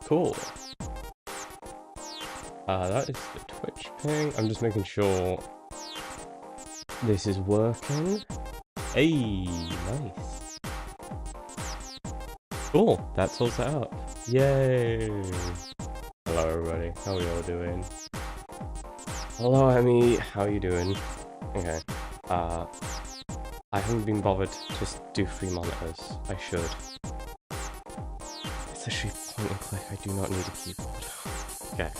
Cool. That is the Twitch ping. I'm just making sure this is working. Hey, nice. Cool, that's all set up. Yay! Hello everybody, how are you all doing? Hello Emmy, how are you doing? Okay, I haven't been bothered to just do 3 monitors. I should. It's actually point and click, I do not need a keyboard. Okay,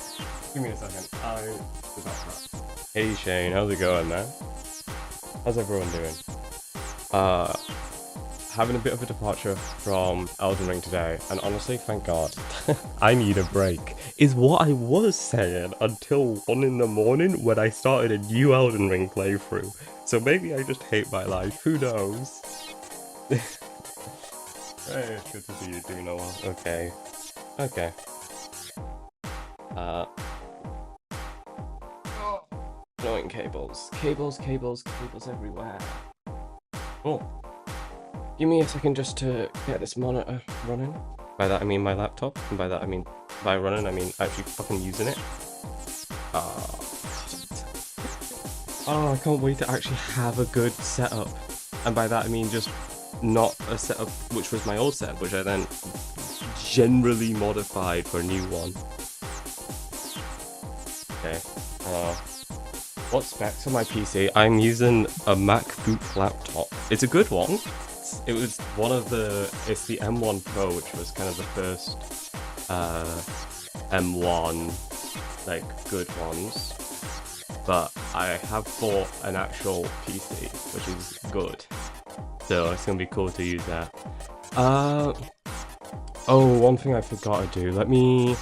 give me a second. I forgot that. Hey Shane, how's it going, man? How's everyone doing? Having a bit of a departure from Elden Ring today, and honestly, thank God. I need a break, is what I was saying until 1 in the morning when I started a new Elden Ring playthrough. So maybe I just hate my life, who knows? Hey, it's good to see you doing all well. Okay. Okay. Annoying cables. Cables everywhere. Cool. Give me a second just to get this monitor running. By that I mean my laptop, and by that I mean, by running I mean actually fucking using it. Oh, I can't wait to actually have a good setup. And by that I mean just not a setup which was my old setup, which I then generally modified for a new one. Okay. What specs on my PC? I'm using a MacBook laptop. It's a good one. It was one of the, it's the M1 Pro, which was kind of the first M1 like good ones. But I have bought an actual PC, which is good. So it's gonna be cool to use that. Oh, one thing I forgot to do. Let me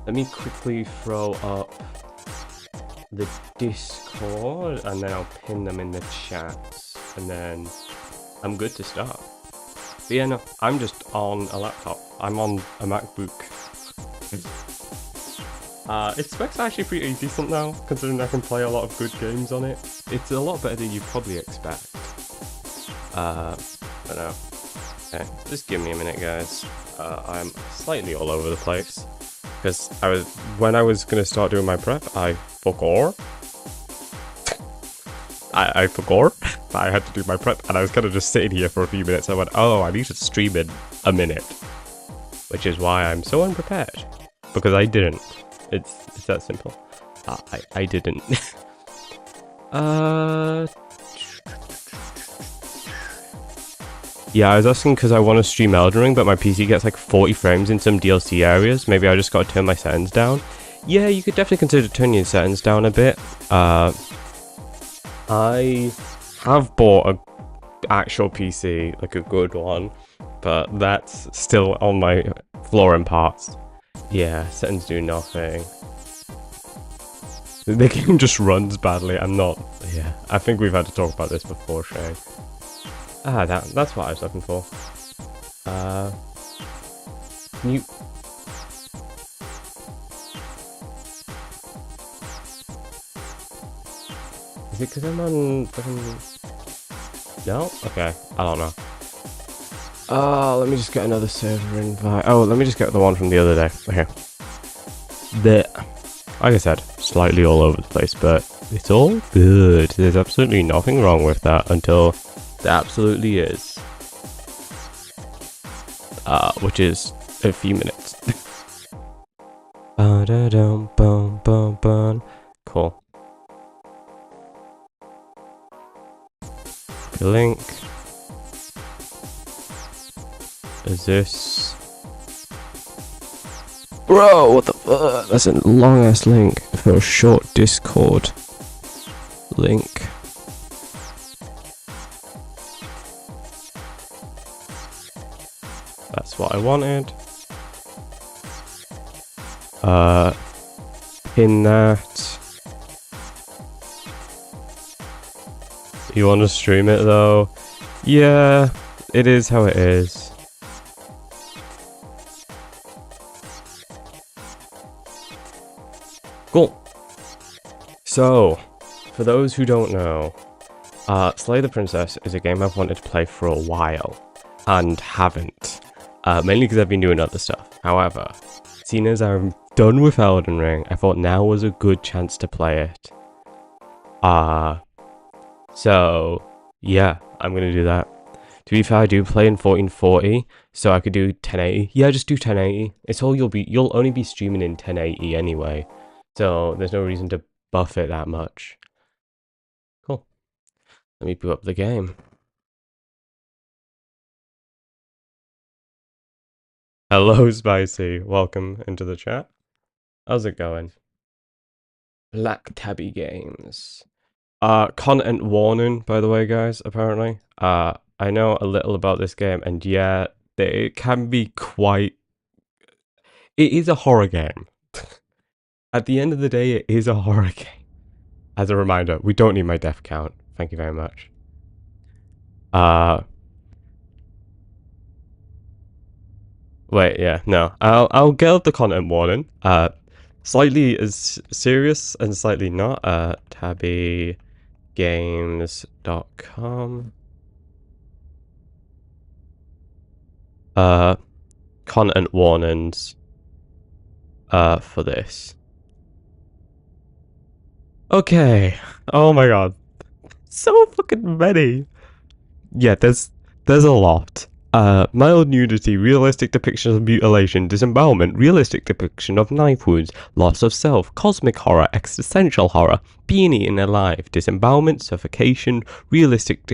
quickly throw up the Discord, and then I'll pin them in the chat, and then I'm good to start. But yeah, no, I'm just on a laptop. I'm on a MacBook. Its specs are actually pretty decent now, considering I can play a lot of good games on it. It's a lot better than you probably expect. But no. Okay, just give me a minute, guys. I'm slightly all over the place. Because when I was gonna start doing my prep, I forgot. I forgot that I had to do my prep, and I was kind of just sitting here for a few minutes. I went, oh, I need to stream in a minute, which is why I'm so unprepared, because I didn't. It's that simple. I didn't. Yeah, I was asking because I want to stream Elden Ring, but my PC gets like 40 frames in some DLC areas. Maybe I just got to turn my settings down. Yeah, you could definitely consider turning your settings down a bit. I have bought an actual PC, like a good one, but that's still on my flooring parts. Yeah, settings do nothing. The game just runs badly. I'm not... Yeah, I think we've had to talk about this before, Shane. That's what I was looking for. Mute. Is it because I'm on fucking... No? Okay, I don't know. Let me just get another server invite. Oh, let me just get the one from the other day. Okay. Like I said, slightly all over the place, but it's all good. There's absolutely nothing wrong with that until there absolutely is. Which is a few minutes. Cool. Link. Is this... Bro, what the fuck? That's a long ass link for a short Discord link. That's what I wanted. Pin that. You want to stream it though? Yeah, it is how it is. Cool. So, for those who don't know, Slay the Princess is a game I've wanted to play for a while, and haven't. Mainly because I've been doing other stuff. However, seeing as I'm done with Elden Ring, I thought now was a good chance to play it. So, yeah, I'm gonna do that. To be fair, I do play in 1440, so I could do 1080. Yeah, just do 1080. It's all you'll only be streaming in 1080 anyway, so there's no reason to buff it that much. Cool. Let me boot up the game. Hello, Spicy. Welcome into the chat. How's it going? Black Tabby Games. Content warning, by the way, guys, apparently. I know a little about this game, and yeah, it can be quite... It is a horror game. At the end of the day, it is a horror game. As a reminder, we don't need my death count. Thank you very much. Wait, yeah, no. I'll get up the content warning. Slightly as serious and slightly not. tabbygames.com. Content warnings for this. Okay. Oh my god. So fucking many. Yeah, there's a lot. Mild nudity, realistic depiction of mutilation, disembowelment, realistic depiction of knife wounds, loss of self, cosmic horror, existential horror, being eaten alive, disembowelment, suffocation, realistic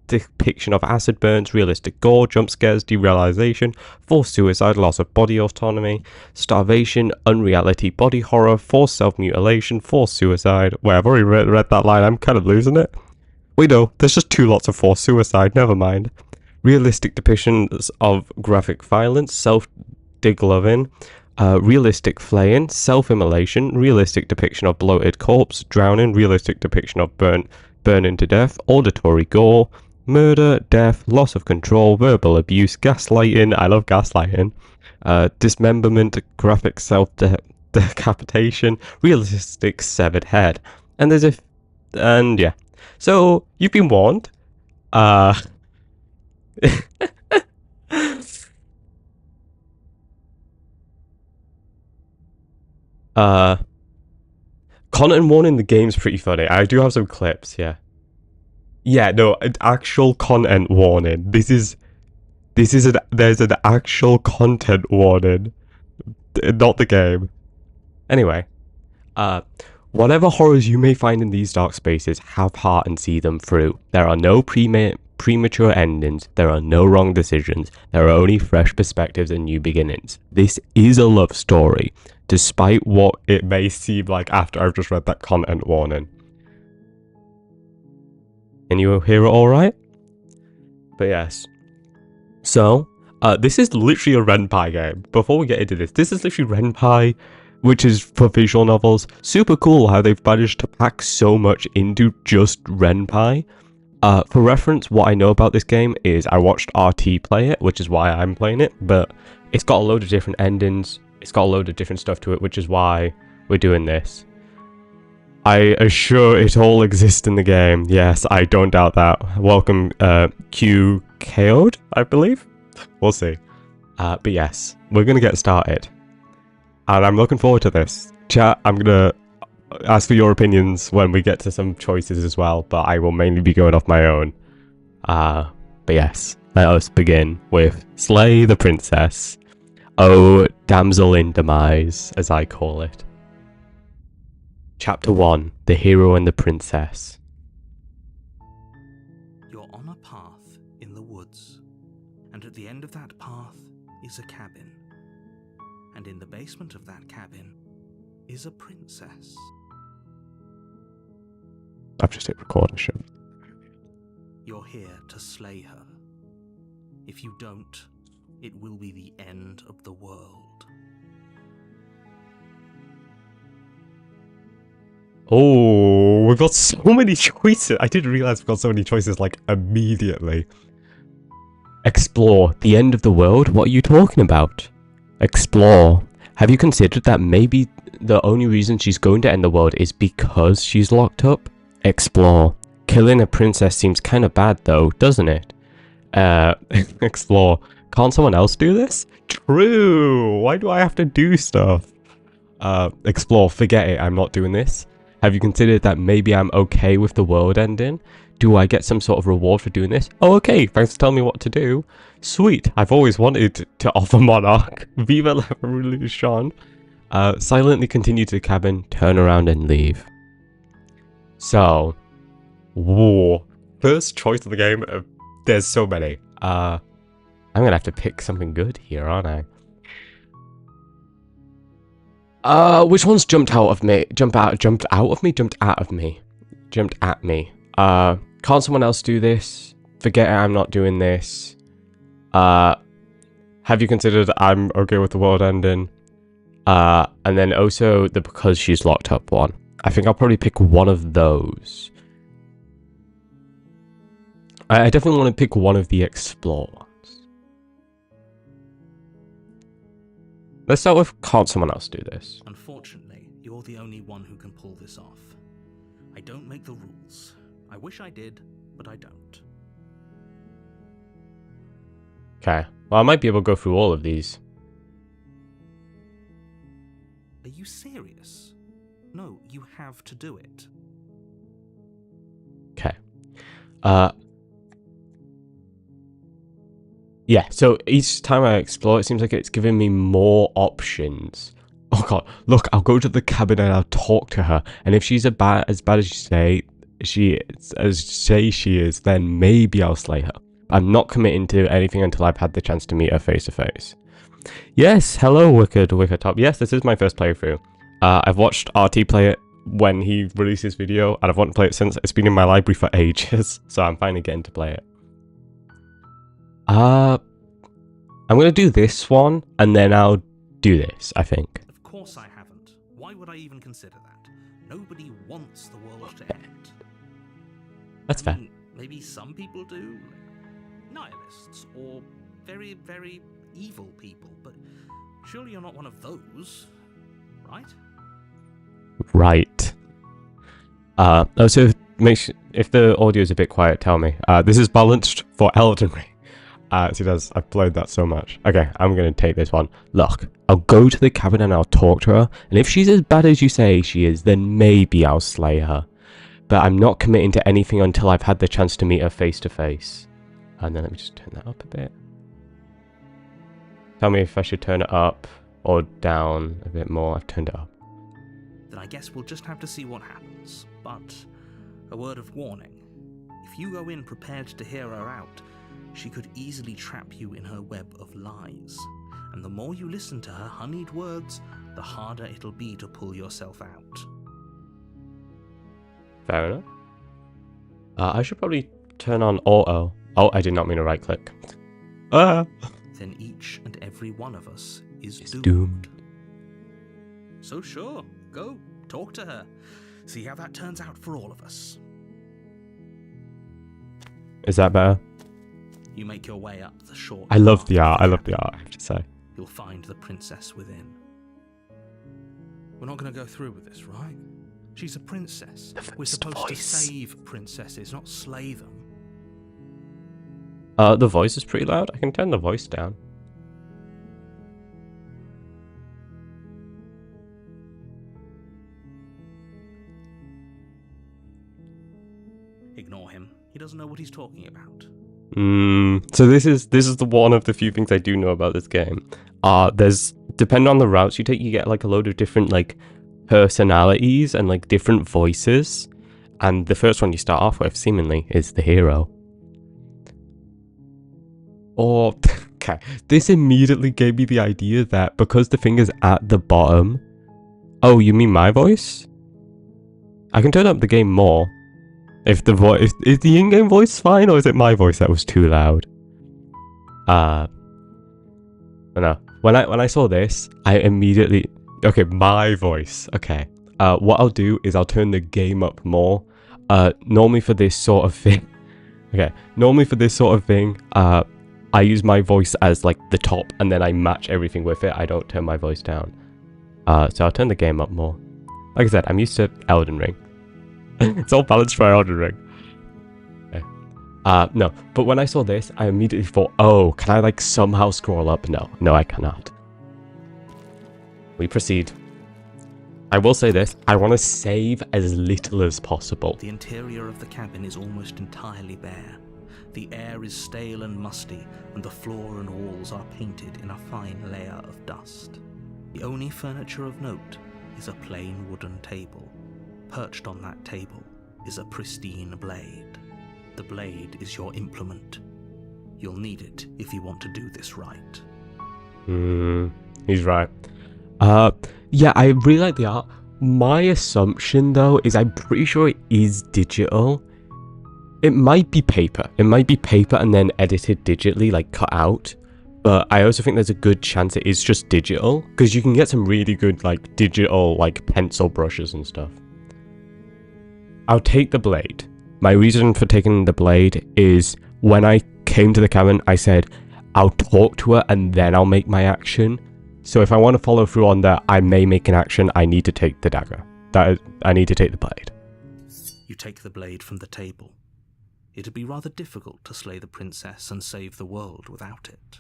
depiction of acid burns, realistic gore, jump scares, derealization, forced suicide, loss of body autonomy, starvation, unreality, body horror, forced self-mutilation, forced suicide. Wait, I've already read that line, I'm kind of losing it. Wait, no, there's just 2 lots of forced suicide, never mind. Realistic depictions of graphic violence, self-degloving, realistic flaying, self-immolation, realistic depiction of bloated corpse, drowning, realistic depiction of burning to death, auditory gore, murder, death, loss of control, verbal abuse, gaslighting, I love gaslighting, dismemberment, graphic self-decapitation, realistic severed head. And and yeah. So, you've been warned. Content warning, the game's pretty funny. I do have some clips, yeah. Yeah, no, an actual content warning. There's an actual content warning. Not the game. Anyway. Whatever horrors you may find in these dark spaces, have heart and see them through. There are no premature endings, there are no wrong decisions, there are only fresh perspectives and new beginnings. This is a love story, despite what it may seem like after I've just read that content warning. Can you hear it alright? But yes. So, this is literally a Ren'Py game. Before we get into this is literally Ren'Py, which is for visual novels. Super cool how they've managed to pack so much into just Ren'Py. For reference, what I know about this game is I watched RT play it, which is why I'm playing it, but it's got a load of different endings, it's got a load of different stuff to it, which is why we're doing this. I assure it all exists in the game, yes, I don't doubt that. Welcome, Q KO'd, I believe? We'll see. But yes, we're gonna get started. And I'm looking forward to this. Chat, I'm gonna ask for your opinions when we get to some choices as well, but I will mainly be going off my own. But yes, let us begin with Slay the Princess. Oh, Damsel in Demise, as I call it. Chapter 1, The Hero and the Princess. You're on a path in the woods, and at the end of that path is a cabin. And in the basement of that cabin is a princess. I've just hit record and show. You're here to slay her. If you don't, it will be the end of the world. Oh, we've got so many choices. I didn't realize we've got so many choices, like, immediately. Explore. The end of the world? What are you talking about? Explore. Have you considered that maybe the only reason she's going to end the world is because she's locked up? Explore. Killing a princess seems kind of bad though, doesn't it? Explore. Can't someone else do this? True! Why do I have to do stuff? Explore. Forget it, I'm not doing this. Have you considered that maybe I'm okay with the world ending? Do I get some sort of reward for doing this? Oh, okay, thanks for telling me what to do. Sweet, I've always wanted to offer Monarch. Viva la Revolution. Silently continue to the cabin, turn around and leave. So, whoa. First choice of the game, there's so many. I'm gonna have to pick something good here, aren't I? Which one's jumped out of me? Jumped at me. Can't someone else do this? Forget it, I'm not doing this. Have you considered I'm okay with the world ending? And then also the because she's locked up one. I think I'll probably pick one of those. I definitely want to pick one of the explore ones. Let's start with can't someone else do this? Unfortunately, you're the only one who can pull this off. I don't make the rules. I wish I did, but I don't. Okay. Well, I might be able to go through all of these. Are you serious? No, you have to do it. Okay. Yeah, so each time I explore, it seems like it's giving me more options. Oh god, look, I'll go to the cabin and I'll talk to her. And if she's as bad as she is, then maybe I'll slay her. I'm not committing to anything until I've had the chance to meet her face to face. Yes, hello, Wicked Top. Yes, this is my first playthrough. I've watched RT play it when he released his video, and I've wanted to play it since. It's been in my library for ages, so I'm finally getting to play it. I'm gonna do this one, and then I'll do this, I think. Of course I haven't. Why would I even consider that? Nobody wants the world to end. That's fair. Maybe some people do. Nihilists, or very, very evil people, but surely you're not one of those, right? Right. Also, if the audio is a bit quiet, tell me. This is balanced for Elden Ring. I've played that so much. Okay, I'm gonna take this one. Look, I'll go to the cabin and I'll talk to her, and if she's as bad as you say she is, then maybe I'll slay her. But I'm not committing to anything until I've had the chance to meet her face to face. And then let me just turn that up a bit. Tell me if I should turn it up or down a bit more. I've turned it up. Then I guess we'll just have to see what happens. But a word of warning. If you go in prepared to hear her out, she could easily trap you in her web of lies. And the more you listen to her honeyed words, the harder it'll be to pull yourself out. Fair enough. I should probably turn on auto. Oh, I did not mean to right click. Then each and every one of us is doomed. So sure, go, talk to her. See how that turns out for all of us. Is that better? You make your way up the short I love the path. art, I have to say. You'll find the princess within. We're not going to go through with this, right? She's a princess. We're supposed to save princesses, not slay them. The voice is pretty loud. I can turn the voice down. Ignore him. He doesn't know what he's talking about. So this is the one of the few things I do know about this game. There's, depending on the routes you take, you get like a load of different like personalities and like different voices. And the first one you start off with, seemingly, is the hero. Or, okay, this immediately gave me the idea that because the thing is at the bottom... Oh, you mean my voice? I can turn up the game more. If the voice... Is the in-game voice fine, or is it my voice that was too loud? I don't know. When I saw this, I immediately... Okay, my voice. Okay. What I'll do is I'll turn the game up more. Normally for this sort of thing... Okay, normally for this sort of thing, I use my voice as like the top and then I match everything with it. I don't turn my voice down. So I'll turn the game up more. Like I said, I'm used to Elden Ring. It's all balanced for Elden Ring. No, but when I saw this, I immediately thought, oh, can I like somehow scroll up? No, I cannot. We proceed. I will say this, I want to save as little as possible. The interior of the cabin is almost entirely bare. The air is stale and musty, and the floor and walls are painted in a fine layer of dust. The only furniture of note is a plain wooden table. Perched on that table is a pristine blade. The blade is your implement. You'll need it if you want to do this right. He's right. Yeah, I really like the art. My assumption, though, is I'm pretty sure it is digital. It might be paper. It might be paper and then edited digitally, like cut out. But I also think there's a good chance it is just digital, because you can get some really good, like, digital, like, pencil brushes and stuff. I'll take the blade. My reason for taking the blade is when I came to the cabin, I said, I'll talk to her and then I'll make my action. So if I want to follow through on that, I may make an action, I need to take the dagger. I need to take the blade. You take the blade from the table. It'd be rather difficult to slay the princess and save the world without it.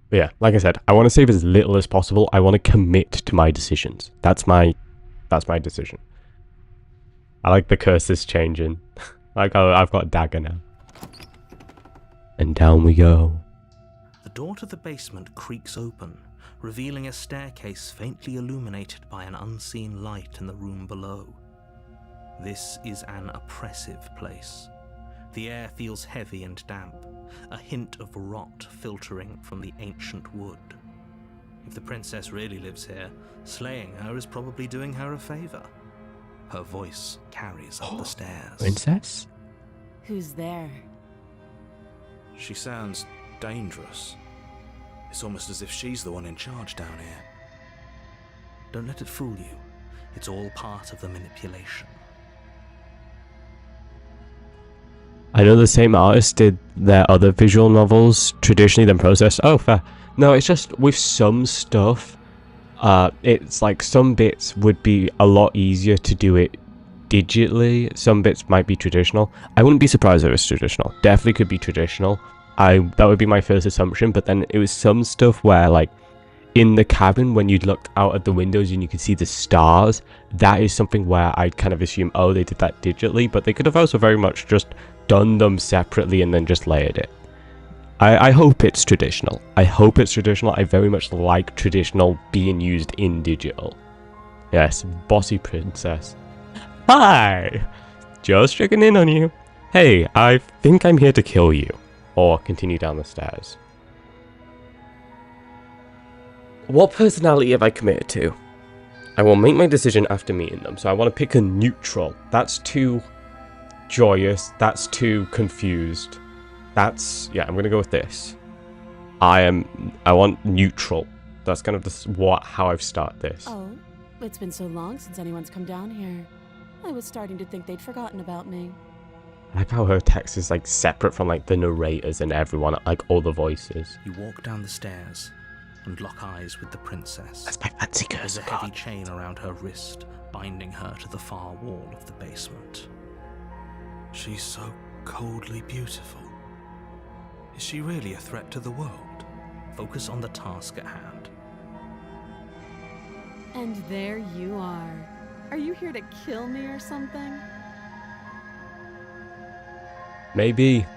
But yeah, like I said, I want to save as little as possible. I want to commit to my decisions. That's my decision. I like the curses changing. Like, oh, I've got a dagger now. And down we go. The door to the basement creaks open, revealing a staircase faintly illuminated by an unseen light in the room below. This is an oppressive place. The air feels heavy and damp, a hint of rot filtering from the ancient wood. If the princess really lives here, slaying her is probably doing her a favor. Her voice carries up the stairs. Princess? Who's there? She sounds dangerous. It's almost as if she's the one in charge down here. Don't let it fool you. It's all part of the manipulation. I know the same artist did their other visual novels traditionally than processed. Oh, fair. No, it's just with some stuff, it's like some bits would be a lot easier to do it digitally. Some bits might be traditional. I wouldn't be surprised if it was traditional. Definitely could be traditional. That would be my first assumption, but then it was some stuff where, like, in the cabin, when you looked out at the windows and you could see the stars, that is something where I'd kind of assume, oh, they did that digitally, but they could have also very much just done them separately and then just layered it. I hope it's traditional. I hope it's traditional. I very much like traditional being used in digital. Yes, bossy princess. Hi! Just checking in on you. Hey, I think I'm here to kill you. Or continue down the stairs. What personality have I committed to? I will make my decision after meeting them, so I want to pick a neutral. That's too joyous, that's too confused. Yeah, I'm gonna go with this. I want neutral. That's kind of how I've started this. Oh, it's been so long since anyone's come down here. I was starting to think they'd forgotten about me. I like how her text is like separate from like the narrators and everyone, like all the voices. You walk down the stairs and lock eyes with the princess. That's my fancy There's cursor a heavy card. chain around her wrist, binding her to the far wall of the basement. She's so coldly beautiful. Is she really a threat to the world? Focus on the task at hand. And there you are. Are you here to kill me or something? Maybe.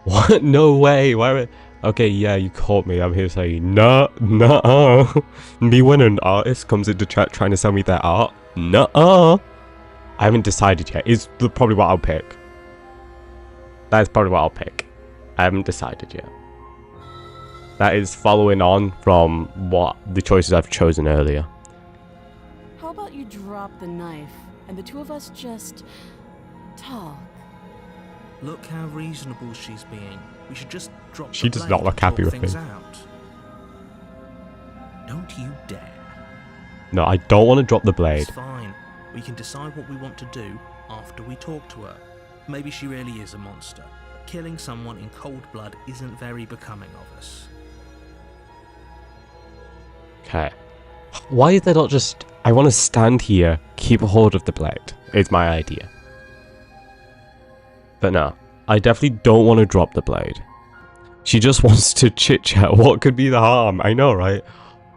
What? No way. Why? Okay, yeah, you caught me. I'm here saying, nah. Me when an artist comes into chat trying to sell me their art, I haven't decided yet. Is probably what I'll pick. That's probably what I'll pick. I haven't decided yet. That is following on from what the choices I've chosen earlier. How about you drop the knife and the two of us just talk? Look how reasonable she's being. We should just drop She the does not blade look and happy talk with things me. out. Don't you dare. No, I don't want to drop the blade. It's fine. We can decide what we want to do after we talk to her. Maybe she really is a monster. Killing someone in cold blood isn't very becoming of us. Okay. Why is there not just I want to stand here, keep a hold of the blade. It's my idea. But no, I definitely don't want to drop the blade. She just wants to chit-chat. What could be the harm? I know, right?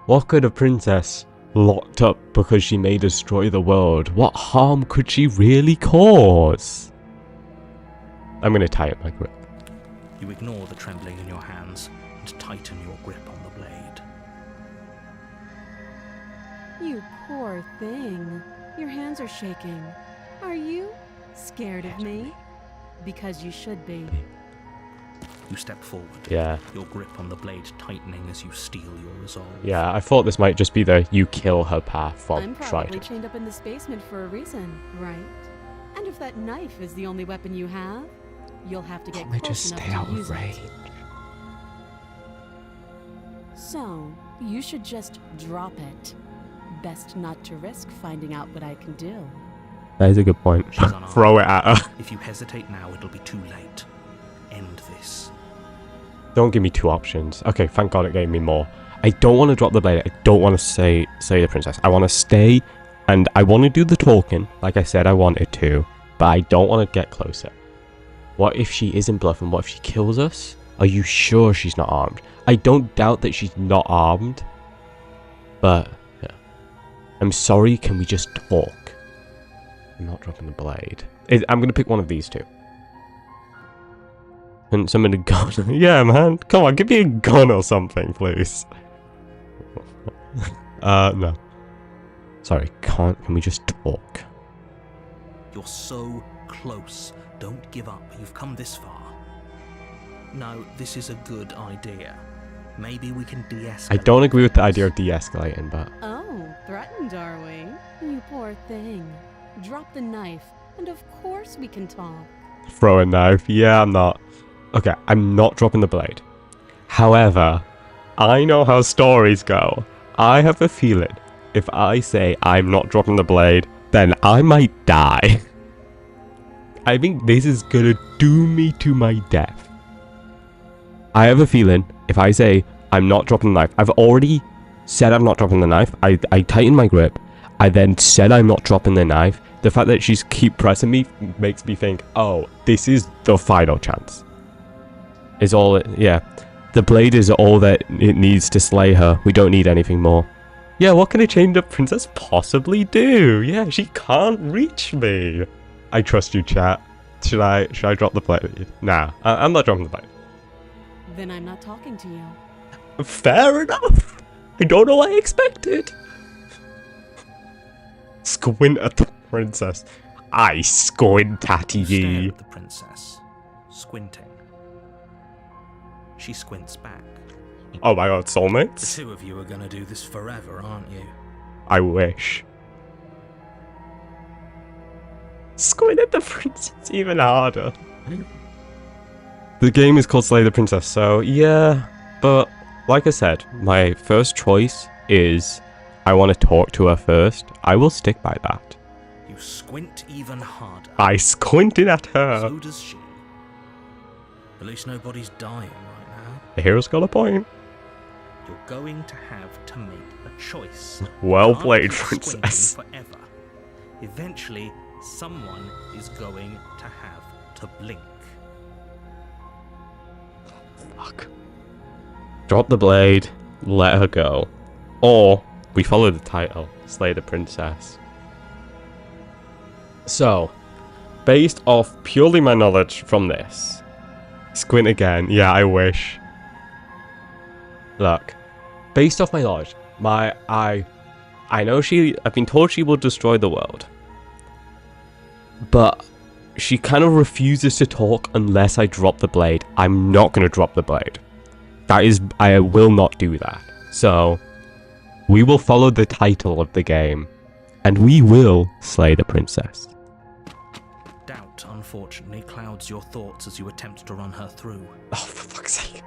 What could a princess locked up because she may destroy the world? What harm could she really cause? I'm going to tighten my grip. You ignore the trembling in your hands and tighten your grip on the blade. You poor thing. Your hands are shaking. Are you scared of me? Because you should be. You step forward. Yeah. Your grip on the blade tightening as you steel your resolve. Yeah, I thought this might just be the you kill her path from I'm probably chained up in this basement for a reason, right? And if that knife is the only weapon you have, you'll have to get Can't we close just enough stay to out of use range? it. So, you should just drop it. Best not to risk finding out what I can do. That is a good point. She's unarmed. Throw it at her. If you hesitate now, it'll be too late. End this. Don't give me two options. Okay, thank God it gave me more. I don't want to drop the blade. I don't want to say the princess. I want to stay and I want to do the talking, like I said I wanted to, but I don't want to get closer. What if she isn't bluffing? What if she kills us? Are you sure she's not armed? I don't doubt that she's not armed, but yeah. I'm sorry, can we just talk? I'm not dropping the blade. I'm going to pick one of these two. And summon a gun. Yeah, man. Come on, give me a gun or something, please. No. Sorry, can we just talk? You're so close. Don't give up. You've come this far. No, this is a good idea. Maybe we can de-escalate. I don't agree with the idea of de-escalating, but... Oh, threatened, are we? You poor thing. Drop the knife, and of course we can talk. Throw a knife. Yeah, I'm not. Okay, I'm not dropping the blade. However, I know how stories go. I have a feeling if I say I'm not dropping the blade, then I might die. I think this is gonna doom me to my death. I have a feeling if I say I'm not dropping the knife, I've already said I'm not dropping the knife. I tighten my grip. I then said I'm not dropping the knife. The fact that she's keep pressing me makes me think, oh, this is the final chance. Is all it, yeah. The blade is all that it needs to slay her. We don't need anything more. Yeah, what can a chained up princess possibly do? Yeah, she can't reach me. I trust you, chat. Should I drop the blade? Nah, I'm not dropping the blade. Then I'm not talking to you. Fair enough. I don't know what I expected. Squint at the princess. I squint at You stare ye. at the princess, squinting. She squints back. Oh my god, The soulmates? two of you are gonna do this forever, aren't you? I wish. Squint at the princess even harder. The game is called Slay the Princess, so yeah. But like I said, my first choice is I want to talk to her first. I will stick by that. You squint even harder. I squinted at her. So does she. At least nobody's dying right now. The hero's got a point. You're going to have to make a choice. Well You can't played, keep squinting princess. Forever. Eventually, someone is going to have to blink. Fuck. Drop the blade, let her go. Or we follow the title, Slay the Princess. So, based off purely my knowledge from this, squint again, yeah, I wish. Look, based off my knowledge, I know I've been told she will destroy the world. But she kind of refuses to talk unless I drop the blade. I'm not going to drop the blade. I will not do that. So, we will follow the title of the game, and we will slay the princess. Doubt, unfortunately, clouds your thoughts as you attempt to run her through. Oh, for fuck's sake.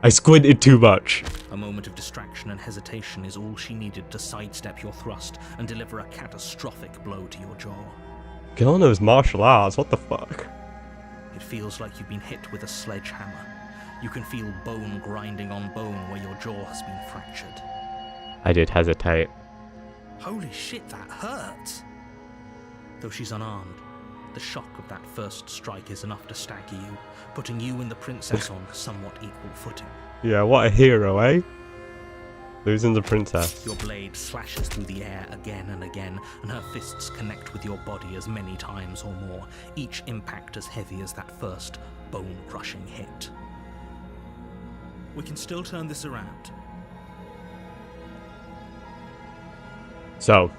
I squinted too much. A moment of distraction and hesitation is all she needed to sidestep your thrust and deliver a catastrophic blow to your jaw. Girl knows martial arts, what the fuck? It feels like you've been hit with a sledgehammer. You can feel bone grinding on bone where your jaw has been fractured. I did hesitate. Holy shit, that hurt! Though she's unarmed, the shock of that first strike is enough to stagger you, putting you and the princess on somewhat equal footing. Yeah, what a hero, eh? Losing the princess. Your blade slashes through the air again and again, and her fists connect with your body as many times or more, each impact as heavy as that first bone-crushing hit. We can still turn this around. So,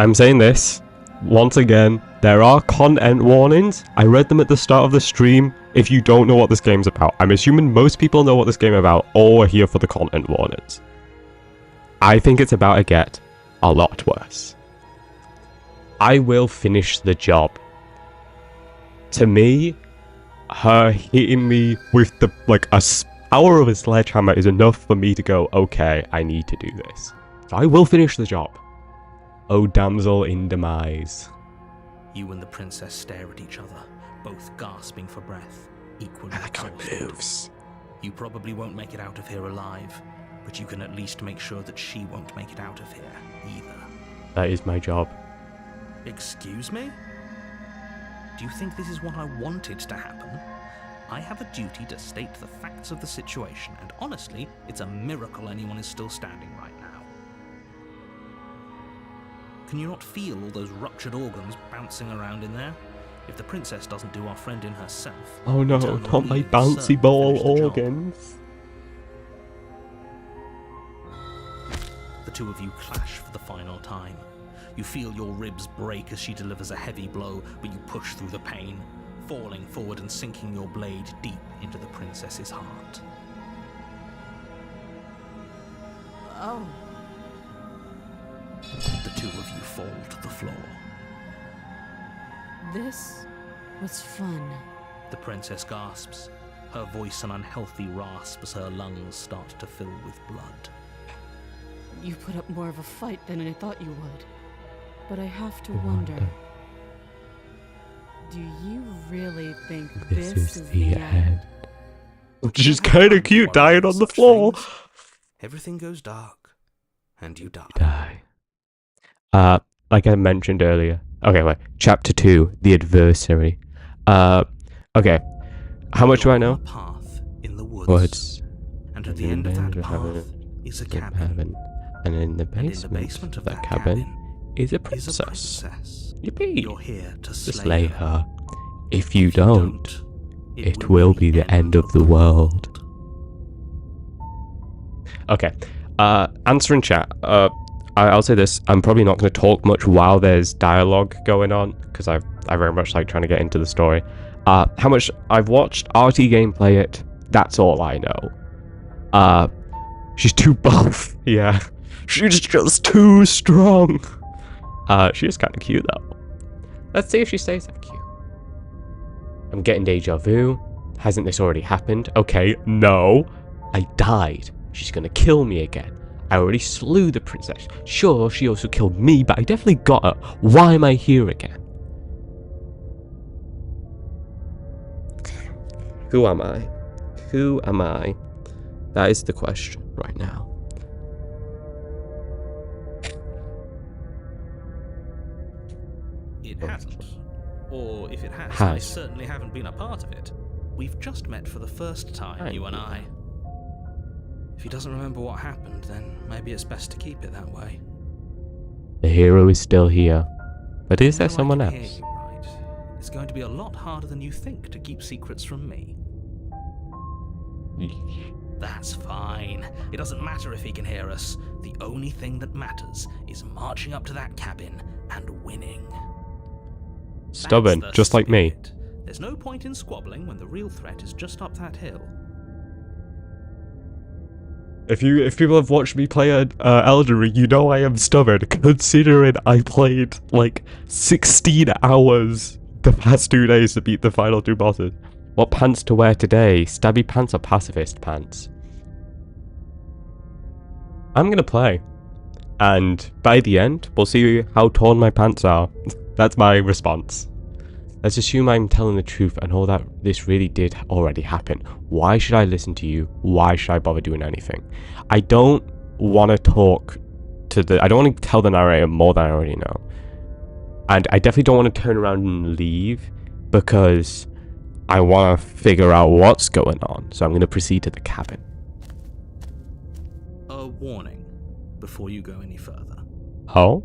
I'm saying this, once again, there are content warnings. I read them at the start of the stream. If you don't know what this game's about, I'm assuming most people know what this game is about or are here for the content warnings. I think it's about to get a lot worse. I will finish the job. To me, her hitting me with the power of a sledgehammer is enough for me to go, okay, I need to do this. So I will finish the job. Oh, damsel in demise. You and the princess stare at each other, both gasping for breath, equally I can't exhausted. move. You probably won't make it out of here alive, but you can at least make sure that she won't make it out of here either. That is my job. Excuse me? Do you think this is what I wanted to happen? I have a duty to state the facts of the situation, and honestly, it's a miracle anyone is still standing right now. Can you not feel all those ruptured organs bouncing around in there? If the princess doesn't do our friend in herself... Oh no, internal not my bleeding bouncy certainly ball finish the job. organs. The two of you clash for the final time. You feel your ribs break as she delivers a heavy blow, but you push through the pain, falling forward and sinking your blade deep into the princess's heart. Oh. The two of you fall to the floor. This was fun. The princess gasps, her voice an unhealthy rasp as her lungs start to fill with blood. You put up more of a fight than I thought you would. But I have to wonder. Do you really think this is the end? She's kind of cute dying on the floor. Everything goes dark, and you die. Like I mentioned earlier. Okay, wait. Chapter 2, The Adversary. Okay. How much do I know? A path in the woods. Woods. And at the end of that path is a cabin. And in the And in the basement, basement of that cabin is a is a princess. princess. Yippee! You're here to Slay her. her. If you don't, it will be the end of the world. Okay. Answer in chat. I'll say this. I'm probably not going to talk much while there's dialogue going on because I very much like trying to get into the story. How much I've watched RT gameplay it. That's all I know. She's too buff. Yeah. She's just too strong. She is kind of cute though. Let's see if she stays that cute. I'm getting deja vu. Hasn't this already happened? Okay, no. I died. She's gonna kill me again. I already slew the princess. Sure, she also killed me, but I definitely got her. Why am I here again? Who am I? Who am I? That is the question right now. It hasn't. Or if it has, Has. I certainly haven't been a part of it. We've just met for the first time, you and I. If he doesn't remember what happened, then maybe it's best to keep it that way. The hero is still here. But is there I can someone hear else? you right. It's going to be a lot harder than you think to keep secrets from me. That's fine. It doesn't matter if he can hear us. The only thing that matters is marching up to that cabin and winning. Stubborn, That's the just like me. spirit. There's no point in squabbling when the real threat is just up that hill. If people have watched me play Elden Ring, you know I am stubborn, considering I played like 16 hours the past 2 days to beat the final 2 bosses. What pants to wear today? Stabby pants or pacifist pants? I'm gonna play. And by the end, we'll see how torn my pants are. That's my response. Let's assume I'm telling the truth and all that this really did already happen. Why should I listen to you? Why should I bother doing anything? I don't want to talk to the... I don't want to tell the narrator more than I already know. And I definitely don't want to turn around and leave, because I want to figure out what's going on. So I'm going to proceed to the cabin. A warning before you go any further. Oh?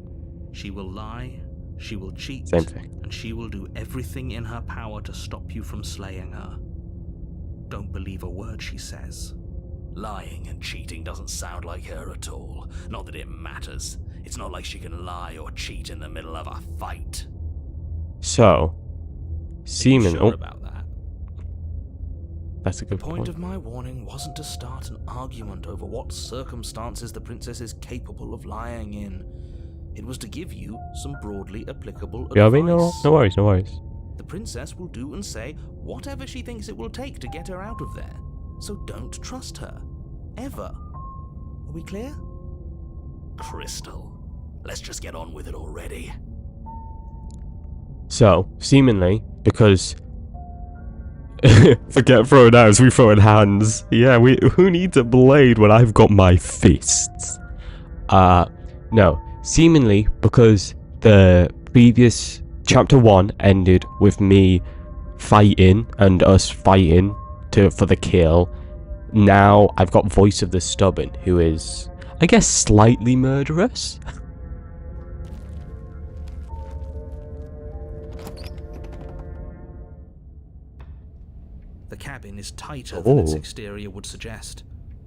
She will lie, she will cheat, Same thing. and she will do everything in her power to stop you from slaying her. Don't believe a word she says. Lying and cheating doesn't sound like her at all. Not that it matters. It's not like she can lie or cheat in the middle of a fight. So, seeming... Sure about that? That's a good The point point. of my warning wasn't to start an argument over what circumstances the princess is capable of lying in. It was to give you some broadly applicable Yeah, I advice. mean, no worries, no worries. The princess will do and say whatever she thinks it will take to get her out of there. So don't trust her. Ever. Are we clear? Crystal, let's just get on with it already. So, seemingly, because... Forget throwing knives, we throw in hands. Yeah, who needs a blade when I've got my fists? No. Seemingly, because the previous chapter 1 ended with me fighting and us fighting for the kill. Now I've got Voice of the Stubborn, who is, I guess, slightly murderous. The cabin is tighter than its Oh. exterior would suggest.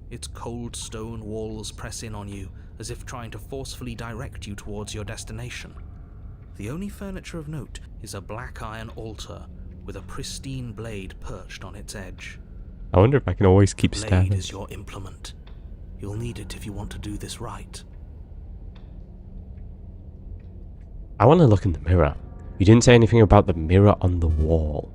Its cold stone walls press in on you, as if trying to forcefully direct you towards your destination. The only furniture of note is a black iron altar with a pristine blade perched on its edge. I wonder if I can always keep Blade stabbing. is your implement. You'll need it if you want to do this right. I want to look in the mirror. You didn't say anything about the mirror on the wall.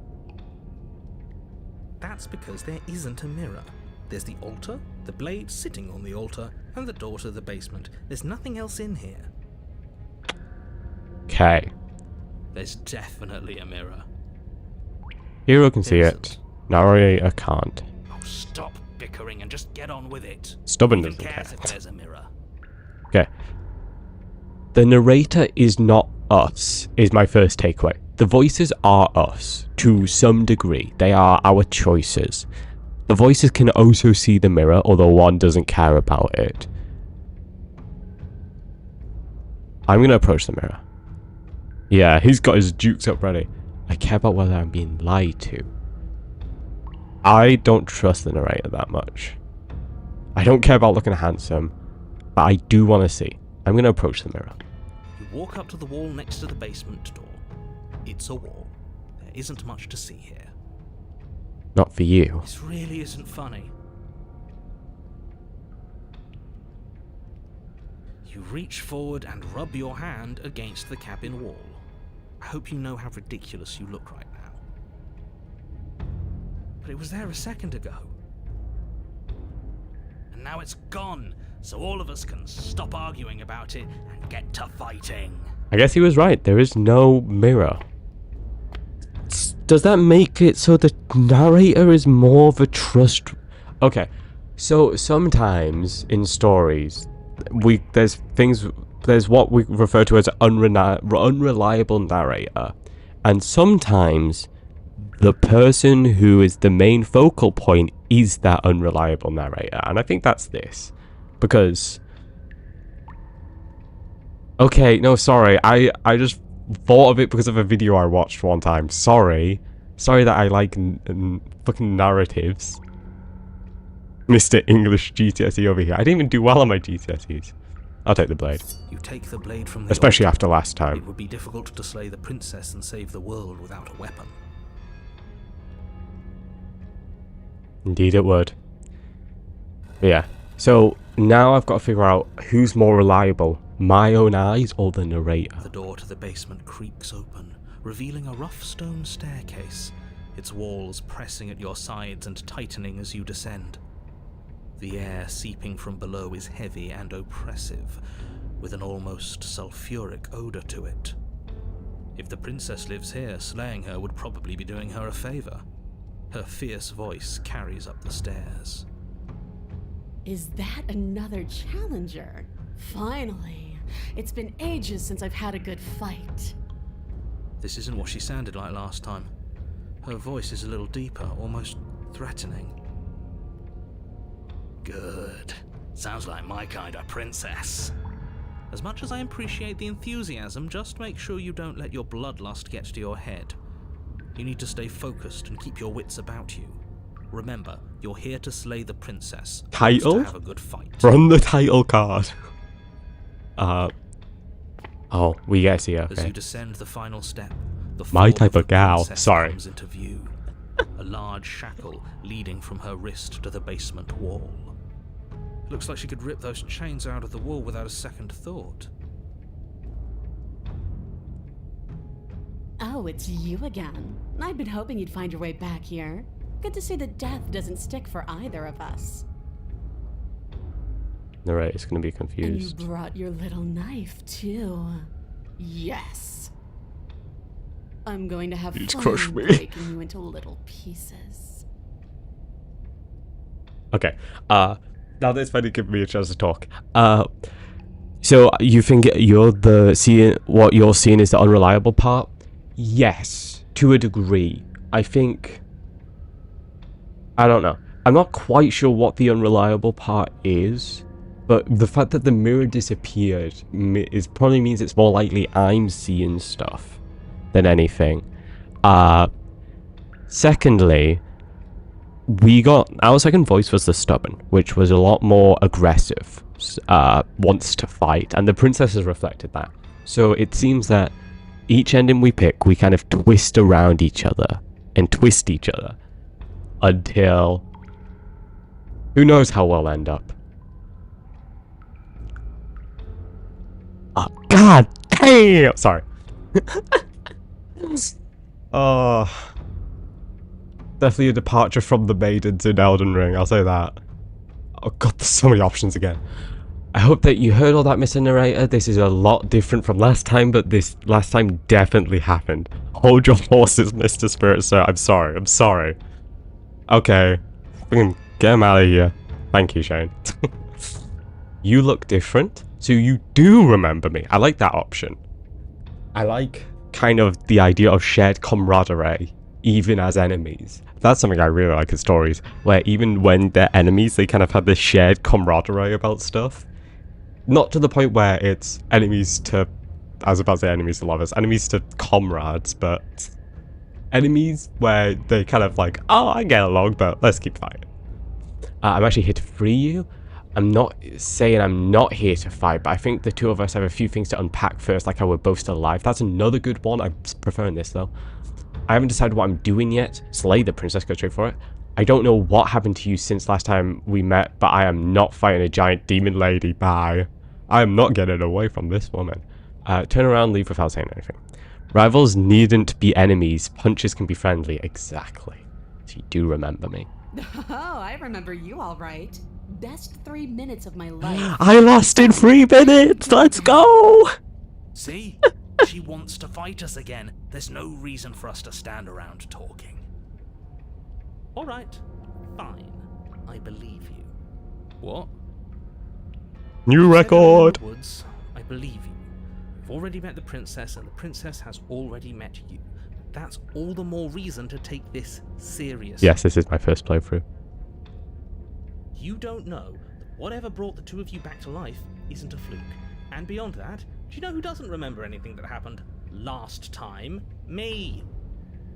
That's because there isn't a mirror. There's the altar, the blade sitting on the altar, and the door to the basement. There's nothing else in here. Okay. There's definitely a mirror. Hero can see There it. isn't. Narrator can't. Oh, stop bickering and just get on with it. Stubborn Who even doesn't cares care. if there's a mirror? Okay. The narrator is not us, is my first takeaway. The voices are us, to some degree. They are our choices. The voices can also see the mirror, although one doesn't care about it. I'm going to approach the mirror. Yeah, he's got his jukes up ready. I care about whether I'm being lied to. I don't trust the narrator that much. I don't care about looking handsome, but I do want to see. I'm going to approach the mirror. You walk up to the wall next to the basement door. It's a wall. There isn't much to see here. Not for you. This really isn't funny. You reach forward and rub your hand against the cabin wall. I hope you know how ridiculous you look right now. But it was there a second ago. And now it's gone, so all of us can stop arguing about it and get to fighting. I guess he was right. There is no mirror. Does that make it so the narrator is more of a trust? Okay, so sometimes in stories, there's what we refer to as unreliable narrator, and sometimes the person who is the main focal point is that unreliable narrator, and I think that's this, because... Okay, no, sorry, I just thought of it because of a video I watched one time. Sorry that I like fucking narratives. Mr. English GCSE over here. I didn't even do well on my GCSEs. I'll take the blade. You take the blade from the Especially altar. after last It time. would be difficult to slay the princess and save the world without a weapon. Indeed it would. But yeah. So now I've got to figure out who's more reliable. My own eyes or the narrator. The door to the basement creaks open, revealing a rough stone staircase, its walls pressing at your sides and tightening as you descend. The air seeping from below is heavy and oppressive, with an almost sulfuric odor to it. If the princess lives here, slaying her would probably be doing her a favor. Her fierce voice carries up the stairs. Is that another challenger? Finally. It's been ages since I've had a good fight. This isn't what she sounded like last time. Her voice is a little deeper, almost threatening. Good. Sounds like my kind of princess. As much as I appreciate the enthusiasm, just make sure you don't let your bloodlust get to your head. You need to stay focused and keep your wits about you. Remember, you're here to slay the princess. Title? To have a good fight. From the title card. Oh, we get to see her. As Okay. you descend the final step, the My form type the of gal. princess Sorry. comes into view. A large shackle leading from her wrist to the basement wall. Looks like she could rip those chains out of the wall without a second thought. Oh, it's you again. I've been hoping you'd find your way back here. Good to see that death doesn't stick for either of us. Narrator's gonna be And you confused. brought your little knife, too. Yes. I'm going to have It's fun crushed me. breaking you into little pieces. Okay. Now that it's finally given me a chance to talk. So you think what you're seeing is the unreliable part? Yes, to a degree. I think. I don't know. I'm not quite sure what the unreliable part is, but the fact that the mirror disappeared probably means it's more likely I'm seeing stuff than anything. Secondly, our second voice was the stubborn, which was a lot more aggressive, wants to fight, and the princess has reflected that. So it seems that each ending we pick, we kind of twist around each other and twist each other until who knows how we'll end up. Oh, god damn! Sorry. Oh, definitely a departure from the maidens in Elden Ring, I'll say that. Oh god, there's so many options again. I hope that you heard all that, Mr. Narrator. This is a lot different from last time, but this last time definitely happened. Hold your horses, Mr. Spirit, sir. I'm sorry. Okay. We can get him out of here. Thank you, Shane. You look different, so you do remember me. I like that option. I like kind of the idea of shared camaraderie, even as enemies. That's something I really like in stories, where even when they're enemies, they kind of have this shared camaraderie about stuff. Not to the point where it's enemies to, I was about to say enemies to lovers, enemies to comrades, but enemies where they kind of like, oh, I get along, but let's keep fighting. I'm actually here to free you. I'm not saying I'm not here to fight, but I think the two of us have a few things to unpack first, like how we're both still alive. That's another good one. I'm preferring this, though. I haven't decided what I'm doing yet. Slay the princess, go straight for it. I don't know what happened to you since last time we met, but I am not fighting a giant demon lady. Bye. I am not getting away from this woman. Turn around, leave without saying anything. Rivals needn't be enemies. Punches can be friendly. Exactly. So you do remember me. Oh, I remember you all right. Best 3 minutes of my life. I lost in 3 minutes. Let's go. See? She wants to fight us again. There's no reason for us to stand around talking. Alright, fine. I believe you. What? New record. Woods, I believe you. You've already met the princess, and the princess has already met you. That's all the more reason to take this seriously. Yes, this is my first playthrough. You don't know that whatever brought the two of you back to life isn't a fluke. And beyond that, do you know who doesn't remember anything that happened last time? Me.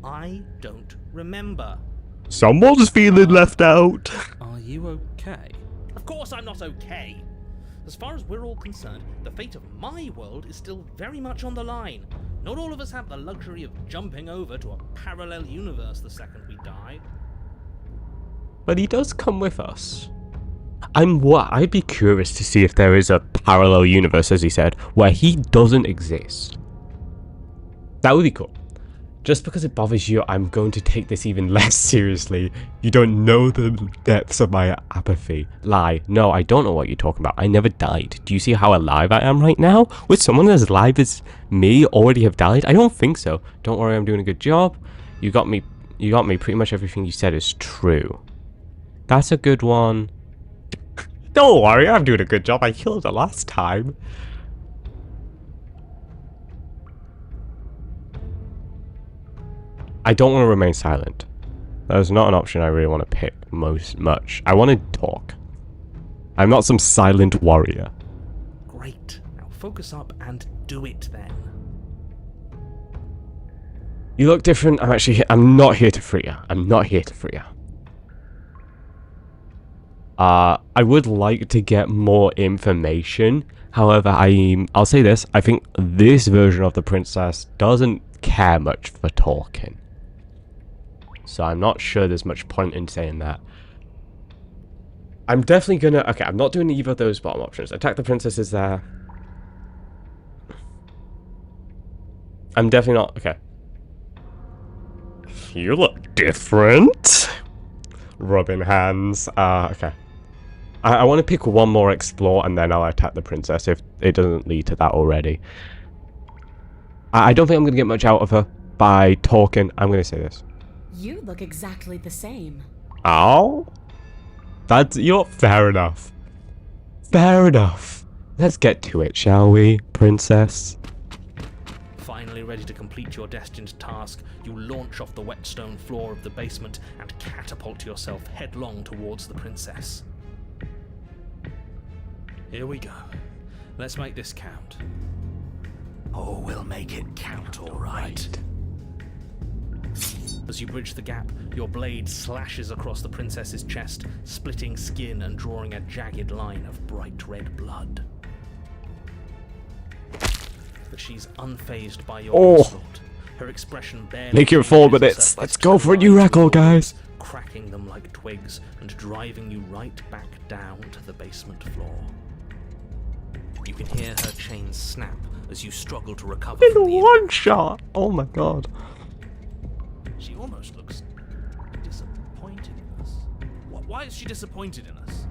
I don't remember. Someone's feeling left out. Are you okay? Of course I'm not okay. As far as we're all concerned, the fate of my world is still very much on the line. Not all of us have the luxury of jumping over to a parallel universe the second we die. But he does come with us. I'd be curious to see if there is a parallel universe, as he said, where he doesn't exist. That would be cool. Just because it bothers you, I'm going to take this even less seriously. You don't know the depths of my apathy. Lie. No, I don't know what you're talking about. I never died. Do you see how alive I am right now? Would someone as alive as me already have died? I don't think so. Don't worry, I'm doing a good job. You got me. Pretty much everything you said is true. That's a good one. Don't worry, I'm doing a good job. I killed her last time. I don't want to remain silent. That's not an option I really want to pick much. I want to talk. I'm not some silent warrior. Great. Now focus up and do it then. You look different. I'm not here to free you. I'm not here to free you. I would like to get more information. However, I'll say this. I think this version of the princess doesn't care much for talking. So I'm not sure there's much point in saying that. I'm definitely gonna... Okay, I'm not doing either of those bottom options. Attack the princess is there. I'm definitely not... Okay. You look different. Rubbing hands. Okay. I want to pick one more explore and then I'll attack the princess if it doesn't lead to that already. I don't think I'm going to get much out of her by talking. I'm going to say this. You look exactly the same. Oh? You're fair enough. Fair enough. Let's get to it, shall we, princess? Finally ready to complete your destined task, you launch off the wet stone floor of the basement and catapult yourself headlong towards the princess. Here we go. Let's make this count. Oh, we'll make it count, all right. As you bridge the gap, your blade slashes across the princess's chest, splitting skin and drawing a jagged line of bright red blood. But she's unfazed by your onslaught. Her expression barely... Make it 4 minutes. Let's go for a new record, guys. Cracking them like twigs and driving you right back down to the basement floor. You can hear her chains snap as you struggle to recover In from the one shot. Oh my god. She almost looks disappointed in us. Why is she disappointed in us?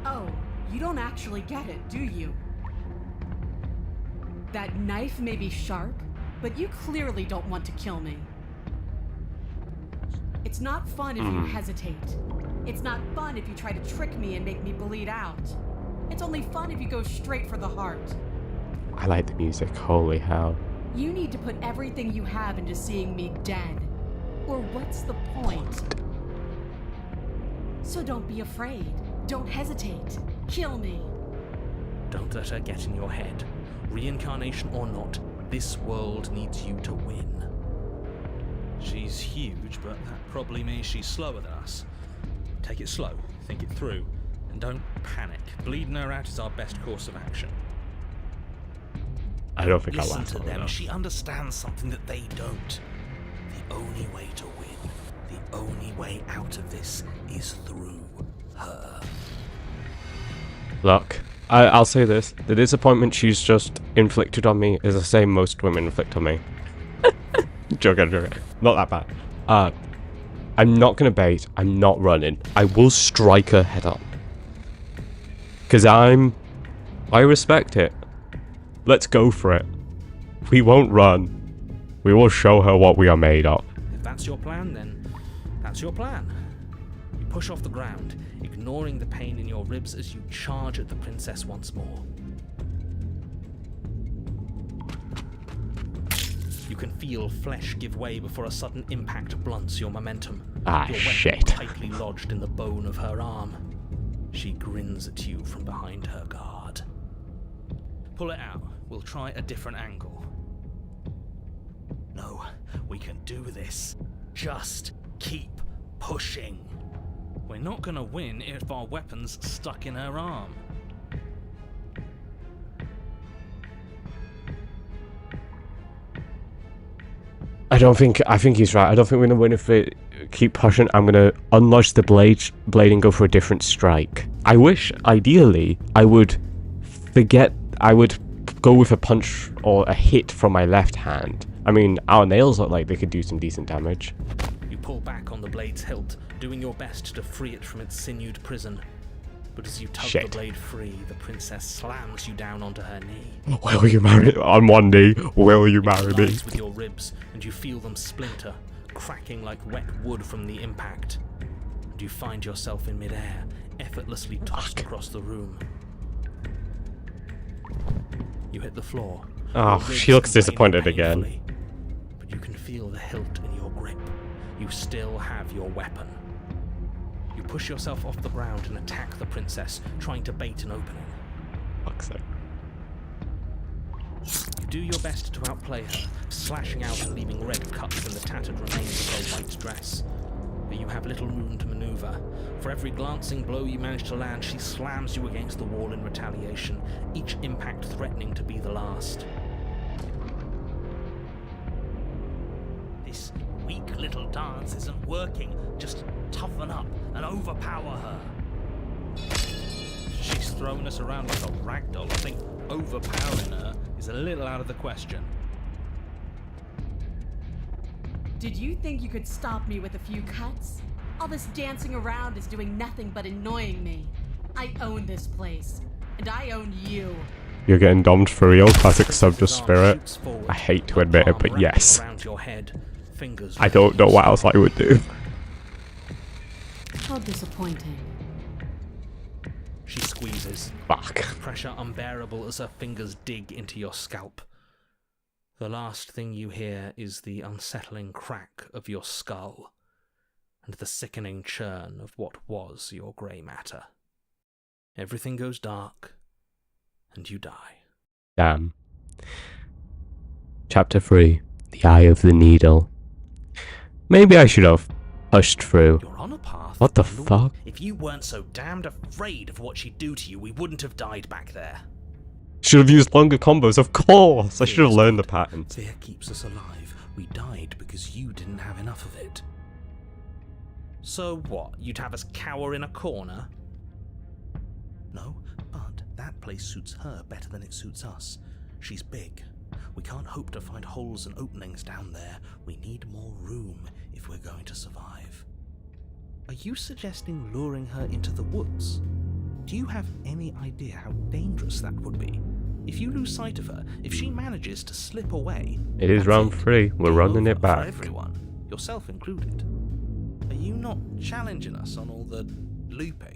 Oh, you don't actually get it, do you? That knife may be sharp, but you clearly don't want to kill me. It's not fun if you hesitate. It's not fun if you try to trick me and make me bleed out. It's only fun if you go straight for the heart. I like the music. Holy hell. You need to put everything you have into seeing me dead. Or what's the point? So don't be afraid. Don't hesitate. Kill me. Don't let her get in your head. Reincarnation or not, this world needs you to win. She's huge, but that probably means she's slower than us. Take it slow, think it through, and don't panic. Bleeding her out is our best course of action. I don't think I'll Listen last to long them. enough. She understands something that they don't. The only way to win, the only way out of this is through her. Look, I'll say this. The disappointment she's just inflicted on me is the same most women inflict on me. Joking. Not that bad. I'm not gonna bait. I'm not running. I will strike her head on. Because I respect it. Let's go for it. We won't run. We will show her what we are made of. If that's your plan, then that's your plan. You push off the ground, ignoring the pain in your ribs as you charge at the princess once more. You can feel flesh give way before a sudden impact blunts your momentum. Ah, your weapon shit. tightly lodged in the bone of her arm. She grins at you from behind her guard. Pull it out. We'll try a different angle. No, we can do this. Just keep pushing. We're not gonna win if our weapon's stuck in her arm. I think he's right. I don't think we're gonna win if we keep pushing. I'm gonna unlodge the blade and go for a different strike. I wish, ideally, I would go with a punch or a hit from my left hand. I mean, our nails look like they could do some decent damage. You pull back on the blade's hilt, doing your best to free it from its sinewed prison. But as you tug the blade free, the princess slams you down onto her knee. Will you marry me? On one knee, will you marry me? Collides with your ribs, and you feel them splinter, cracking like wet wood from the impact. And you find yourself in midair, effortlessly tossed across the room. You hit the floor. Oh, your ribs she looks complaining disappointed again. painfully, but you can feel the hilt in your grip. You still have your weapon. You push yourself off the ground and attack the princess, trying to bait an opening. Fuck's sake. You do your best to outplay her, slashing out and leaving red cuts in the tattered remains of her white dress. But you have little room to maneuver. For every glancing blow you manage to land, she slams you against the wall in retaliation, each impact threatening to be the last. This weak little dance isn't working. Just toughen up and overpower her. She's thrown us around like a ragdoll. I think overpowering her is a little out of the question. Did you think you could stop me with a few cuts? All this dancing around is doing nothing but annoying me. I own this place, and I own you. You're getting domed for real, classic subject spirit. I hate to admit it, but yes. I don't know what else I would do. How disappointing. She squeezes. Fuck. Pressure unbearable as her fingers dig into your scalp. The last thing you hear is the unsettling crack of your skull, and the sickening churn of what was your grey matter. Everything goes dark, and you die. Damn. Chapter 3. The Eye of the Needle. Maybe I should have pushed through. You're on a path. What the fuck? If you weren't so damned afraid of what she'd do to you, we wouldn't have died back there. Should have used longer combos, of course! I should have learned the patterns. Fear keeps us alive. We died because you didn't have enough of it. So what? You'd have us cower in a corner? No, but that place suits her better than it suits us. She's big. We can't hope to find holes and openings down there. We need more room if we're going to survive. Are you suggesting luring her into the woods? Do you have any idea how dangerous that would be? If you lose sight of her, if she manages to slip away... It is round 3. We're running it For back. everyone, yourself included. Are you not challenging us on all the looping?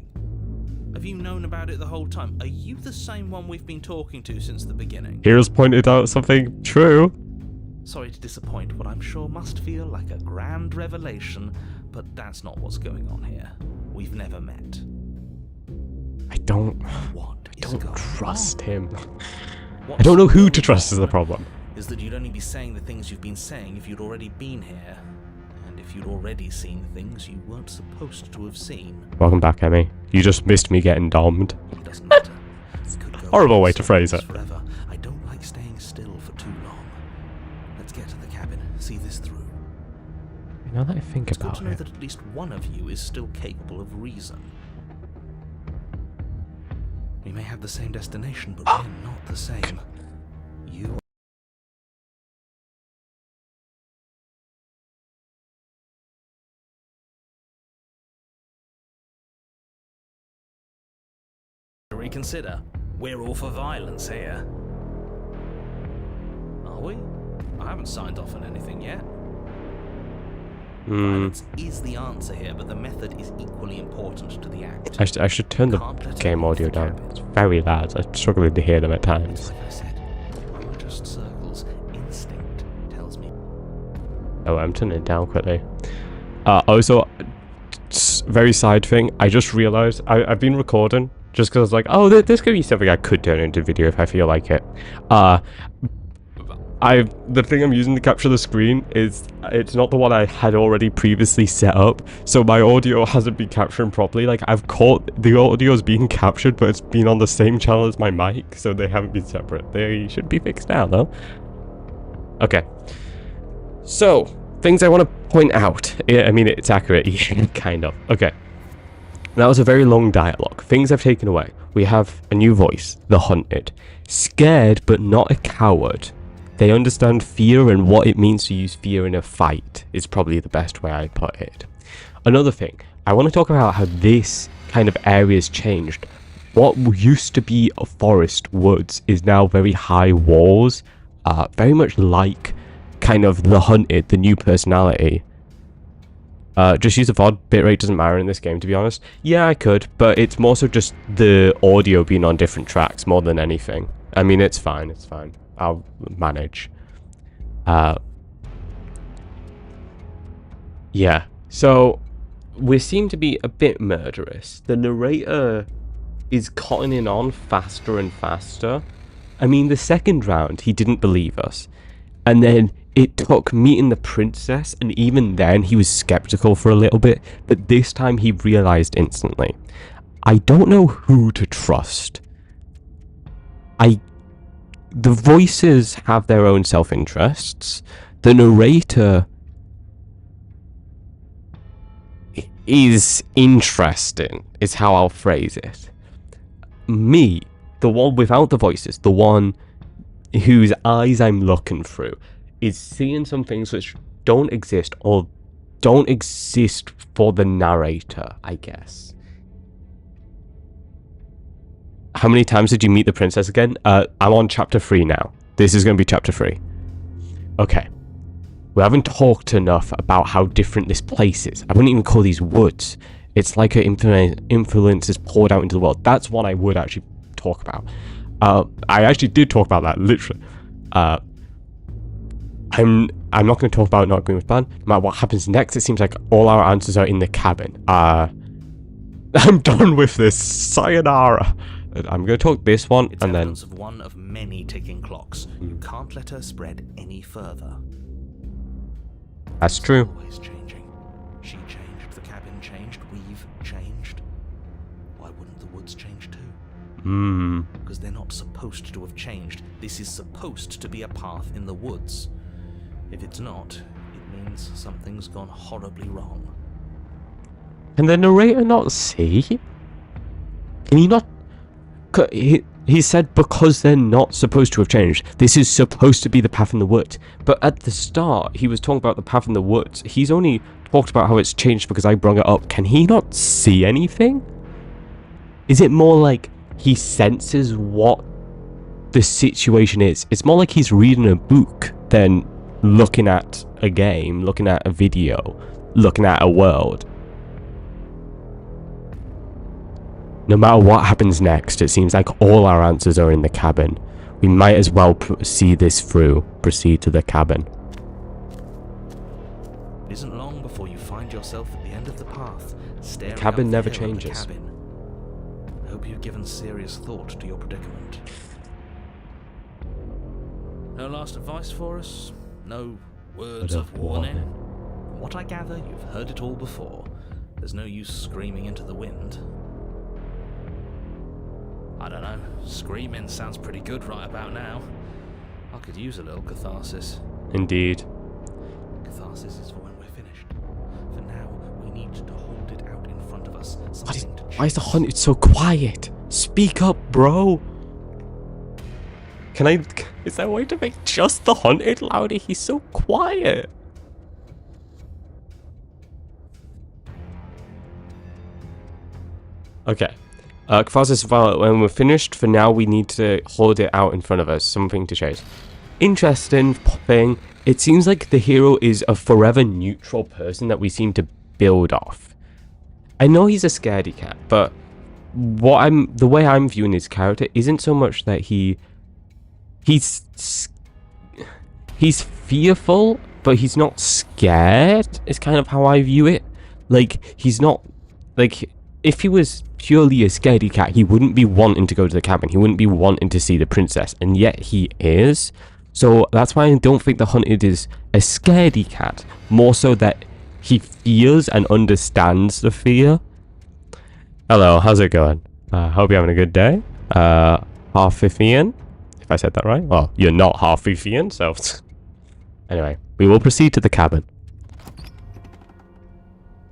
Have you known about it the whole time? Are you the same one we've been talking to since the beginning? Heroes pointed out something true. Sorry to disappoint what I'm sure must feel like a grand revelation, but that's not what's going on here. We've never met. I don't What is going trust on? him. What's I don't know who to going trust is the on problem. Is that you'd only be saying the things you've been saying if you'd already been here. And if you'd already seen things you weren't supposed to have seen. Welcome back, Emmy. You just missed me getting domed. It doesn't matter. We could go Horrible on way to phrase it. forever. I don't like staying still for too long. Let's get to the cabin, see this through. Now that I think It's good about to know it. that at least one of you is still capable of reason. We may have the same destination, but we're not the same. You reconsider. We're all for violence here. Are we? I haven't signed off on anything yet. Violence is the answer here, but the method is equally important to the act. I should turn the Can't let her game leave audio the down. cabin. It's very loud. I'm struggling to hear them at It's times. like I said, I'm just circles. Instinct tells me. Oh, I'm turning it down quickly. Also, very side thing. I just realized I've been recording just because I was like, oh, this could be something I could turn into video if I feel like it. The thing I'm using to capture the screen it's not the one I had already previously set up, so my audio hasn't been capturing properly. Like, I've caught the audio's being captured, but it's been on the same channel as my mic, so they haven't been separate. They should be fixed now, though. Okay. So, things I want to point out. I mean, it's accurate, yeah, kind of. Okay. That was a very long dialogue. Things I've taken away. We have a new voice, the hunted. Scared, but not a coward. They understand fear and what it means to use fear in a fight is probably the best way I put it. Another thing, I want to talk about how this kind of area has changed. What used to be a forest woods is now very high walls, very much like kind of the hunted, the new personality. Just use a VOD. Bitrate doesn't matter in this game, to be honest. Yeah, I could, but it's more so just the audio being on different tracks more than anything. I mean, it's fine. It's fine. I'll manage. Yeah. So we seem to be a bit murderous. The narrator is cottoning on faster and faster. I mean, the second round, he didn't believe us. And then it took meeting the princess, and even then he was skeptical for a little bit, but this time he realized instantly. I don't know who to trust. The voices have their own self-interests. The narrator is interesting, is how I'll phrase it. Me, the one without the voices, the one whose eyes I'm looking through, is seeing some things which don't exist, or don't exist for the narrator, I guess. How many times did you meet the princess again? I'm on chapter 3 now. This is going to be chapter 3. Okay. We haven't talked enough about how different this place is. I wouldn't even call these woods. It's like her influence is poured out into the world. That's what I would actually talk about. I actually did talk about that, literally. I'm not going to talk about not going with plan. No matter what happens next, it seems like all our answers are in the cabin. I'm done with this. Sayonara. I'm going to talk this one, It's and then... evidence of one of many ticking clocks. You can't let her spread any further. That's true. Always changing. She changed, the cabin changed, we've changed. Why wouldn't the woods change too? Because they're not supposed to have changed. This is supposed to be a path in the woods. If it's not, it means something's gone horribly wrong. Can the narrator not see? Can he not... He said because they're not supposed to have changed. This is supposed to be the path in the woods. But at the start, he was talking about the path in the woods. He's only talked about how it's changed because I brought it up. Can he not see anything? Is it more like he senses what the situation is? It's more like he's reading a book than looking at a game, looking at a video, looking at a world. No matter what happens next, it seems like all our answers are in the cabin. We might as well see this through. Proceed to the cabin. It isn't long before you find yourself at the end of the path, staring cabin up the never hill at the changes. cabin. I hope you've given serious thought to your predicament. No last advice for us? No words of warning? From what I gather, you've heard it all before. There's no use screaming into the wind. I don't know, screaming sounds pretty good right about now. I could use a little catharsis. Indeed. Catharsis is for when we're finished. For now, we need to hold it out in front of us. Why is the hunted so quiet? Speak up, bro. Is there a way to make just the hunted louder? He's so quiet. Okay. Catharsis, when we're finished, for now we need to hold it out in front of us. Something to chase. Interesting thing. It seems like the hero is a forever neutral person that we seem to build off. I know he's a scaredy cat, but the way I'm viewing his character isn't so much that he's fearful, but he's not scared. Is kind of how I view it. Like, he's not like, if he was purely a scaredy cat, he wouldn't be wanting to go to the cabin. He wouldn't be wanting to see the princess, and yet he is. So that's why I don't think the hunted is a scaredy cat. More so that he feels and understands the fear. Hello, how's it going? Hope you're having a good day. Half Fifian, if I said that right. Well, you're not half Fifian, so... Anyway, we will proceed to the cabin.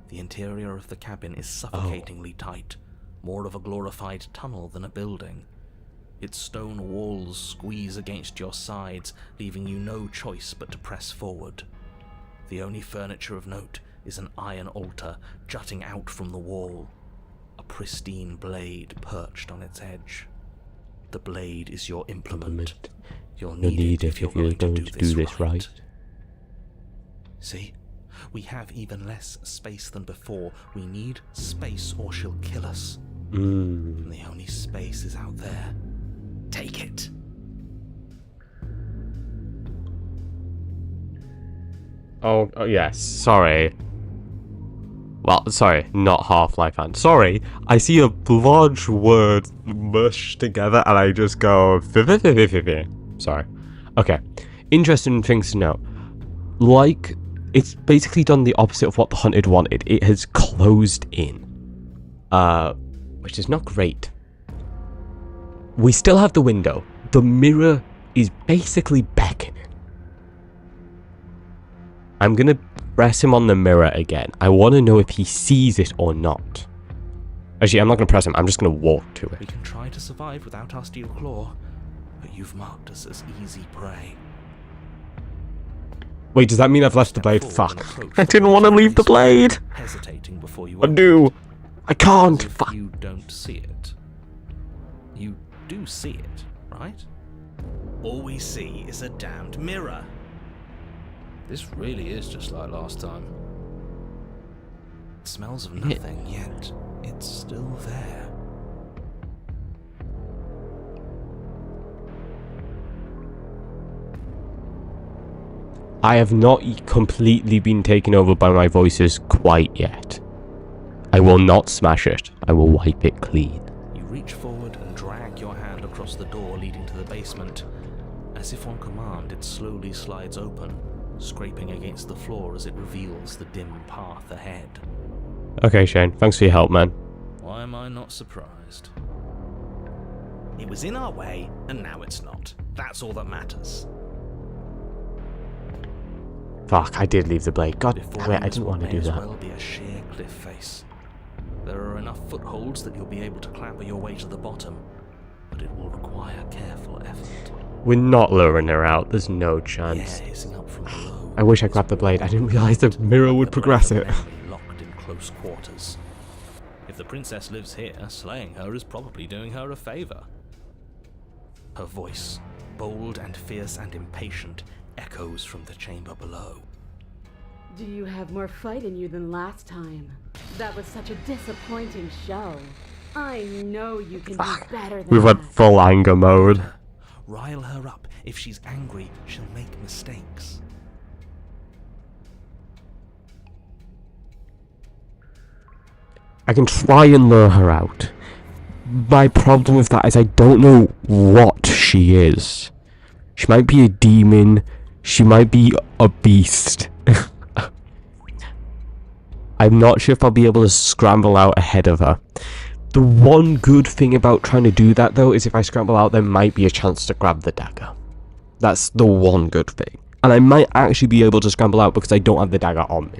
The interior of the cabin is suffocatingly tight, more of a glorified tunnel than a building. Its stone walls squeeze against your sides, leaving you no choice but to press forward. The only furniture of note is an iron altar jutting out from the wall, a pristine blade perched on its edge. The blade is your implement. You'll need it if you're going to do this right. See? We have even less space than before. We need space or she'll kill us. Mm. And the only space is out there. Take it. Oh, yes. Sorry. Well, sorry, not Half-Life fan. Sorry, I see a large word mushed together and I just go... Sorry. Okay. Interesting things to know. Like, it's basically done the opposite of what the Hunted wanted. It has closed in. Which is not great. We still have the window. The mirror is basically beckoning. I'm gonna press him on the mirror again. I want to know if he sees it or not. Actually, I'm not gonna press him. I'm just gonna walk to We it. can try to survive without our steel claw, but you've marked us as easy prey. Wait, does that mean I've left the blade? Step forward and Fuck. approach I the didn't want to leave the blade. hesitating before you I open do. it, I can't. as if Fuck. you don't see it. You do see it, right? All we see is a damned mirror. This really is just like last time. It smells of nothing, yet it's still there. I have not completely been taken over by my voices quite yet. I will not smash it. I will wipe it clean. You reach forward and drag your hand across the door leading to the basement. As if on command, it slowly slides open, scraping against the floor as it reveals the dim path ahead. Okay, Shane. Thanks for your help, man. Why am I not surprised? It was in our way, and now it's not. That's all that matters. Fuck, I did leave the blade. God Before damn it, I us didn't what want to may do as that. well be a sheer cliff face. There are enough footholds that you'll be able to clamber your way to the bottom, but it will require careful effort. We're not luring her out. There's no Air chance. hissing up from below. I wish I grabbed the blade. I didn't realise the mirror would progress it. Locked in close quarters. If the princess lives here, slaying her is probably doing her a favor. Her voice, bold and fierce and impatient, echoes from the chamber below. Do you have more fight in you than last time? That was such a disappointing show. I know you can do better than We've went that. full anger mode. Rile her up. If she's angry, she'll make mistakes. I can try and lure her out. My problem with that is I don't know what she is. She might be a demon. She might be a beast. I'm not sure if I'll be able to scramble out ahead of her. The one good thing about trying to do that, though, is if I scramble out, there might be a chance to grab the dagger. That's the one good thing. And I might actually be able to scramble out because I don't have the dagger on me.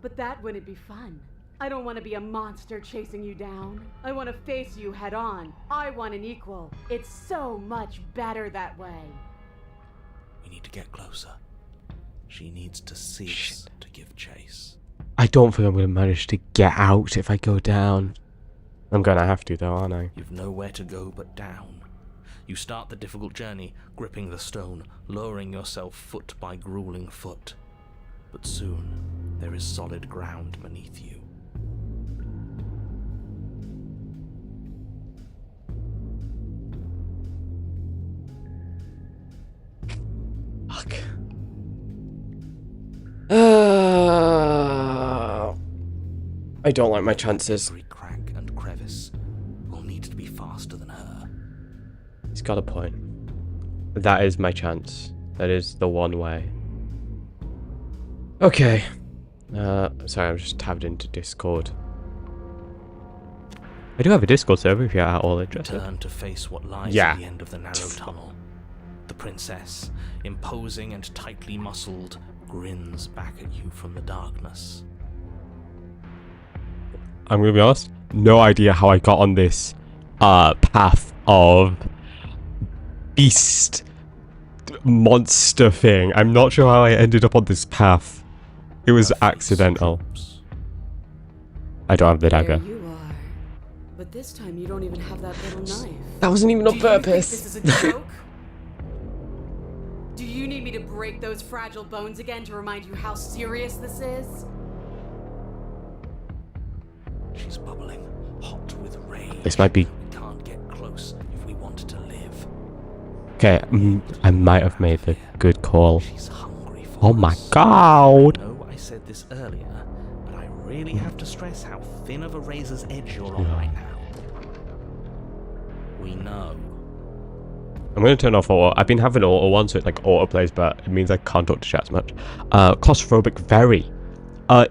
But that wouldn't be fun. I don't want to be a monster chasing you down. I want to face you head on. I want an equal. It's so much better that way. We need to get closer. She needs to see us to give chase. I don't think I'm going to manage to get out if I go down. I'm going to have to, though, aren't I? You've nowhere to go but down. You start the difficult journey, gripping the stone, lowering yourself foot by grueling foot. But soon, there is solid ground beneath you. Fuck. I don't like my chances. Every crack and crevice will need to be faster than her. He's got a point. That is my chance. That is the one way. Okay. Sorry, I'm just tabbed into Discord. I do have a Discord server if you're at all interested. Turn to face what lies Yeah. at the end of the narrow tunnel. The princess, imposing and tightly muscled, grins back at you from the darkness. I'm gonna be honest, no idea how I got on this path of beast monster thing. I'm not sure how I ended up on this path. It was Her face accidental. droops. I don't have the There dagger. you are. but this time you don't even have that little knife. That wasn't even Do on you think purpose. this is a joke? Do you need me to break those fragile bones again to remind you how serious this is? She's bubbling, hot with rage. This might be... We can't get close if we want to live. Okay, I might have made the good call. She's hungry for Oh my us. god! I know I said this earlier, but I really have to stress how thin of a razor's edge you're on right now. We know. I'm going to turn off auto. I've been having auto on, so it like auto plays, but it means I can't talk to chat as much. Claustrophobic, very.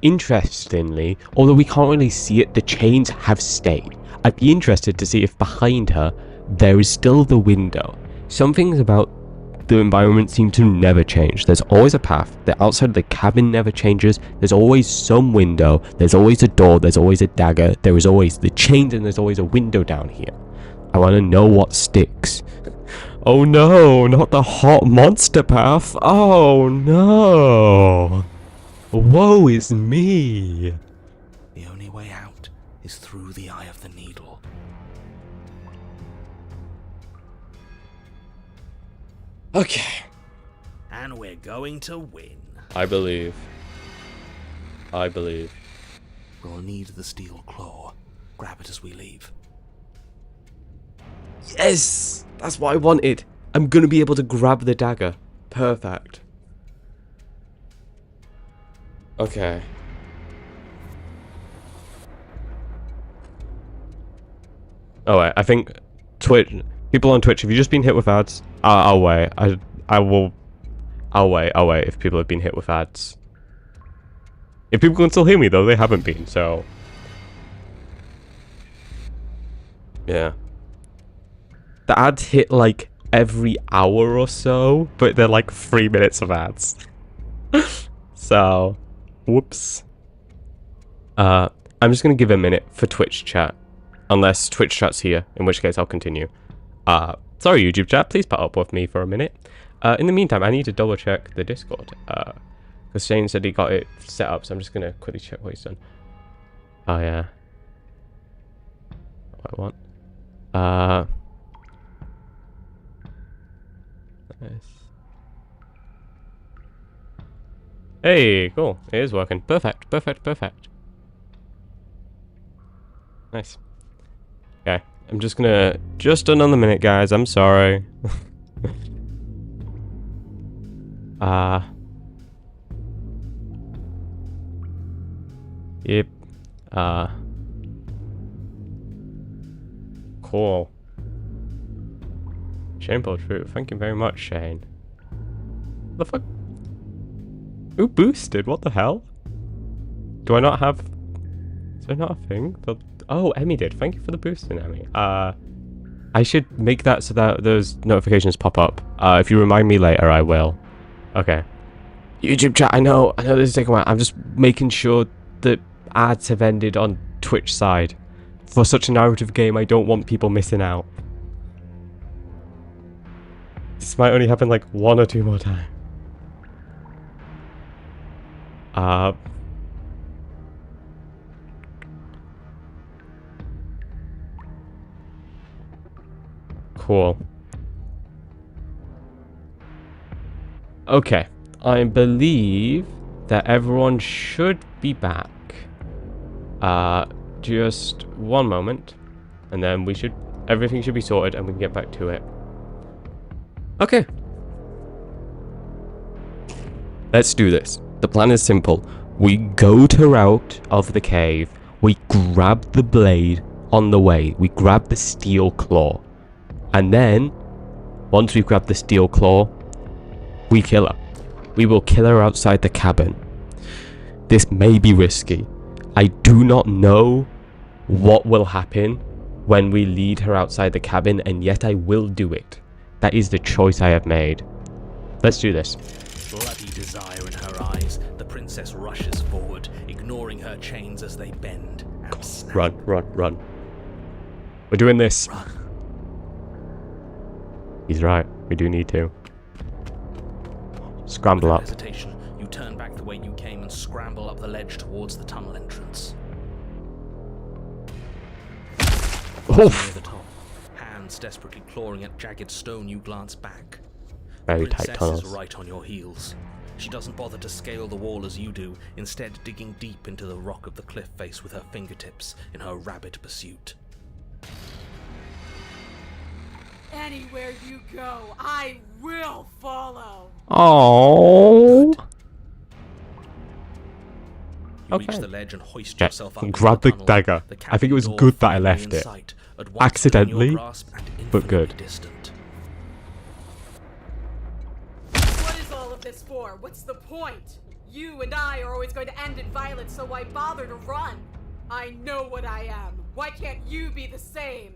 Interestingly, although we can't really see it, the chains have stayed. I'd be interested to see if behind her there is still the window. Some things about the environment seem to never change. There's always a path. The outside of the cabin never changes. There's always some window. There's always a door. There's always a dagger. There is always the chains, and there's always a window down here. I want to know what sticks. Oh no, not the hot monster path. Oh no. Woe is me. The only way out is through the eye of the needle. Okay. And we're going to win. I believe. I believe. We'll need the steel claw. Grab it as we leave. Yes! That's what I wanted. I'm gonna be able to grab the dagger. Perfect. Okay. Oh wait, I think Twitch people on Twitch, if you've just been hit with ads, I'll wait. I'll wait if people have been hit with ads. If people can still hear me though, they haven't been, so yeah. The ads hit like every hour or so, but they're like 3 minutes of ads. So, whoops. I'm just gonna give a minute for Twitch chat, unless Twitch chat's here, in which case I'll continue. Sorry YouTube chat, please put up with me for a minute. In the meantime, I need to double check the Discord, because Shane said he got it set up, so I'm just gonna quickly check what he's done. Oh yeah. What I want. Nice. Hey, cool. It is working. Perfect, perfect, perfect. Nice. Okay, I'm just gonna... Just another minute, guys. I'm sorry. Yep. Cool. Shameful truth. Thank you very much, Shane. What the fuck? Who boosted? What the hell? Do I not have... Is there not a thing? Oh, Emmy did. Thank you for the boosting, Emmy. I should make that so that those notifications pop up. If you remind me later, I will. Okay. YouTube chat, I know this is taking a while. I'm just making sure that ads have ended on Twitch side. For such a narrative game, I don't want people missing out. This might only happen like 1 or 2 more times. Cool. Okay, I believe that everyone should be back. Just 1 moment, and then everything should be sorted and we can get back to it. Okay. Let's do this. The plan is simple. We go to route of the cave. We grab the blade on the way. We grab the steel claw. And then, once we've grabbed the steel claw, we kill her. We will kill her outside the cabin. This may be risky. I do not know what will happen when we lead her outside the cabin, and yet I will do it. That is the choice I have made. Let's do this. Bloody desire in her eyes, the princess rushes forward, ignoring her chains as they bend and snap. Run. We're doing this. Run. He's right. We do need to. Scramble Without up. hesitation, you turn back the way you came and scramble up the ledge towards the tunnel entrance. near the top. Hands desperately clawing at jagged stone, you glance back. Very The tight princess tunnels. is right on your heels. She doesn't bother to scale the wall as you do, instead digging deep into the rock of the cliff face with her fingertips in her rabid pursuit. Anywhere you go, I will follow. Oh. You reach Okay. the ledge and hoist Okay, yourself up. grab into the tunnel. dagger. The I think it was cabin good door that I finally left in it. sight, at once within Accidentally, your grasp and but infinitely good. distant. What is all of this for? What's the point? You and I are always going to end in violence, so why bother to run? I know what I am. Why can't you be the same?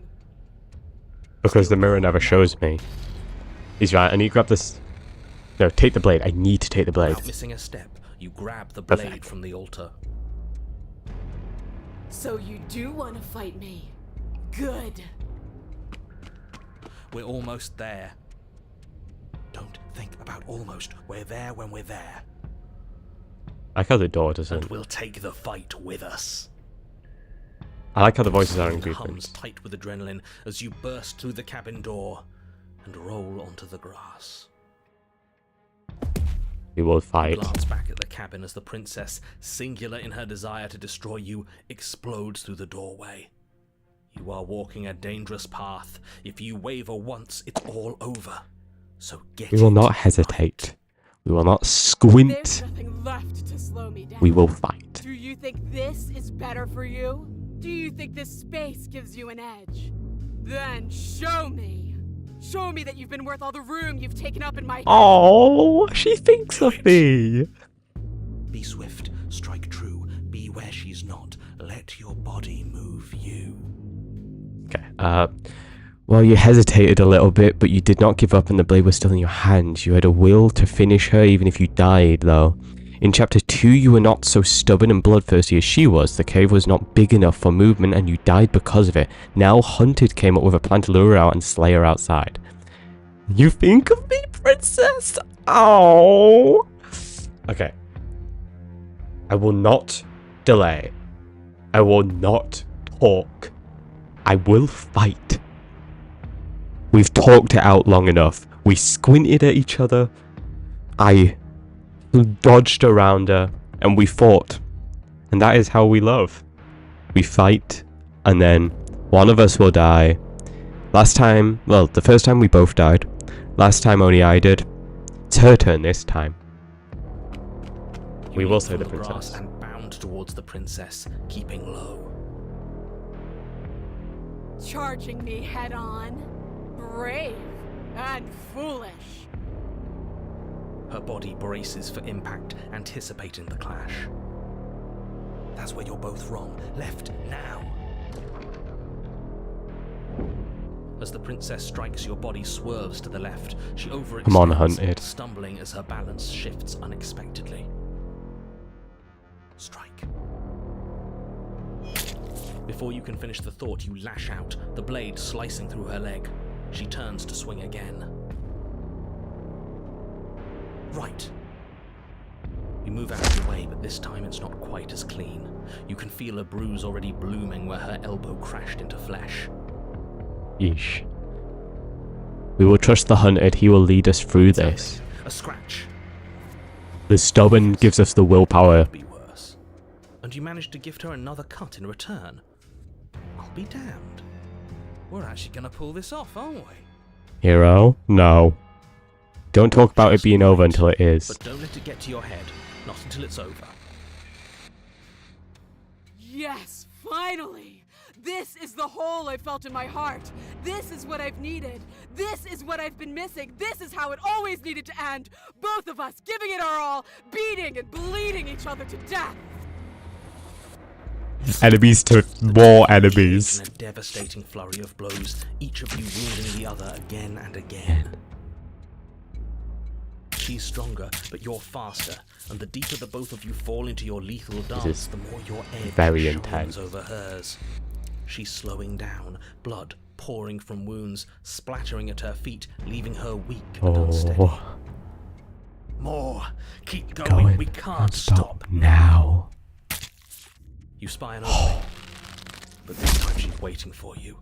Because the mirror never shows me. He's right. I need to grab this. No, take the blade. I need to take the blade. Without missing a step, you grab the blade Perfect. from the altar. So you do want to fight me? Good. We're almost there. Don't think about almost. We're there when we're there. I like how the door And doesn't. we'll take the fight with us. I like how the voices are Your in hums Griffins. tight with adrenaline as you burst through the cabin door and roll onto the grass. We will You fight. glance back at the cabin as the princess, singular in her desire to destroy you, explodes through the doorway. You are walking a dangerous path. If you waver once, it's all over. So get We will it not right. hesitate. We will not There's squint. nothing left to slow me down. We will fight. Do you think this is better for you? Do you think this space gives you an edge? Then show me. Show me that you've been worth all the room you've taken up in my head. Oh, she thinks of me. Be swift, strike true, be where she's not. Let your body move you. Okay. Well, you hesitated a little bit, but you did not give up and the blade was still in your hands. You had a will to finish her even if you died, though. In Chapter 2, you were not so stubborn and bloodthirsty as she was. The cave was not big enough for movement and you died because of it. Now Hunted came up with a plan to lure her out and slay her outside. You think of me, princess? Oh. Okay. I will not delay. I will not talk. I will fight. We've talked it out long enough. We squinted at each other. I dodged around her and we fought. And that is how we love. We fight and then one of us will die. Last time, well, the first time we both died. Last time only I did. It's her turn this time. We You will leap say from the grass princess. and bound towards the princess, keeping low. Charging me head on. Brave and foolish. Her body braces for impact, anticipating the clash. That's where you're both wrong. Left, now. As the princess strikes, your body swerves to the left. She overextends, Come on, Hunted. stumbling as her balance shifts unexpectedly. Strike. Before you can finish the thought, you lash out, the blade slicing through her leg. She turns to swing again. Right. You move out of the way, but this time it's not quite as clean. You can feel a bruise already blooming where her elbow crashed into flesh. Yeesh. We will trust the Hunted. He will lead us through this. A scratch. The stubborn gives us the willpower. Could be worse. And you managed to gift her another cut in return. I'll be damned. We're actually gonna pull this off, aren't we? Hero? No. Don't talk about it being over until it is. But don't let it get to your head. Not until it's over. Yes, finally! This is the hole I felt in my heart. This is what I've needed. This is what I've been missing. This is how it always needed to end. Both of us giving it our all, beating and bleeding each other to death. Enemies to more enemies. In a devastating flurry of blows, each of you wounding the other again and again. She's stronger, but you're faster, and the deeper the both of you fall into your lethal dance, the more your edge very shines intense. over hers. She's slowing down, blood pouring from wounds, splattering at her feet, leaving her weak and unsteady. Oh, More! Keep going, we can't stop. now. You spy an opening, but this time she's waiting for you.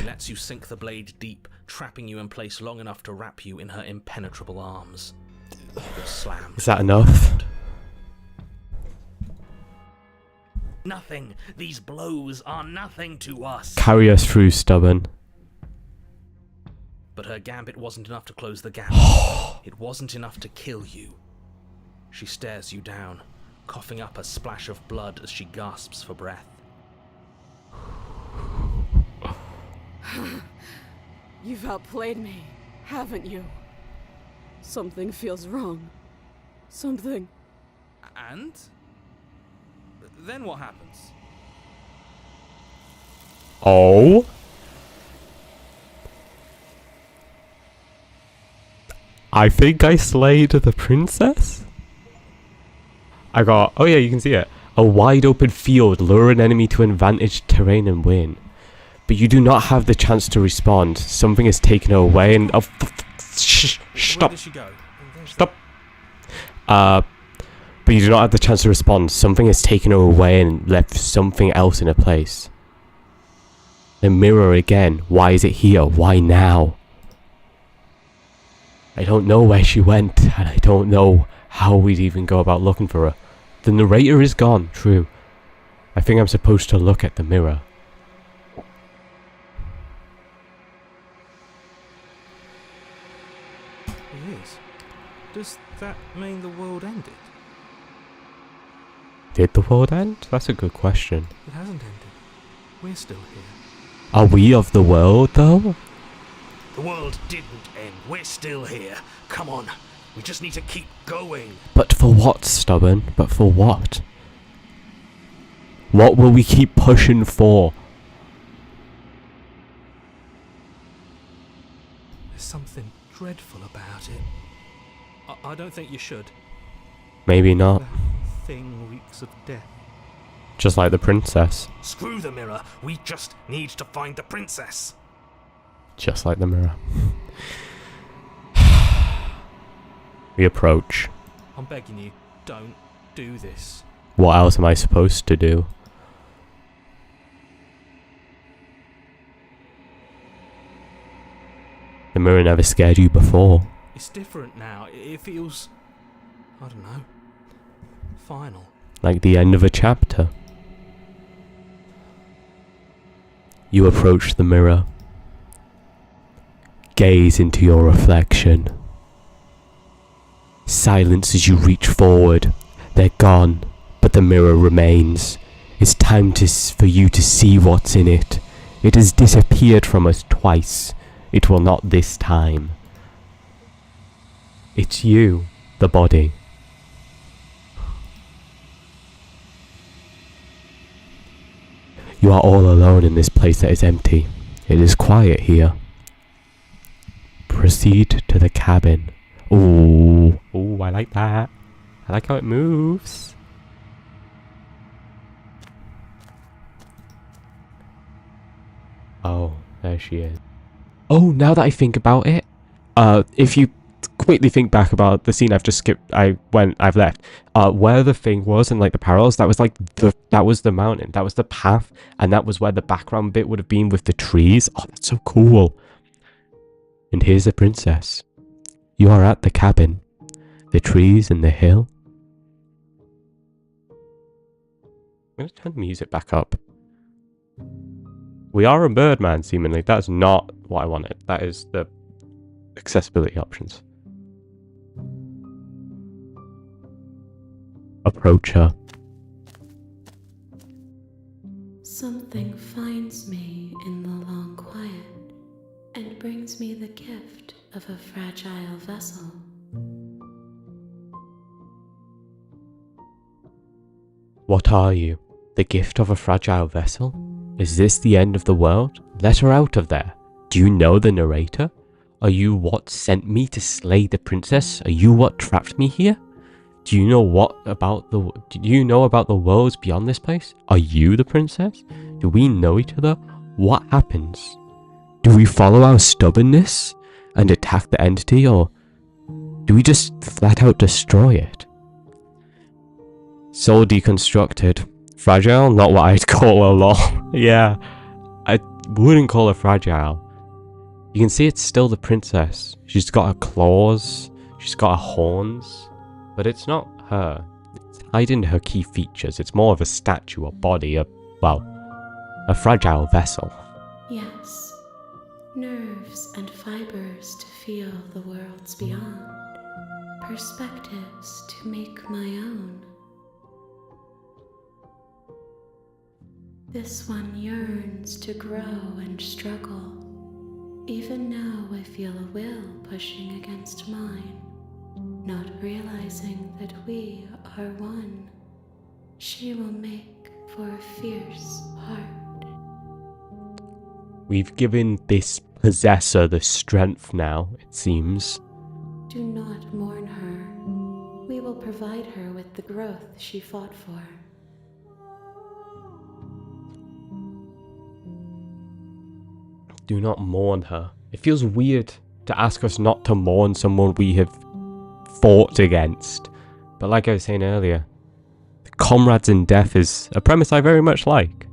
She lets you sink the blade deep, trapping you in place long enough to wrap you in her impenetrable arms. You're slammed. Is that enough? Nothing. These blows are nothing to us. Carry us through, stubborn. But her gambit wasn't enough to close the gap. It wasn't enough to kill you. She stares you down, coughing up a splash of blood as she gasps for breath. You've outplayed me, haven't you? Something feels wrong. Something. And? Then what happens? Oh? I think I slayed the princess? I got... Oh yeah, you can see it. A wide open field, lure an enemy to advantage terrain and win. But you do not have the chance to respond. Something is taken away and... Oh, stop. Where did she go? Stop. But you do not have the chance to respond. Something has taken her away and left something else in her place. The mirror again. Why is it here? Why now? I don't know where she went, and I don't know how we'd even go about looking for her. The narrator is gone, true. I think I'm supposed to look at the mirror. It is. Does that mean the world ended? Did the world end? That's a good question. It hasn't ended. We're still here. Are we of the world, though? The world didn't end. We're still here. Come on. We just need to keep going. But for what, stubborn? But for what? What will we keep pushing for? There's something dreadful about it. I don't think you should. Maybe not. That thing reeks of death. Just like the princess. Screw the mirror. We just need to find the princess. Just like the mirror. We approach. I'm begging you, don't do this. What else am I supposed to do? The mirror never scared you before. It's different now. It feels... I don't know. Final. Like the end of a chapter. You approach the mirror. Gaze into your reflection. Silence as you reach forward. They're gone, but the mirror remains. It's time for you to see what's in it. It has disappeared from us twice. It will not this time. It's you, the body. You are all alone in this place that is empty. It is quiet here. Proceed to the cabin. Ooh, ooh, I like that. I like how it moves. Oh, there she is. Oh, now that I think about it, if you quickly think back about the scene I've just skipped, I've left, where the thing was and like the parallels, that was like that was the mountain, that was the path, and that was where the background bit would have been with the trees. Oh, that's so cool. And here's the princess. You are at the cabin, the trees and the hill. I'm going to turn the music back up. We are a birdman, seemingly. That's not what I wanted. That is the accessibility options. Approach her. Something finds me in the long quiet and brings me the gift of a fragile vessel. What are you? The gift of a fragile vessel? Is this the end of the world? Let her out of there. Do you know the narrator? Are you what sent me to slay the princess? Are you what trapped me here? Do you know about the worlds beyond this place? Are you the princess? Do we know each other? What happens? Do we follow our stubbornness and attack the entity, or do we just flat out destroy it? Soul deconstructed. Fragile? Not what I'd call a lot. Yeah. wouldn't call her fragile. You can see it's still the princess. She's got her claws, she's got her horns, but it's not her. It's hiding her key features. It's more of a statue, a body, a fragile vessel. Yes, nerves and fibers to feel the worlds beyond, perspectives to make my own. This one yearns to grow and struggle. Even now I feel a will pushing against mine, not realizing that we are one. She will make for a fierce heart. We've given this possessor the strength now, it seems. Do not mourn her. We will provide her with the growth she fought for. Do not mourn her. It feels weird to ask us not to mourn someone we have fought against. But like I was saying earlier, the comrades in death is a premise I very much like.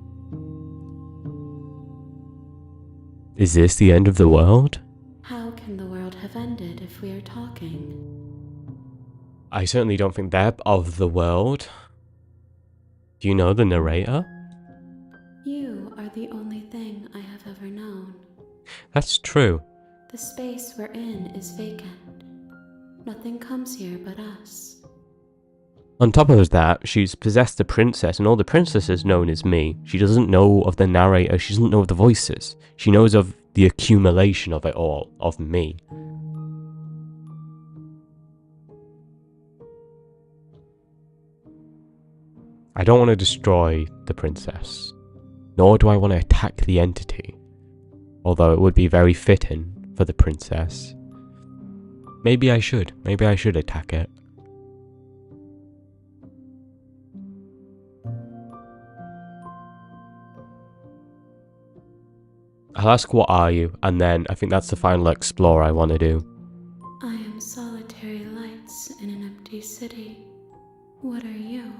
Is this the end of the world? How can the world have ended if we are talking? I certainly don't think they're of the world. Do you know the narrator? You are the only thing I have ever known. That's true. The space we're in is vacant. Nothing comes here but us. On top of that, she's possessed the princess, and all the princess has known is me. She doesn't know of the narrator, she doesn't know of the voices. She knows of the accumulation of it all, of me. I don't want to destroy the princess, nor do I want to attack the entity, although it would be very fitting for the princess. Maybe I should attack it. I'll ask what are you, and then I think that's the final explore I want to do. I am solitary lights in an empty city. What are you?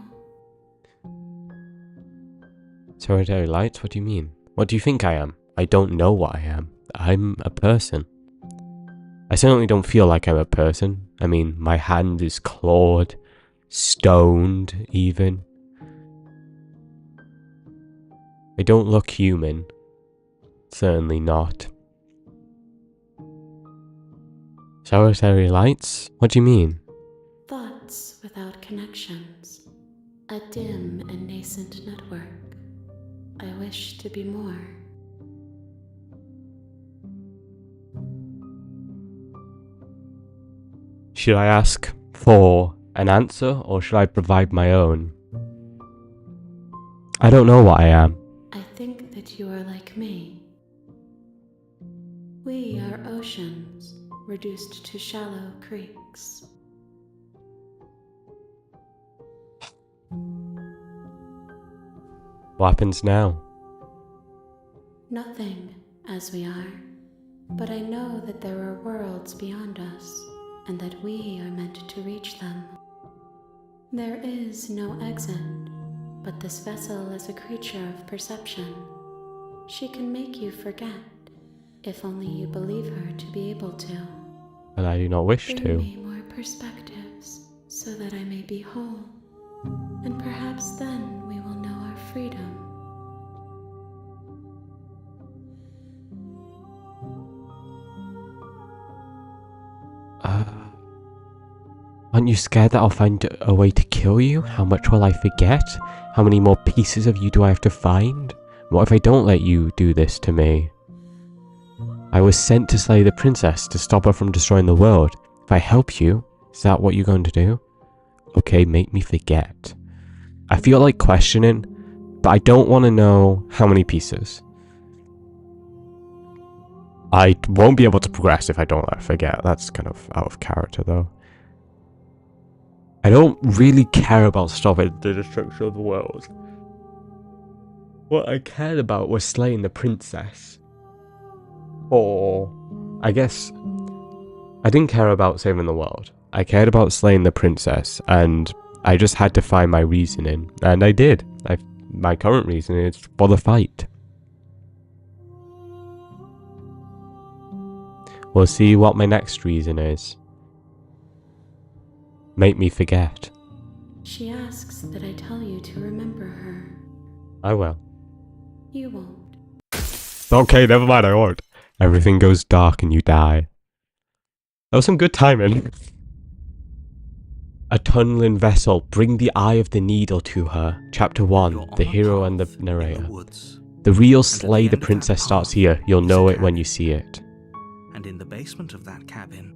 Solitary lights? What do you mean? What do you think I am? I don't know what I am. I'm a person. I certainly don't feel like I'm a person. I mean, my hand is clawed, stoned even. I don't look human. Certainly not. Solitary lights? What do you mean? Thoughts without connections. A dim and nascent network. I wish to be more. Should I ask for an answer, or should I provide my own? I don't know what I am. I think that you are like me. We are oceans, reduced to shallow creeks. What happens now? Nothing, as we are. But I know that there are worlds beyond us, and that we are meant to reach them. There is no exit, but this vessel is a creature of perception. She can make you forget, if only you believe her to be able to. But I do not wish Bring to. me more perspectives, so that I may be whole, and perhaps then we will know our freedom. Aren't you scared that I'll find a way to kill you? How much will I forget? How many more pieces of you do I have to find? What if I don't let you do this to me? I was sent to slay the princess to stop her from destroying the world. If I help you, is that what you're going to do? Okay, make me forget. I feel like questioning, but I don't want to know how many pieces. I won't be able to progress if I don't let her forget. That's kind of out of character though. I don't really care about stopping the destruction of the world. What I cared about was slaying the princess. Or, I guess, I didn't care about saving the world. I cared about slaying the princess, and I just had to find my reasoning, and I did. My current reasoning is for the fight. We'll see what my next reason is. Make me forget. She asks that I tell you to remember her. I will. You won't. Okay, never mind, I won't. Everything goes dark and you die. That was some good timing. A tunneling vessel. Bring the eye of the needle to her. Chapter 1. The hero and the narrator. The real slay the princess starts here. You'll know it when you see it. And in the basement of that cabin,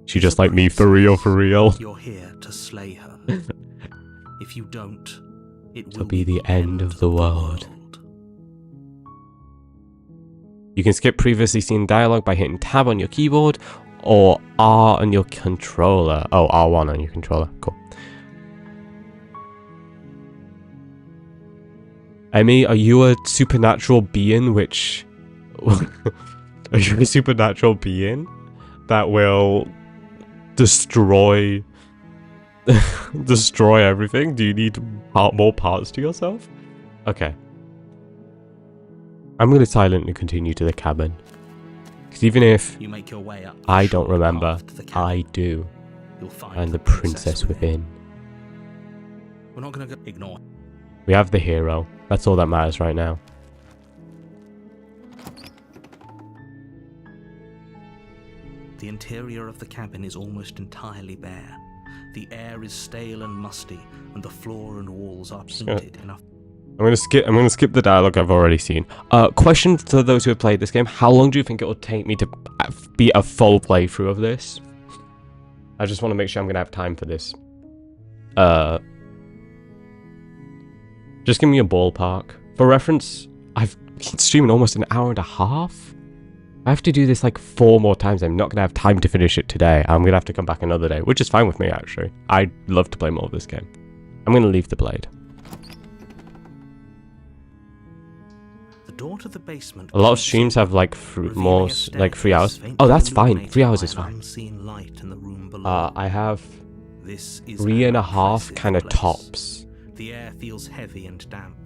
She just like me, for real, for real. you're here to slay her. If you don't, it It'll be the end of the world. You can skip previously seen dialogue by hitting tab on your keyboard or R on your controller. Oh, R1 on your controller. Cool. Emmy, are you a supernatural being which... Are you a supernatural being that will destroy... destroy everything? Do you need more parts to yourself? Okay. I'm going to silently continue to the cabin. Because even if You make your way up. I don't remember, path to the cabin. I do. You'll find And the princess within. We're not gonna go ignore. We have the hero. That's all that matters right now. The interior of the cabin is almost entirely bare. The air is stale and musty, and the floor and walls are painted enough. I'm gonna skip the dialogue I've already seen. Question to those who have played this game: how long do you think it will take me to be a full playthrough of this? I just want to make sure I'm gonna have time for this. Just give me a ballpark. For reference, I've been streaming almost an hour and a half. I have to do this like 4 more times. I'm not gonna have time to finish it today. I'm gonna have to come back another day, which is fine with me actually. I'd love to play more of this game. I'm gonna leave the blade. The door to the basement. A lot of streams have like more like 3 hours. Oh, that's fine. 3 hours is fine. Unseen light in the room below. I have This is 3.5 impressive kind of place. tops. The air feels heavy and damp,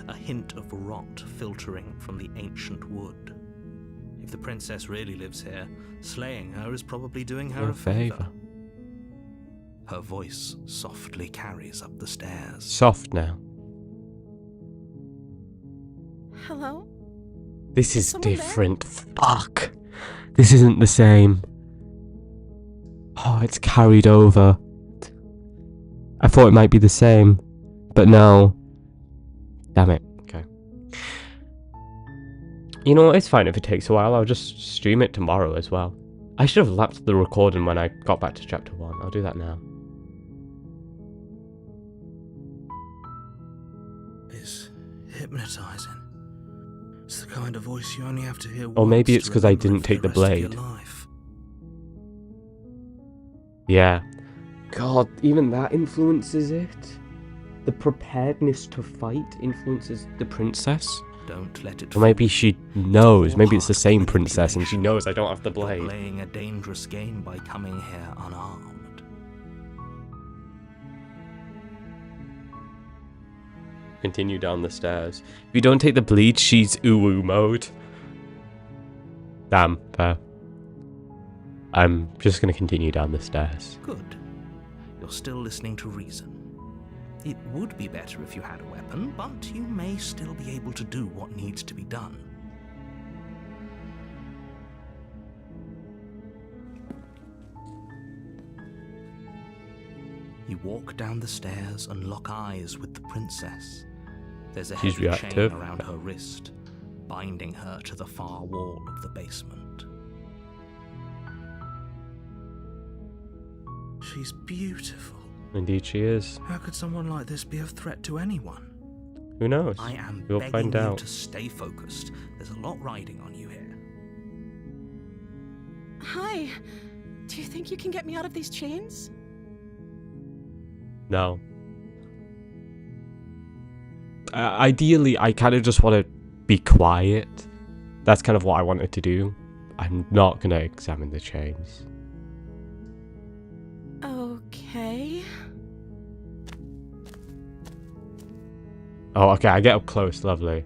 a hint of rot filtering from the ancient wood. If the princess really lives here, slaying her is probably doing her a favor. Her voice softly carries up the stairs. Soft now. Hello? This is Someone there? different. Fuck. This isn't the same. Oh, it's carried over. I thought it might be the same, but no. Damn it. Okay. You know what? It's fine if it takes a while. I'll just stream it tomorrow as well. I should have lapped the recording when I got back to chapter 1. I'll do that now. It's hypnotizing. It's the kind of voice you only have to hear Or maybe once it's to because I remember didn't for take the rest of your blade. life. Yeah. God, even that influences it. The preparedness to fight influences the princess. Don't let it Or maybe fool she knows. Your Maybe it's the heart same princess and she manipulation. knows I don't have the You're blade. playing a dangerous game by coming here unarmed. Continue down the stairs. If you don't take the bleed, she's uwu mode. Damn, fair. I'm just gonna continue down the stairs. Good. You're still listening to reason. It would be better if you had a weapon, but you may still be able to do what needs to be done. You walk down the stairs and lock eyes with the princess. There's a She's heavy reactive. chain around her wrist, binding her to the far wall of the basement. She's beautiful. Indeed she is. How could someone like this be a threat to anyone? Who knows? I am We'll begging find you out. to stay focused. There's a lot riding on you here. Hi. Do you think you can get me out of these chains? No. Ideally, I kind of just want to be quiet. That's kind of what I wanted to do. I'm not going to examine the chains. Okay. Oh, okay, I get up close. Lovely.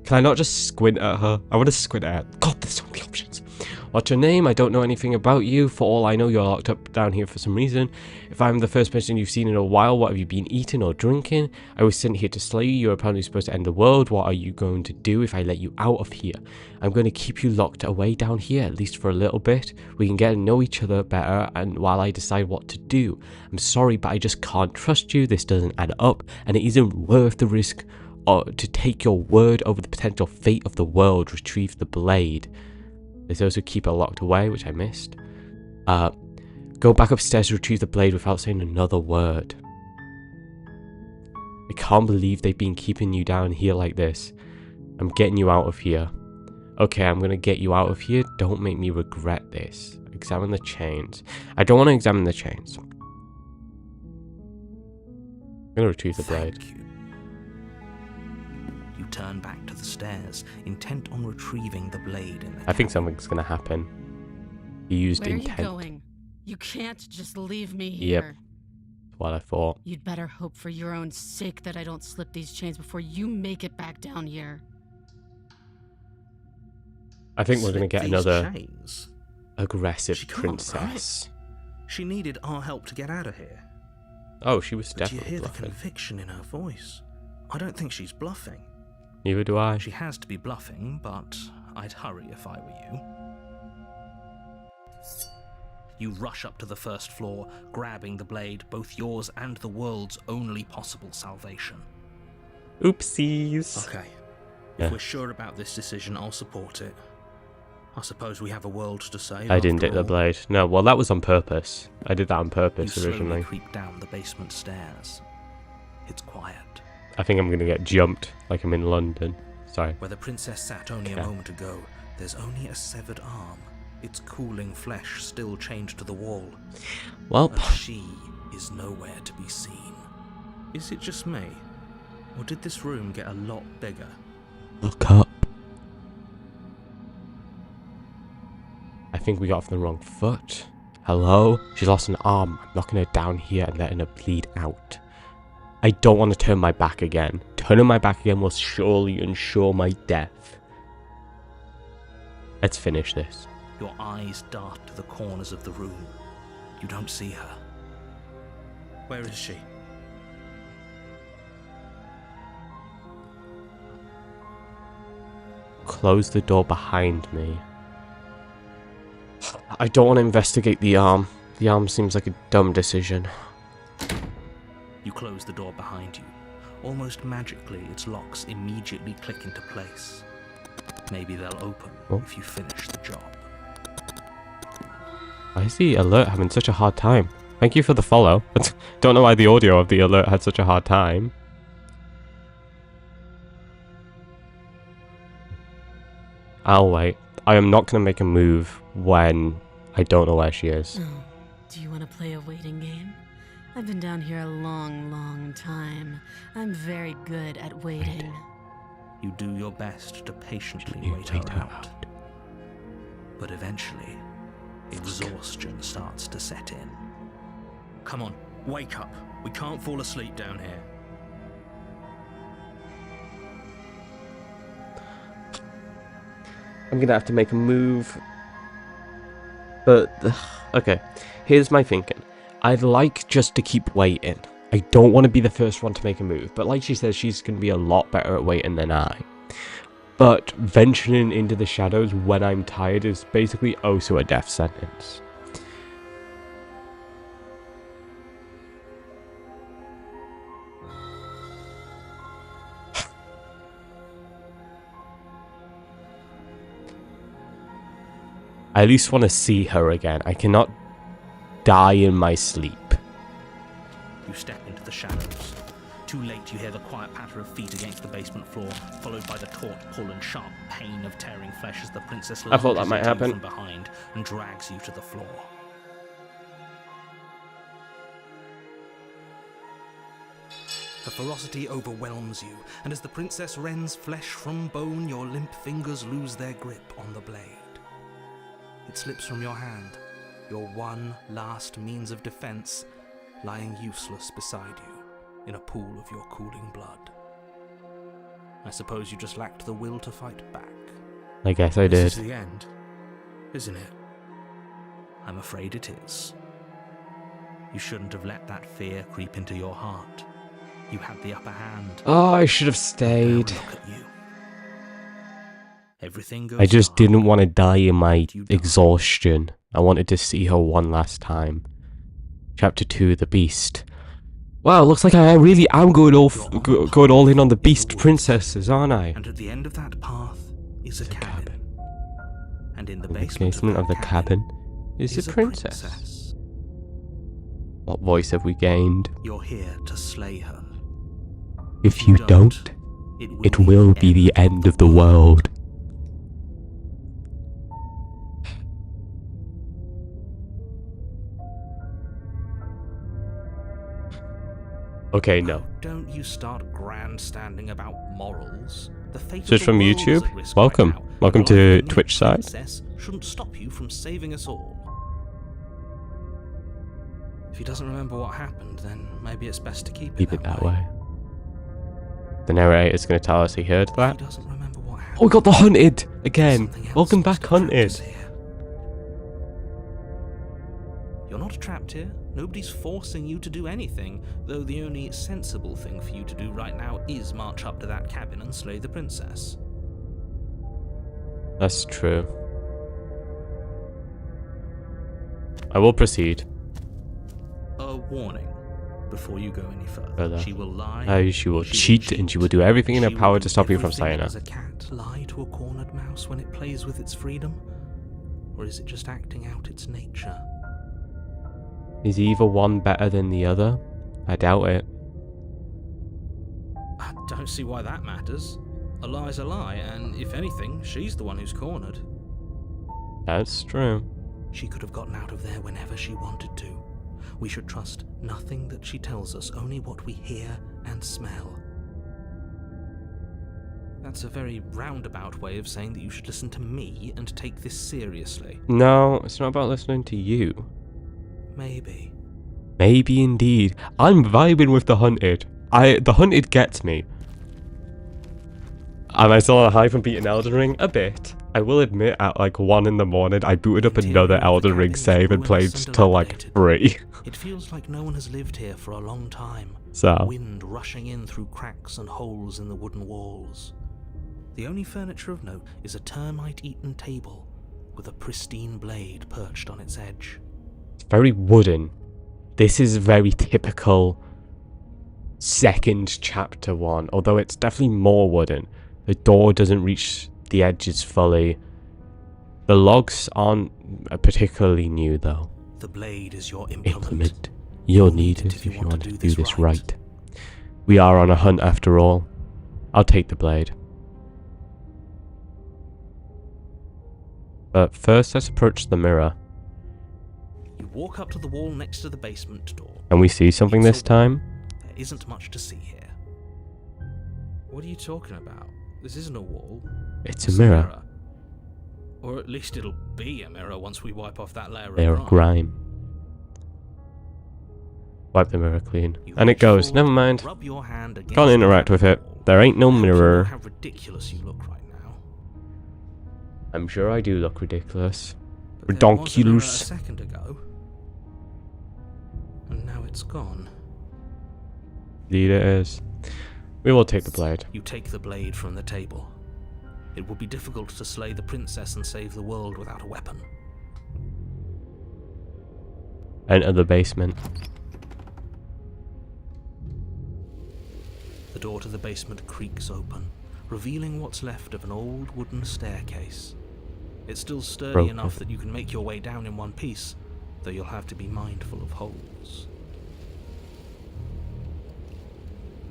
Can I not just squint at her? I want to squint at her. God, there's so many options. What's your name? I don't know anything about you. For all I know, you're locked up down here for some reason. If I'm the first person you've seen in a while, what have you been eating or drinking? I was sent here to slay you. You're apparently supposed to end the world. What are you going to do if I let you out of here? I'm going to keep you locked away down here, at least for a little bit. We can get to know each other better, and while I decide what to do. I'm sorry, but I just can't trust you. This doesn't add up, and it isn't worth the risk to take your word over the potential fate of the world. Retrieve the blade. There's also keep her locked away, which I missed. Go back upstairs to retrieve the blade without saying another word. I can't believe they've been keeping you down here like this. I'm getting you out of here. Okay, I'm gonna get you out of here. Don't make me regret this. Examine the chains. I don't want to examine the chains. I'm gonna retrieve the blade. Thank you. You turn back to the stairs, intent on retrieving the blade in the I think cabin. something's gonna happen. You used Where intent. are you going? You can't just leave me here. Yep. That's what I thought. You'd better hope for your own sake that I don't slip these chains before you make it back down here. I think we're gonna Slip get these another chains? aggressive She can't, princess. She needed our help to get out of here. Oh, she was But you definitely hear the bluffing. conviction in her voice. I don't think she's bluffing. Neither do I. She has to be bluffing, but I'd hurry if I were you. You rush up to the first floor, grabbing the blade, both yours and the world's only possible salvation. Oopsies. Okay. Yeah. If we're sure about this decision, I'll support it. I suppose we have a world to save. I didn't after take the all. blade. No, well, that was on purpose. I did that on You purpose slowly originally. creep down the basement stairs. It's quiet. I think I'm gonna get jumped like I'm in London. Sorry. Where the princess sat only Okay. a moment ago, there's only a severed arm, its cooling flesh still chained to the wall. Well, And she is nowhere to be seen. Is it just me? Or did this room get a lot bigger? look up. I think we got off the wrong foot. Hello? She's lost an arm. I'm knocking her down here and letting her bleed out. I don't want to turn my back again. Turning my back again will surely ensure my death. Let's finish this. Your eyes dart to the corners of the room. You don't see her. Where is she? Close the door behind me. I don't want to investigate the arm. The arm seems like a dumb decision. You close the door behind you. Almost magically, its locks immediately click into place. Maybe they'll open if you finish the job. Why is the alert having such a hard time? Thank you for the follow. Don't know why the audio of the alert had such a hard time. I'll wait. I am not going to make a move when I don't know where she is. Oh, do you want to play a waiting game? I've been down here a long time. I'm very good at waiting. You do your best to patiently You wait her out. But eventually, exhaustion starts to set in. Come on, wake up. We can't fall asleep down here. I'm gonna have to make a move. But, okay. Here's my thinking. I'd like just to keep waiting. I don't want to be the first one to make a move. But like she says, she's gonna be a lot better at waiting than I. But venturing into the shadows when I'm tired is basically also a death sentence. I at least want to see her again. I cannot die in my sleep. You step into the shadows. Too late, you hear the quiet patter of feet against the basement floor, followed by the taut pull and sharp pain of tearing flesh as the princess I thought that lunges might at you happen. from behind and drags you to the floor. The ferocity overwhelms you, and as the princess rends flesh from bone, your limp fingers lose their grip on the blade. It slips from your hand, your one last means of defense, lying useless beside you in a pool of your cooling blood. I suppose you just lacked the will to fight back. I guess I This did. is the end. isn't it? I'm afraid it is. You shouldn't have let that fear creep into your heart. You had the upper hand. Oh, I should have Now stayed. look at you. Everything goes I just dark, didn't want to die in my and you die. exhaustion. I wanted to see her one last time. Chapter 2, The Beast. Wow, looks like I really am going all in on the Beast princesses, aren't I? And at the end of that path is a It's a cabin. cabin. And in the In the basement basement of the cabin is is a a princess. What voice have we gained? You're here to slay her. If you don't, it will be the end of the world. Okay, no. Don't you start grandstanding about morals. The fate So it's of the from world is YouTube? at risk Welcome. right now. Welcome And to life of a Twitch side. princess shouldn't stop you from saving us all. If he doesn't remember what happened, then maybe it's best to keep Keep it that way. The narrator's going to tell us he heard If that. he doesn't remember what happened, Oh, we got the Hunted again. something else Welcome must back, have trapped Hunted. us here. You're not trapped here. Nobody's forcing you to do anything, though the only sensible thing for you to do right now is march up to that cabin and slay the princess. That's true. I will proceed. A warning. Before you go any further, Further. she will lie. She will cheat and she will do everything in her She will power do to stop you from everything slaying her. as a cat lie to a cornered mouse when it plays with its freedom? Or is it just acting out its nature? Is either one better than the other? I doubt it. I don't see why that matters. A lie's a lie, and if anything, she's the one who's cornered. That's true. She could have gotten out of there whenever she wanted to. We should trust nothing that she tells us, only what we hear and smell. That's a very roundabout way of saying that you should listen to me and take this seriously. No, it's not about listening to you. Maybe. Maybe indeed. I'm vibing with the Hunted. The Hunted gets me. Am I still on a high from beating Elden Ring? A bit. I will admit, at like 1 in the morning, I booted up another Elden Ring save and played till like 3. It feels like no one has lived here for a long time. So, Wind rushing in through cracks and holes in the wooden walls. The only furniture of note is a termite-eaten table with a pristine blade perched on its edge. it's very wooden. This is very typical second chapter one, although it's definitely more wooden. The door doesn't reach the edges fully. The logs aren't particularly new though. The blade is your implement. You'll need it if you want to do this right. We are on a hunt after all. I'll take the blade. But first let's approach the mirror. You walk up to the wall next to the basement door. Can we see something this time? There isn't much to see here. What are you talking about? This isn't a wall. It's a mirror. Or at least it'll be a mirror once we wipe off that layer Layer of of grime. Wipe the mirror clean. And it goes. Never mind. Rub your hand against Can't interact the with it. wall. There ain't no How do you know mirror. how ridiculous you look right now. I'm sure I do look ridiculous. But there was a mirror a Redonkulous. second ago. And now it's gone. Indeed it is. We will take the blade. You take the blade from the table. It would be difficult to slay the princess and save the world without a weapon. Enter the basement. The door to the basement creaks open, revealing what's left of an old wooden staircase. It's still sturdy Broken. enough that you can make your way down in one piece, though you'll have to be mindful of holes.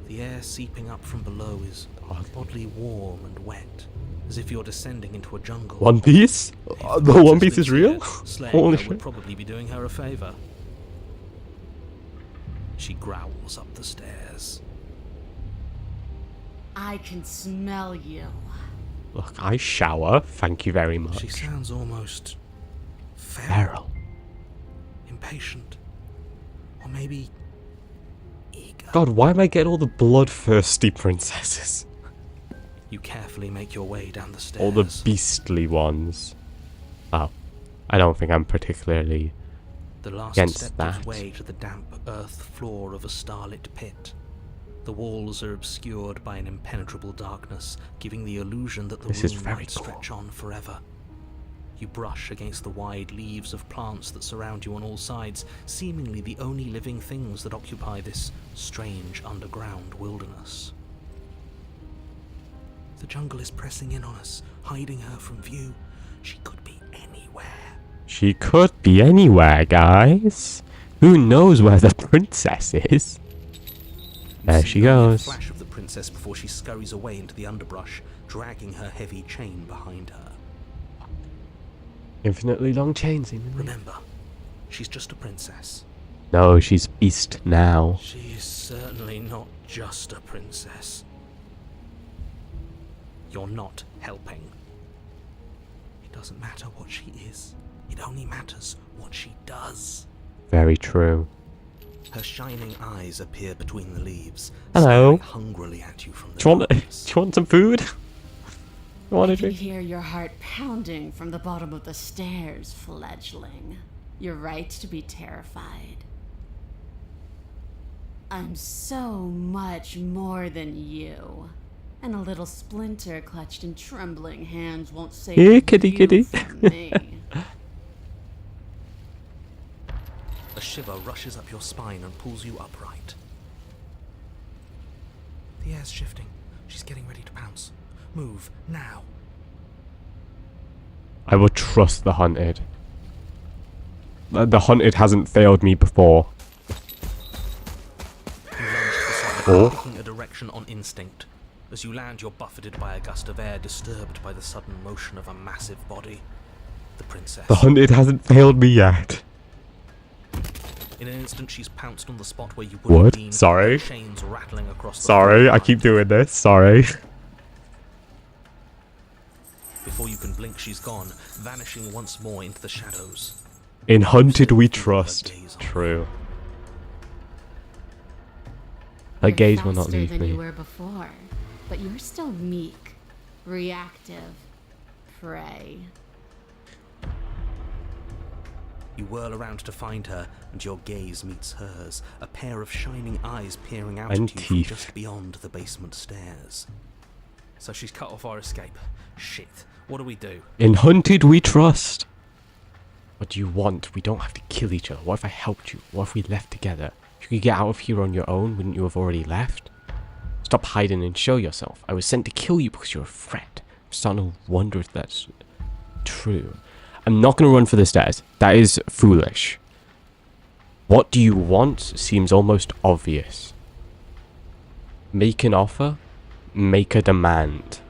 The air seeping up from below is oddly warm and wet, as if you're descending into a jungle. One Piece? If The One Piece is real? Slaying Holy her shit. would probably be doing her a favor. She growls up the stairs. I can smell you. Look, I shower. Thank you very much. She sounds almost Feral. impatient, or maybe eager. God, why am I getting all the bloodthirsty princesses? You carefully make your way down the stairs. All the beastly ones. Oh. I don't think I'm particularly The last against step that. gives way to the damp earth floor of a starlit pit. The walls are obscured by an impenetrable darkness, giving the illusion that the This is room very might stretch cool. on forever. You brush against the wide leaves of plants that surround you on all sides, seemingly the only living things that occupy this strange underground wilderness. The jungle is pressing in on us, hiding her from view. She could be anywhere. She could be anywhere, guys. Who knows where the princess is? There she See only a goes. flash of the princess before she scurries away into the underbrush, dragging her heavy chain behind her. Infinitely long chain, seemingly. Remember, she's just a princess. No, she's beast now. She is certainly not just a princess. You're not helping. It doesn't matter what she is. It only matters what she does. Very true. Her shining eyes appear between the leaves, Hello. staring hungrily at you from the Do you want? Do darkness. you want some food? You want I a can drink? hear your heart pounding from the bottom of the stairs, fledgling. You're right to be terrified. I'm so much more than you. And a little splinter clutched in trembling hands won't save Here, kitty, you kitty. from me. A shiver rushes up your spine and pulls you upright. The air's shifting. She's getting ready to pounce. Move, now. I will trust the hunted. The hunted hasn't failed me before. You lunge to the side, Oh. picking a direction on instinct. As you land, you're buffeted by a gust of air, disturbed by the sudden motion of a massive body. The princess. The hunted hasn't failed me yet. In an instant, she's pounced on the spot where you would have What? been. Sorry. Chains rattling across the Sorry, floor I keep behind you. doing this. Sorry. Before you can blink, she's gone, vanishing once more into the shadows. In hunted we Still keep her trust. gaze on True. Her You're gaze will not faster leave than you me. were before, but you're still meek, reactive, prey. You whirl around to find her, and your gaze meets hers, a pair of shining eyes peering out And at you from teeth. just beyond the basement stairs. So she's cut off our escape. Shit, what do we do? In hunted we trust. What do you want? We don't have to kill each other. What if I helped you? What if we left together? If you could get out of here on your own, wouldn't you have already left? Stop hiding and show yourself. I was sent to kill you because you're a threat. I'm starting to wonder if that's true. I'm not going to run for the stairs. That is foolish. What do you want seems almost obvious. Make an offer. Make a demand.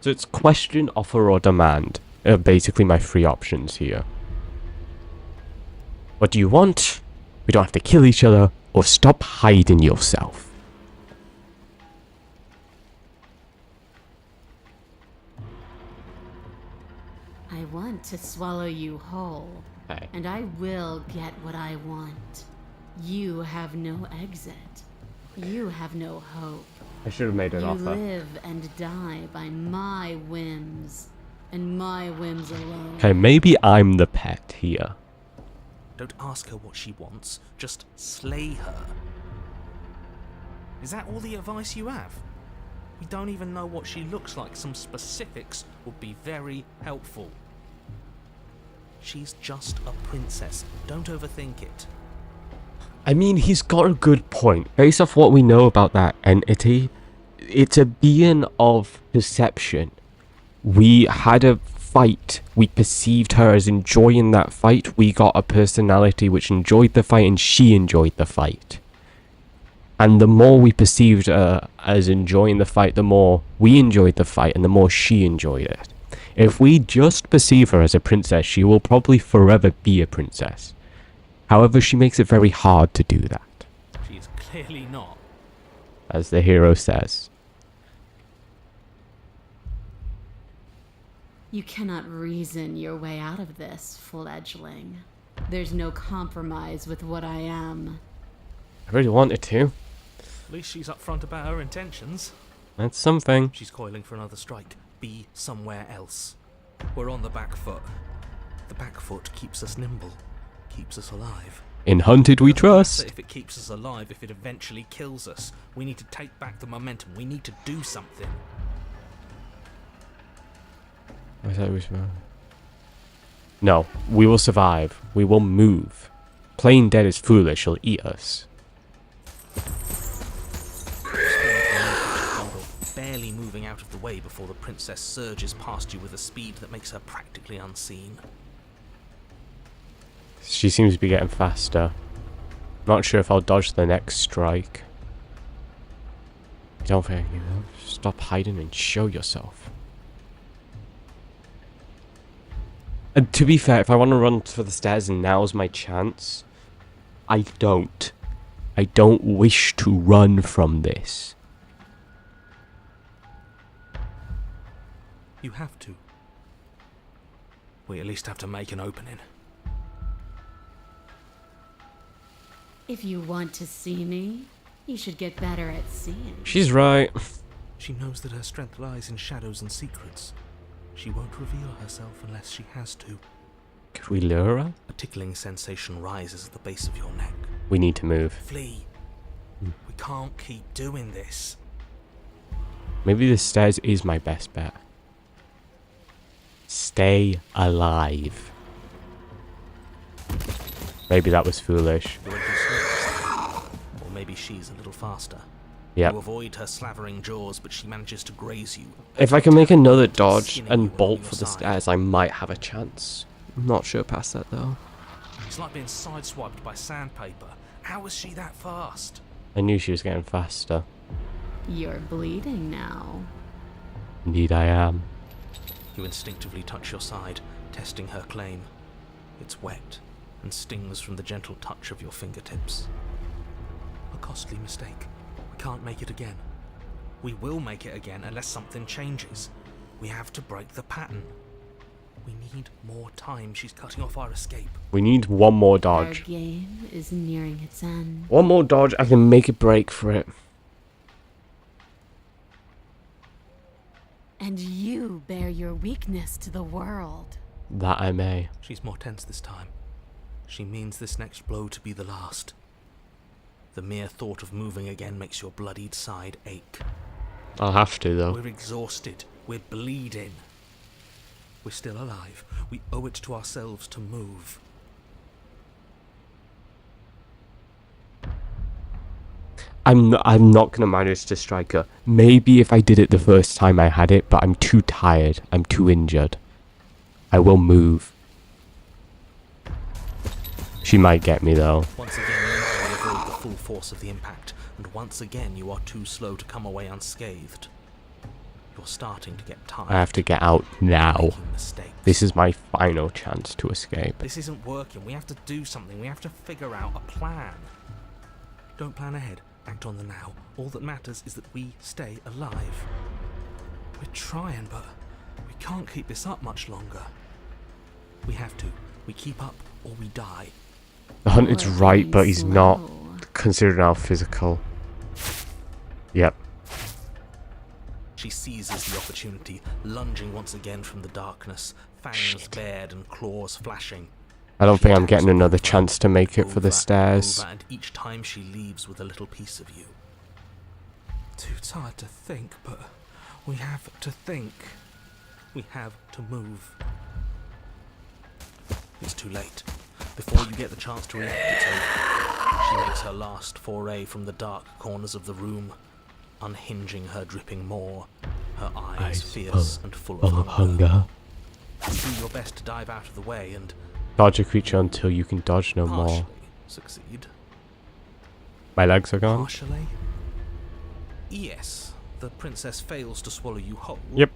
So it's question, offer, or demand. Basically my three options here. What do you want? We don't have to kill each other, or stop hiding yourself. I want to swallow you whole, Okay. and I will get what I want. You have no exit. You have no hope. I should have made an You offer. live and die by my whims, and my whims alone. Okay, maybe I'm the pet here. Don't ask her what she wants, just slay her. Is that all the advice you have? We don't even know what she looks like. Some specifics would be very helpful. She's just a princess. Don't overthink it. I mean, he's got a good point. Based off what we know about that entity, it's a being of perception. We had a fight. We perceived her as enjoying that fight. We got a personality which enjoyed the fight, and she enjoyed the fight. And the more we perceived her as enjoying the fight, the more we enjoyed the fight, and the more she enjoyed it. If we just perceive her as a princess, she will probably forever be a princess. However, she makes it very hard to do that, She's clearly not. as the hero says. You cannot reason your way out of this, fledgling. There's no compromise with what I am. I really wanted to. At least she's upfront about her intentions. That's something. She's coiling for another strike. Be somewhere else. We're on the back foot. The back foot keeps us nimble, keeps us alive. In Hunted we Doesn't matter trust. if it keeps us alive, if it eventually kills us. We need to take back the momentum. We need to do something. I thought it was wrong. No, we will survive. We will move. Playing dead is foolish. She'll eat us. Barely moving out of the way before the princess surges past you with a speed that makes her practically unseen. She seems to be getting faster. Not sure if I'll dodge the next strike. I don't think you know. Stop hiding and show yourself. And to be fair, if I want to run for the stairs and now's my chance, I don't. I don't wish to run from this. You have to. We at least have to make an opening. If you want to see me, you should get better at seeing. She's right. She knows that her strength lies in shadows and secrets. She won't reveal herself unless she has to. Could we lure her? A tickling sensation rises at the base of your neck. We need to move. Flee. We can't keep doing this. Maybe the stairs is my best bet. Stay alive. Maybe that was foolish. You're a little slow, or maybe she's a little faster. Yep. You avoid her slavering jaws, but she manages to graze you. If I can make another dodge Skinning you and on bolt your for the side. stairs, I might have a chance. I'm not sure past that though. It's like being sideswiped by sandpaper. How was she that fast? I knew she was getting faster. You're bleeding now. Indeed I am. You instinctively touch your side, testing her claim. It's wet and stings from the gentle touch of your fingertips. A costly mistake. We can't make it again. We will make it again unless something changes. We have to break the pattern. We need more time. She's cutting off our escape. We need one more Our dodge. game is nearing its end. One more dodge, I can make a break for it. And you bear your weakness to the world. That I may. She's more tense this time. She means this next blow to be the last. The mere thought of moving again makes your bloodied side ache. I'll have to though. We're exhausted. We're bleeding. We're still alive. We owe it to ourselves to move. I'm not gonna manage to strike her. Maybe if I did it the first time I had it, but I'm too tired. I'm too injured. I will move. She might get me though. Once again, you narrowly avoid the full force of the impact, and once again you are too slow to come away unscathed. You're starting to get tired. I have to get out now. Making mistakes. This is my final chance to escape. This isn't working. We have to do something. We have to figure out a plan. Don't plan ahead. Act on the now. All that matters is that we stay alive. We're trying, but we can't keep this up much longer. We have to. We keep up or we die. The Hunted's We're right, getting but he's not, slow. considering how physical. Yep. She seizes the opportunity, lunging once again from the darkness, fangs bared and claws flashing. I don't She think I'm attacks getting another over, chance to make it for the over, stairs. over, and each time she leaves with a little piece of you. Too tired to think, but we have to think. We have to move. It's too late. Before you get the chance to react, it's over. She makes her last foray from the dark corners of the room, unhinging her dripping maw, her eyes fierce and full of hunger. You do your best to dive out of the way and Dodge a creature until you can dodge no more. partially succeed. My legs are gone. Partially? Yes. The princess fails to swallow you whole. Yep.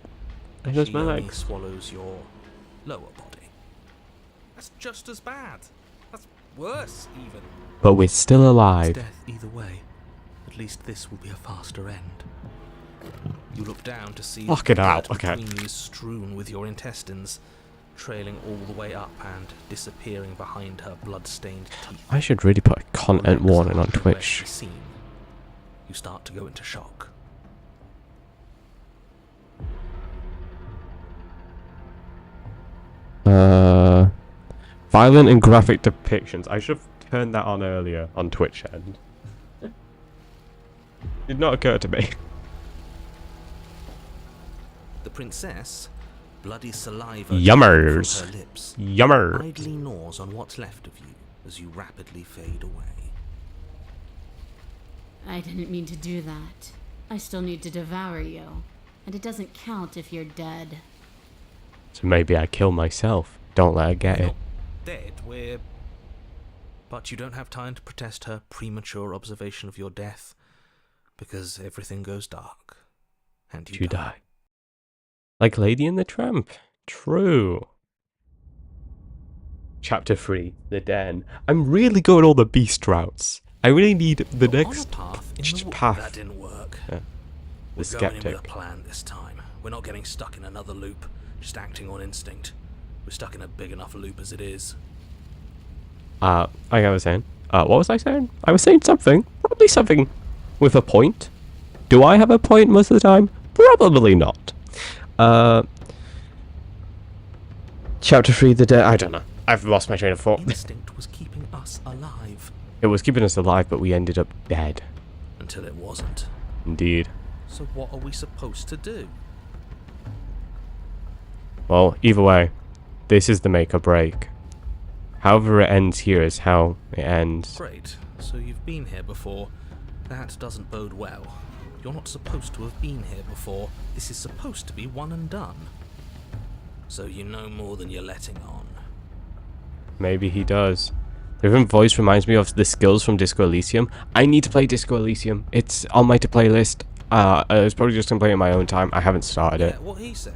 And there's She my only legs. swallows your lower body. That's just as bad. That's worse, even. But we're still It's alive. death either way. At least this will be a faster end. You look down to see Fuck the it out, dirt okay. between you is strewn with your intestines, trailing all the way up and disappearing behind her blood-stained teeth. I should really put a content Your legs warning on are nowhere to Twitch. be seen. You start to go into shock. Violent and graphic depictions. I should have turned that on earlier on Twitch end. Did not occur to me. The princess, bloody saliva Yummers. from her lips, Yummer. idly gnaws on what's left of you as you rapidly fade away. I didn't mean to do that. I still need to devour you. And it doesn't count if you're dead. So maybe I kill myself. Don't let her get We're it. not dead, we're... But you don't have time to protest her premature observation of your death, because everything goes dark, and you Die. Like Lady and the Tramp. True. Chapter 3, The Den. I'm really going all the beast routes. I really need the You're on a next path in the path. That didn't work. Yeah. The We're going in skeptic. with a plan this time. We're not getting stuck in another loop, just acting on instinct. We're stuck in a big enough loop as it is. Like I was saying. What was I saying? I was saying something. Probably something with a point. Do I have a point most of the time? Probably not. Chapter 3, The Den. I don't know. I've lost my train of thought. Instinct was keeping us alive, It was keeping us alive, but we ended up dead. until it wasn't. Indeed. So what are we supposed to do? Well, either way, this is the make or break. However it ends here is how it ends. Great. So you've been here before. That doesn't bode well. You're not supposed to have been here before. This is supposed to be one and done. So you know more than you're letting on. Maybe he does. The different voice reminds me of the skills from Disco Elysium. I need to play Disco Elysium. It's on my to-play list. I was probably just going to play it in my own time. I haven't started it. Yeah, what he said.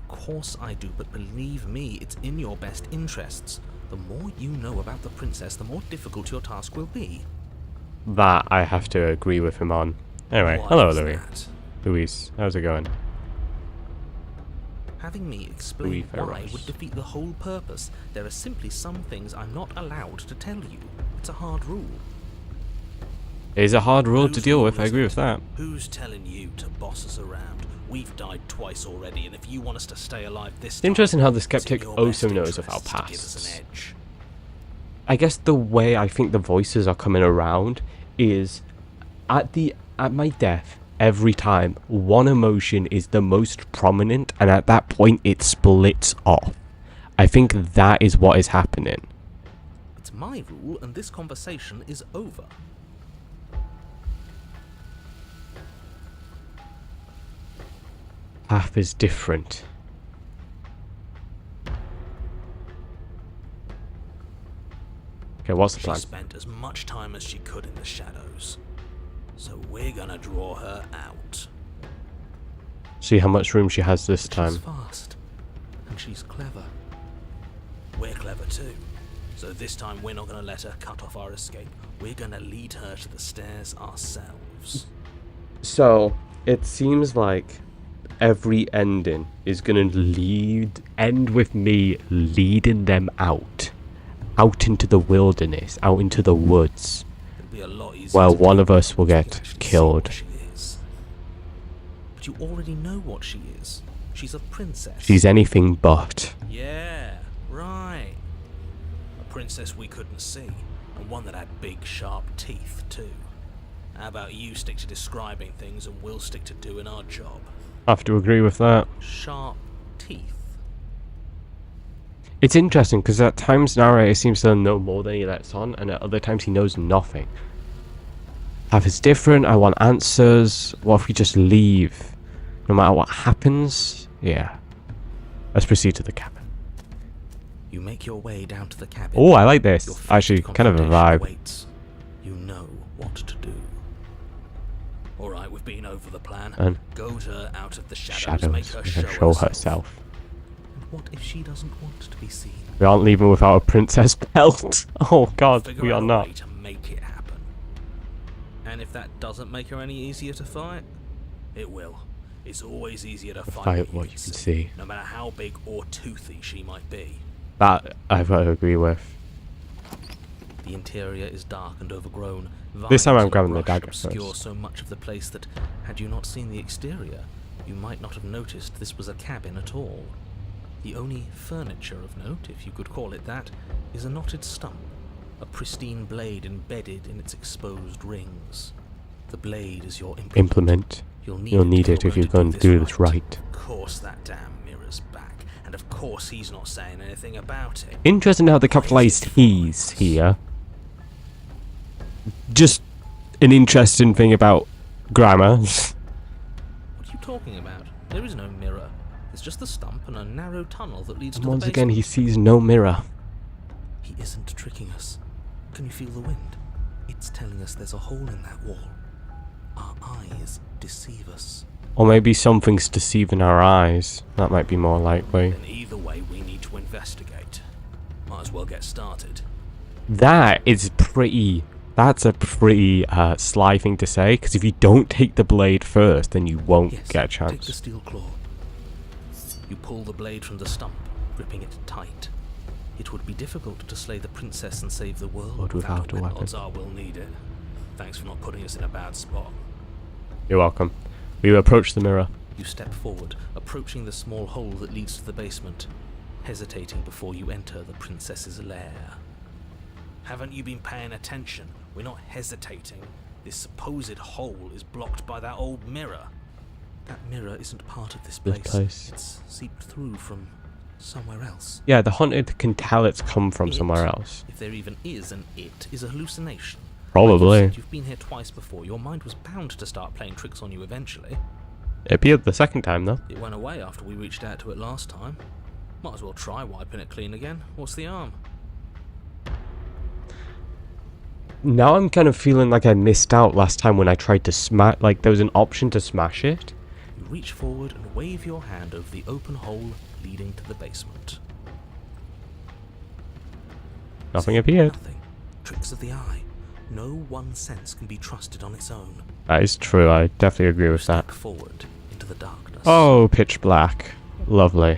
Of course I do, but believe me, it's in your best interests. The more you know about the princess, the more difficult your task will be. That I have to agree with him on. Anyway, Why hello is Louis. that? Louise, how's it going? Having me explain Louis why Ferros. would defeat the whole purpose. There are simply some things I'm not allowed to tell you. It's a hard rule. It is a hard rule to Whose deal rule with, I is agree it? with that. Who's telling you to boss us around? We've died twice already, and if you want us to stay alive this It's time, interesting how the it's in skeptic your also best knows of our interests to give us pasts. an edge. I guess the way I think the voices are coming around is at my death, every time one emotion is the most prominent, and at that point it splits off. I think that is what is happening. It's my rule, and this conversation is over. Path is different. Okay, what's the She plan? spent as much time as she could in the shadows. So we're gonna draw her out. See how much room she has this time. She's fast, and she's clever. We're clever too. So this time we're not gonna let her cut off our escape. We're gonna lead her to the stairs ourselves. So, it seems like every ending is gonna end with me leading them out into the wilderness, out into the woods. It'll be a lot easier. Well, to one do of us will if you get actually see killed. what she is. But you already know what she is. She's a princess. She's anything but. Yeah, right. A princess we couldn't see, and one that had big, sharp teeth, too. How about you stick to describing things and we'll stick to doing our job? I have to agree with that. Sharp teeth. It's interesting because at times narrator seems to know more than he lets on, and at other times he knows nothing. Path is different. I want answers. What if we just leave? No matter what happens? Yeah. Let's proceed to the cabin. You make your way down to the cabin. Oh, I like this. Your first Actually, kind of a confrontation vibe. awaits. You know what to do. Alright, we've been over the plan. And Goad her out of the shadows, make her Shadows. show Show herself. herself. And what if she doesn't want to be seen? We aren't leaving without a princess belt. Oh god, Figure we out are a not. way to make it happen. And if that doesn't make her any easier to fight, it will. It's always easier to fight what you can see. no matter how big or toothy she might be. That I've got to agree with. The interior is dark and overgrown. This time Vines I'm and grabbing the brush dagger obscure first. so much of the place that, had you not seen the exterior, you might not have noticed this was a cabin at all. The only furniture of note, if you could call it that, is a knotted stump, a pristine blade embedded in its exposed rings. The blade is your implement. You'll need it if you're going to do this right. Of course that damn mirror's back, and of course he's not saying anything about it. Interesting how they capitalized he's here. Just an interesting thing about grammar. What are you talking about? There is no mirror. There's just the stump and a narrow tunnel that leads to the Once basement. again, he sees no mirror. He isn't tricking us. Can you feel the wind? It's telling us there's a hole in that wall. Our eyes deceive us. Or maybe something's deceiving our eyes. That might be more likely. And either way, we need to investigate. Might as well get started. That is pretty... That's a pretty sly thing to say, because if you don't take the blade first, then you won't Yes, get a take the chance. steel claw. You pull the blade from the stump, gripping it tight. It would be difficult to slay the princess and save the world But without a weapon. Odds are we'll need it. Thanks for not putting us in a bad spot. You're welcome. We will approach the mirror. You step forward, approaching the small hole that leads to the basement, hesitating before you enter the princess's lair. Haven't you been paying attention? We're not hesitating. This supposed hole is blocked by that old mirror. That mirror isn't part of this This place. place. It's seeped through from somewhere else. Yeah, the hunted can tell it's come from It, somewhere else. If there even is an it, is a hallucination. Probably. Like you said, you've been here twice before. Your mind was bound to start playing tricks on you eventually. It appeared the second time, though. It went away after we reached out to it last time. Might as well try wiping it clean again. What's the harm? Now I'm kind of feeling like I missed out last time when I tried to smash... Like, there was an option to smash it. You reach forward and wave your hand over the open hole leading to the basement. Nothing appeared. Nothing. Tricks of the eye. No one sense can be trusted on its own. That is true, I definitely agree with that. Step forward into the darkness. Oh, pitch black. Lovely.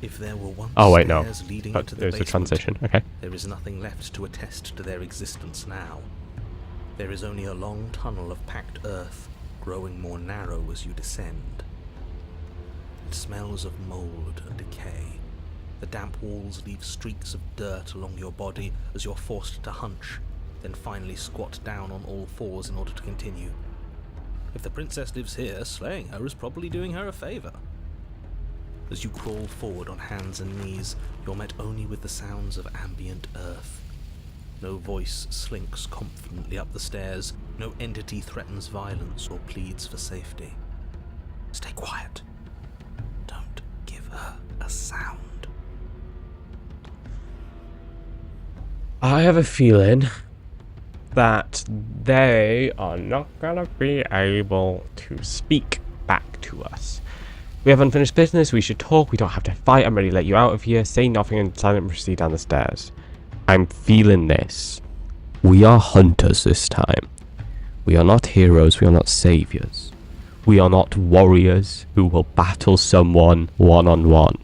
If there were once Oh, wait, no. stairs leading But into the there's a basement, transition. Okay. there is nothing left to attest to their existence now. There is only a long tunnel of packed earth, growing more narrow as you descend. It smells of mold and decay. The damp walls leave streaks of dirt along your body as you're forced to hunch, then finally squat down on all fours in order to continue. If the princess lives here, slaying her is probably doing her a favour. As you crawl forward on hands and knees, you're met only with the sounds of ambient earth. No voice slinks confidently up the stairs, no entity threatens violence or pleads for safety. Stay quiet. Don't give her a sound. I have a feeling that they are not gonna be able to speak back to us. We have unfinished business, we should talk, we don't have to fight, I'm ready to let you out of here, say nothing and silently proceed down the stairs. I'm feeling this. We are hunters this time. We are not heroes, we are not saviors. We are not warriors who will battle someone one-on-one.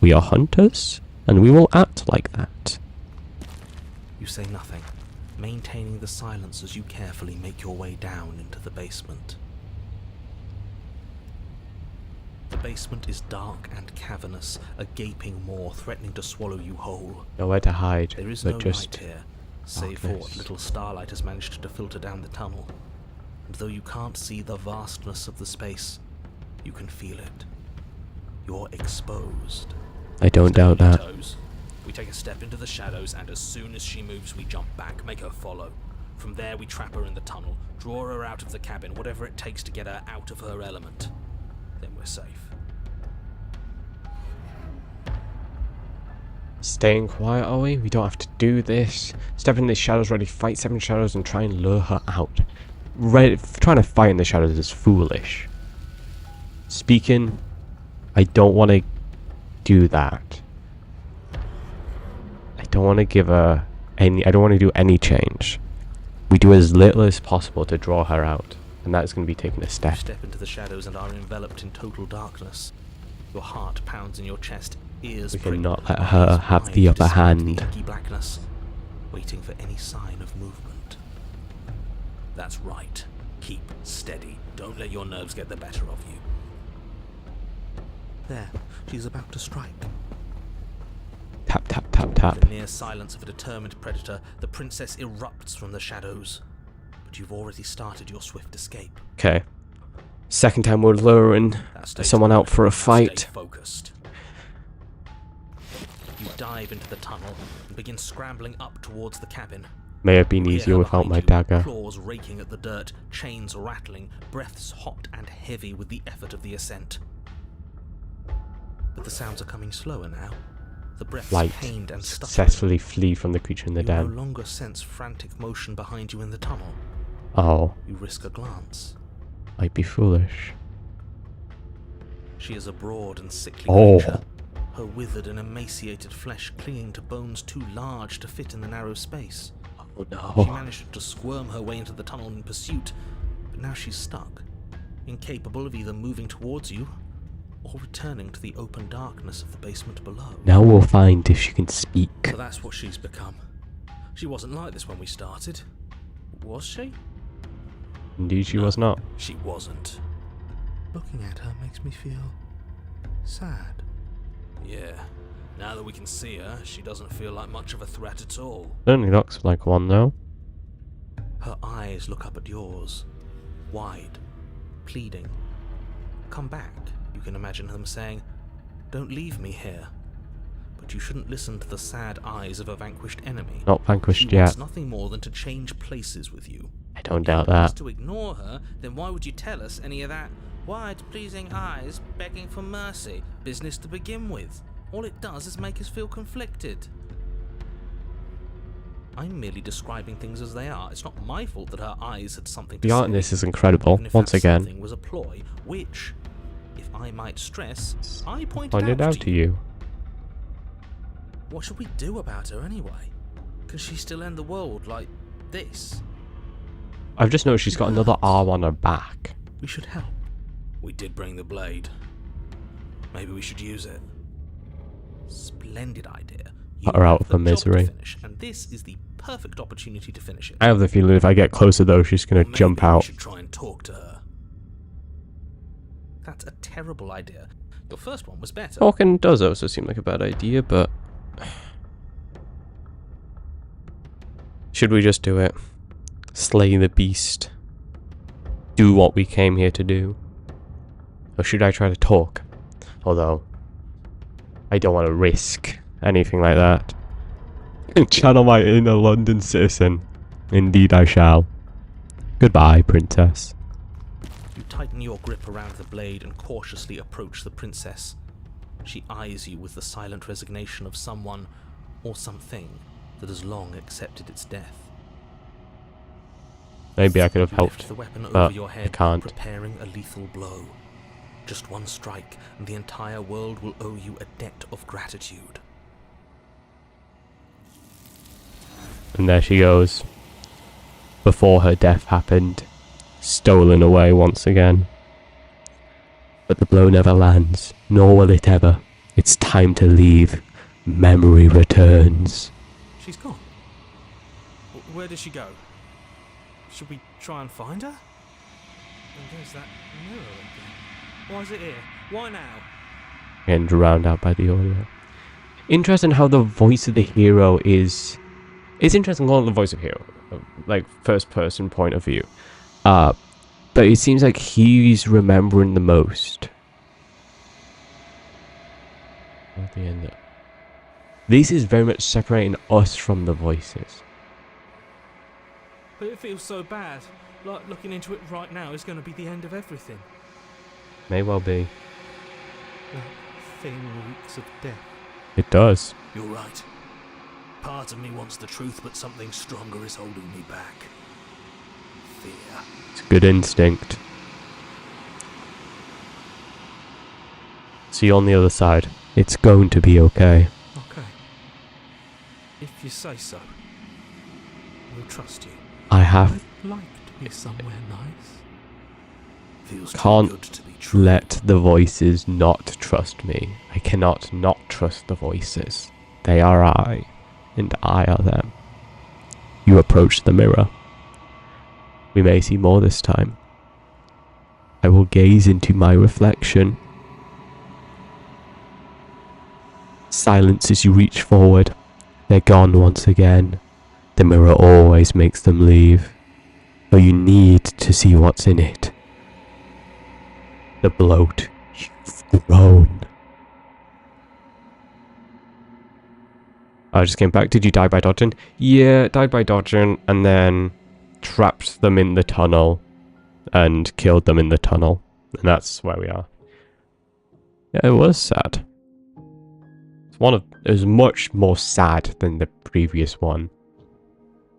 We are hunters, and we will act like that. You say nothing, maintaining the silence as you carefully make your way down into the basement. The basement is dark and cavernous, a gaping maw threatening to swallow you whole. Nowhere to hide, There is but no just light here, save for what darkness. little starlight has managed to filter down the tunnel. And though you can't see the vastness of the space, you can feel it. You're exposed. I don't Stay on doubt your that. toes. We take a step into the shadows, and as soon as she moves, we jump back, make her follow. From there, we trap her in the tunnel, draw her out of the cabin, whatever it takes to get her out of her element. Then we're safe. Staying quiet, are we? We don't have to do this. Step in the shadows, ready, fight 7 shadows and try and lure her out. Trying to fight in the shadows is foolish. Speaking, I don't want to do that. I don't want to give her any... I don't want to do any change. We do as little as possible to draw her out. And that is going to be taking a You step. step into the shadows and are enveloped in total darkness. Your heart pounds in your chest, ears We pricked, cannot let her eyes have wide the upper despite hand. The inky blackness, waiting for any sign of movement. That's right. Keep steady. Don't let your nerves get the better of you. There, she's about to strike. Tap, tap, tap, tap. In the near silence of a determined predator, the princess erupts from the shadows. But you've already started your swift escape. Okay. Second time we're luring someone out for a fight. Stay focused. You dive into the tunnel and begin scrambling up towards the cabin. May have been easier without my dagger. Claws raking at the dirt, chains rattling, breaths hot and heavy with the effort of the ascent. But the sounds are coming slower now. The breaths pained and stuttering. Successfully flee from the creature in the You den. no longer sense frantic motion behind you in the tunnel. Oh, You risk a glance. might be foolish. She is a broad and sickly Oh. creature, her withered and emaciated flesh clinging to bones too large to fit in the narrow space. Oh She no. managed to squirm her way into the tunnel in pursuit, but now she's stuck, incapable of either moving towards you or returning to the open darkness of the basement below. Now we'll find if she can speak. So that's what she's become. She wasn't like this when we started. Was she? Indeed she was not. She wasn't. Looking at her makes me feel sad. Yeah. Now that we can see her, she doesn't feel like much of a threat at all. Certainly looks like one though. Her eyes look up at yours, wide, pleading. Come back, you can imagine them saying. Don't leave me here. But you shouldn't listen to the sad eyes of a vanquished enemy. Not vanquished She yet. wants nothing more than to change places with you. I don't doubt If it was that. to ignore her, then why would you tell us any of that wide, pleasing eyes begging for mercy business to begin with? All it does is make us feel conflicted. I'm merely describing things as they are. It's not my fault that her eyes had something to The say. art in this is incredible. Even if Once that again, something was a ploy, which, if I might stress, I pointed out to you. What should we do about her anyway? Can she still end the world like this? I've just noticed she's got another arm on her back. We should help. We did bring the blade. Maybe we should use it. Splendid idea. You Put her out have of her the job to misery. finish, and this is the perfect opportunity to finish it. I have the feeling if I get closer though, she's gonna Or maybe jump we out. should try and talk to her. That's a terrible idea. Your first one was better. Talking does also seem like a bad idea, but should we just do it? Slay the beast. Do what we came here to do. Or should I try to talk? Although, I don't want to risk anything like that. Channel my inner London citizen. Indeed I shall. Goodbye, princess. You tighten your grip around the blade and cautiously approach the princess. She eyes you with the silent resignation of someone or something that has long accepted its death. Maybe I could have You helped, lift the weapon but over your head, I can't. preparing a lethal blow. Just one strike, and the entire world will owe you a debt of gratitude. And there she goes. Before her death happened. Stolen away once again. But the blow never lands, nor will it ever. It's time to leave. Memory returns. She's gone. Where did she go? Should we try and find her? And there's that mirror again. Why is it here? Why now? And drowned out by the audio. Interesting how the voice of the hero is... It's interesting calling the voice of hero. Like, first person point of view. But it seems like he's remembering the most. At the end. This is very much separating us from the voices. But it feels so bad. Like looking into it right now is going to be the end of everything. May well be. That thing reeks of death. It does. You're right. Part of me wants the truth, but something stronger is holding me back. Fear. It's a good instinct. See you on the other side. It's going to be okay. Okay. If you say so. We'll trust you. I have... I'd like to be somewhere nice. Feels too Can't good to be true. let the voices not trust me. I cannot not trust the voices. They are I, and I are them. You approach the mirror. We may see more this time. I will gaze into my reflection. Silence as you reach forward. They're gone once again. The mirror always makes them leave. But you need to see what's in it. The bloat you've grown. I just came back. Did you die by dodging? Yeah, died by dodging and then trapped them in the tunnel and killed them in the tunnel. And that's where we are. Yeah, it was sad. It was much more sad than the previous one.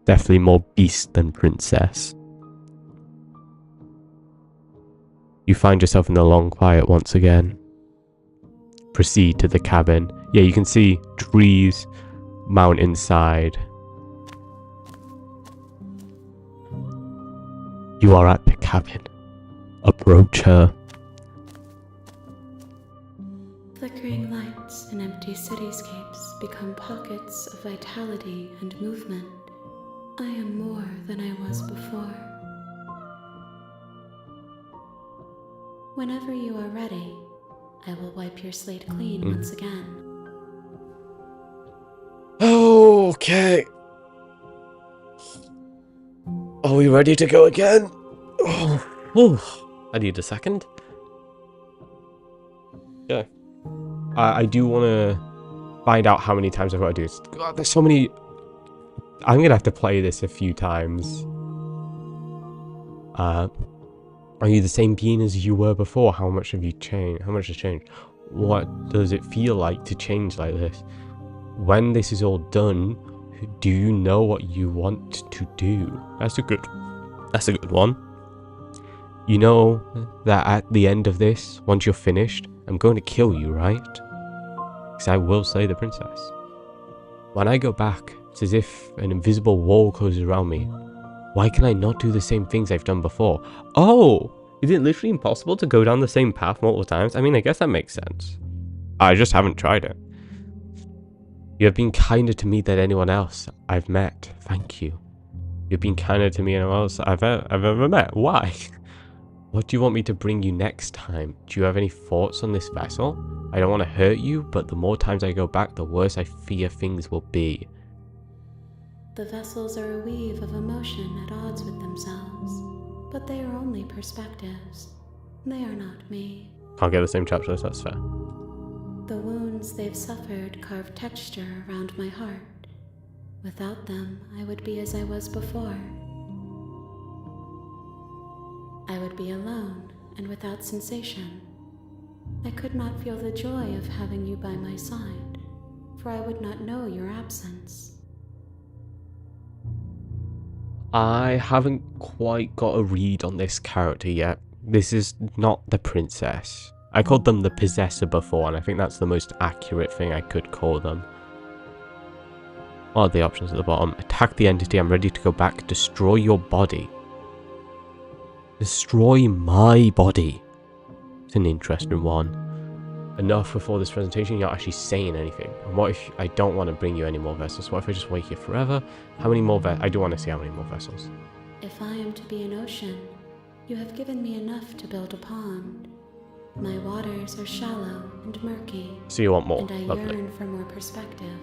Definitely more beast than princess. You find yourself in the long quiet once again. Proceed to the cabin. Yeah, you can see trees, mountainside. You are at the cabin. Approach her. Flickering lights and empty cityscapes become pockets of vitality and movement. I am more than I was before. Whenever you are ready, I will wipe your slate clean once again. Okay. Are we ready to go again? I need a second. Yeah. I do want to find out how many times I've got to do this. God, there's so many. I'm going to have to play this a few times. Are you the same being as you were before? How much have you changed? How much has changed? What does it feel like to change like this? When this is all done, do you know what you want to do? That's a good one. You know that at the end of this, once you're finished, I'm going to kill you, right? Because I will slay the princess. When I go back, it's as if an invisible wall closes around me. Why can I not do the same things I've done before? Oh! Is it literally impossible to go down the same path multiple times? I mean, I guess that makes sense. I just haven't tried it. You have been kinder to me than anyone else I've met. Thank you. You've been kinder to me than anyone else I've ever met. Why? What do you want me to bring you next time? Do you have any thoughts on this vessel? I don't want to hurt you, but the more times I go back, the worse I fear things will be. The vessels are a weave of emotion at odds with themselves, but they are only perspectives. They are not me. Can't get the same chapter list, that's fair. The wounds they've suffered carve texture around my heart. Without them, I would be as I was before. I would be alone and without sensation. I could not feel the joy of having you by my side, for I would not know your absence. I haven't quite got a read on this character yet. This is not the princess. I called them the possessor before, and I think that's the most accurate thing I could call them. What are the options at the bottom? Attack the entity, I'm ready to go back. Destroy your body. Destroy my body. It's an interesting one. Enough before this presentation, you're not actually saying anything. And what if I don't want to bring you any more vessels? What if I just wait here forever? How many more I do want to see how many more vessels. If I am to be an ocean, you have given me enough to build a pond. My waters are shallow and murky. So you want more. And I Lovely. yearn for more perspective.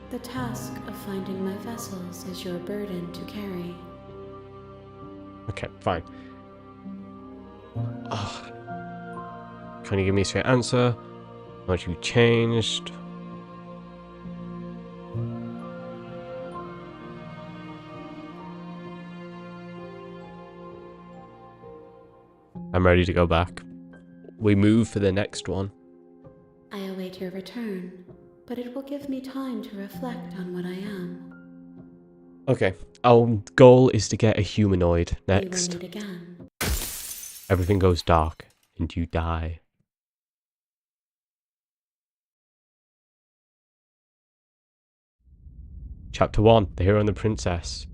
The task of finding my vessels is your burden to carry. Okay, fine. Can you give me a straight answer? How much you changed? I'm ready to go back. We move for the next one. I await your return, but it will give me time to reflect on what I am. Okay, our goal is to get a humanoid next. We will meet again. Everything goes dark, and you die. Chapter 1, The Hero and the Princess.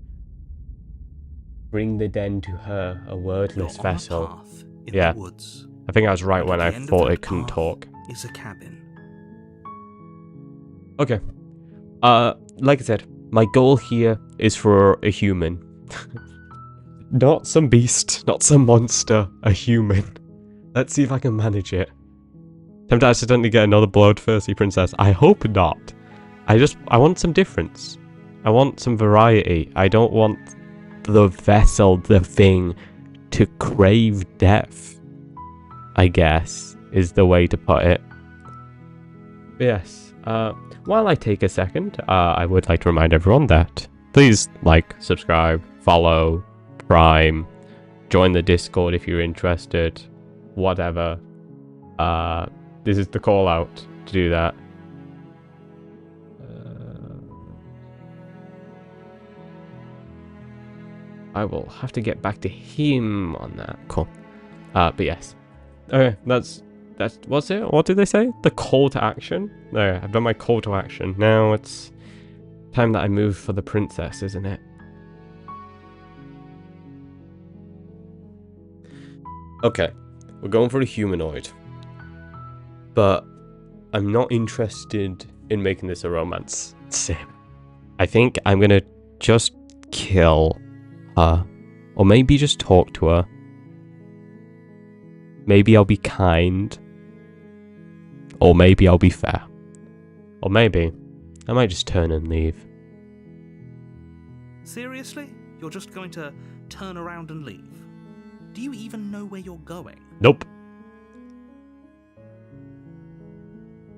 Bring the den to her, a wordless You're vessel. on a path in Yeah. the woods. I think I was right And when at I the end of thought that it couldn't path talk. Is a cabin. Okay. Like I said, my goal here is for a human. Not some beast, not some monster, a human. Let's see if I can manage it. Time to accidentally get another bloodthirsty princess. I hope not. I want some difference. I want some variety. I don't want the vessel, the thing, to crave death, I guess, is the way to put it. But yes, while I take a second, I would like to remind everyone that please like, subscribe, follow, Prime, join the Discord if you're interested, whatever. This is the call out to do that. I will have to get back to him on that. Cool. But yes. Okay, that's what's it? What did they say? The call to action? There, I've done my call to action. Now it's time that I move for the princess, isn't it? Okay, we're going for a humanoid. But I'm not interested in making this a romance sim. I think I'm gonna just kill her. Or maybe just talk to her. Maybe I'll be kind. Or maybe I'll be fair. Or maybe I might just turn and leave. Seriously? You're just going to turn around and leave? Do you even know where you're going? Nope.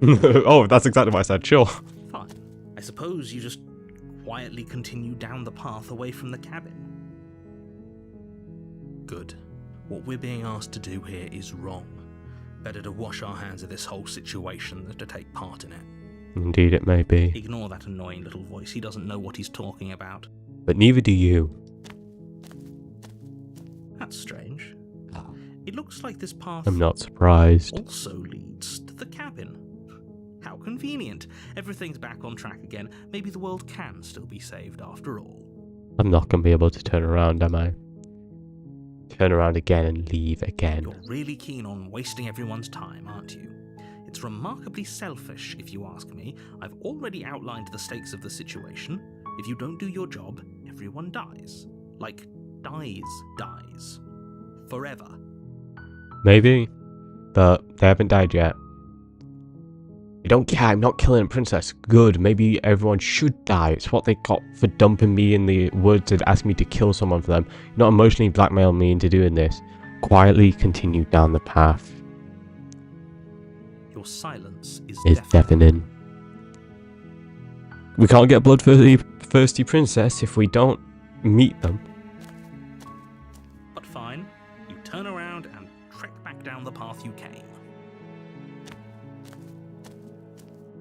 Oh, that's exactly what I said. Sure. Fine. I suppose you just quietly continue down the path away from the cabin. Good. What we're being asked to do here is wrong. Better to wash our hands of this whole situation than to take part in it. Indeed it may be. Ignore that annoying little voice. He doesn't know what he's talking about. But neither do you. That's strange. It looks like this path I'm not surprised. also leads to the cabin. How convenient. Everything's back on track again. Maybe the world can still be saved after all. I'm not going to be able to turn around, am I? Turn around again and leave again. You're really keen on wasting everyone's time, aren't you? It's remarkably selfish, if you ask me. I've already outlined the stakes of the situation. If you don't do your job, everyone dies. Like, dies. Forever. Maybe. But they haven't died yet. I don't care, I'm not killing a princess. Good, maybe everyone should die. It's what they got for dumping me in the woods and asking me to kill someone for them. Not emotionally blackmail me into doing this. Quietly continue down the path. Your silence is deafening. We can't get bloodthirsty princess if we don't meet them. But fine, you turn around and trek back down the path you came.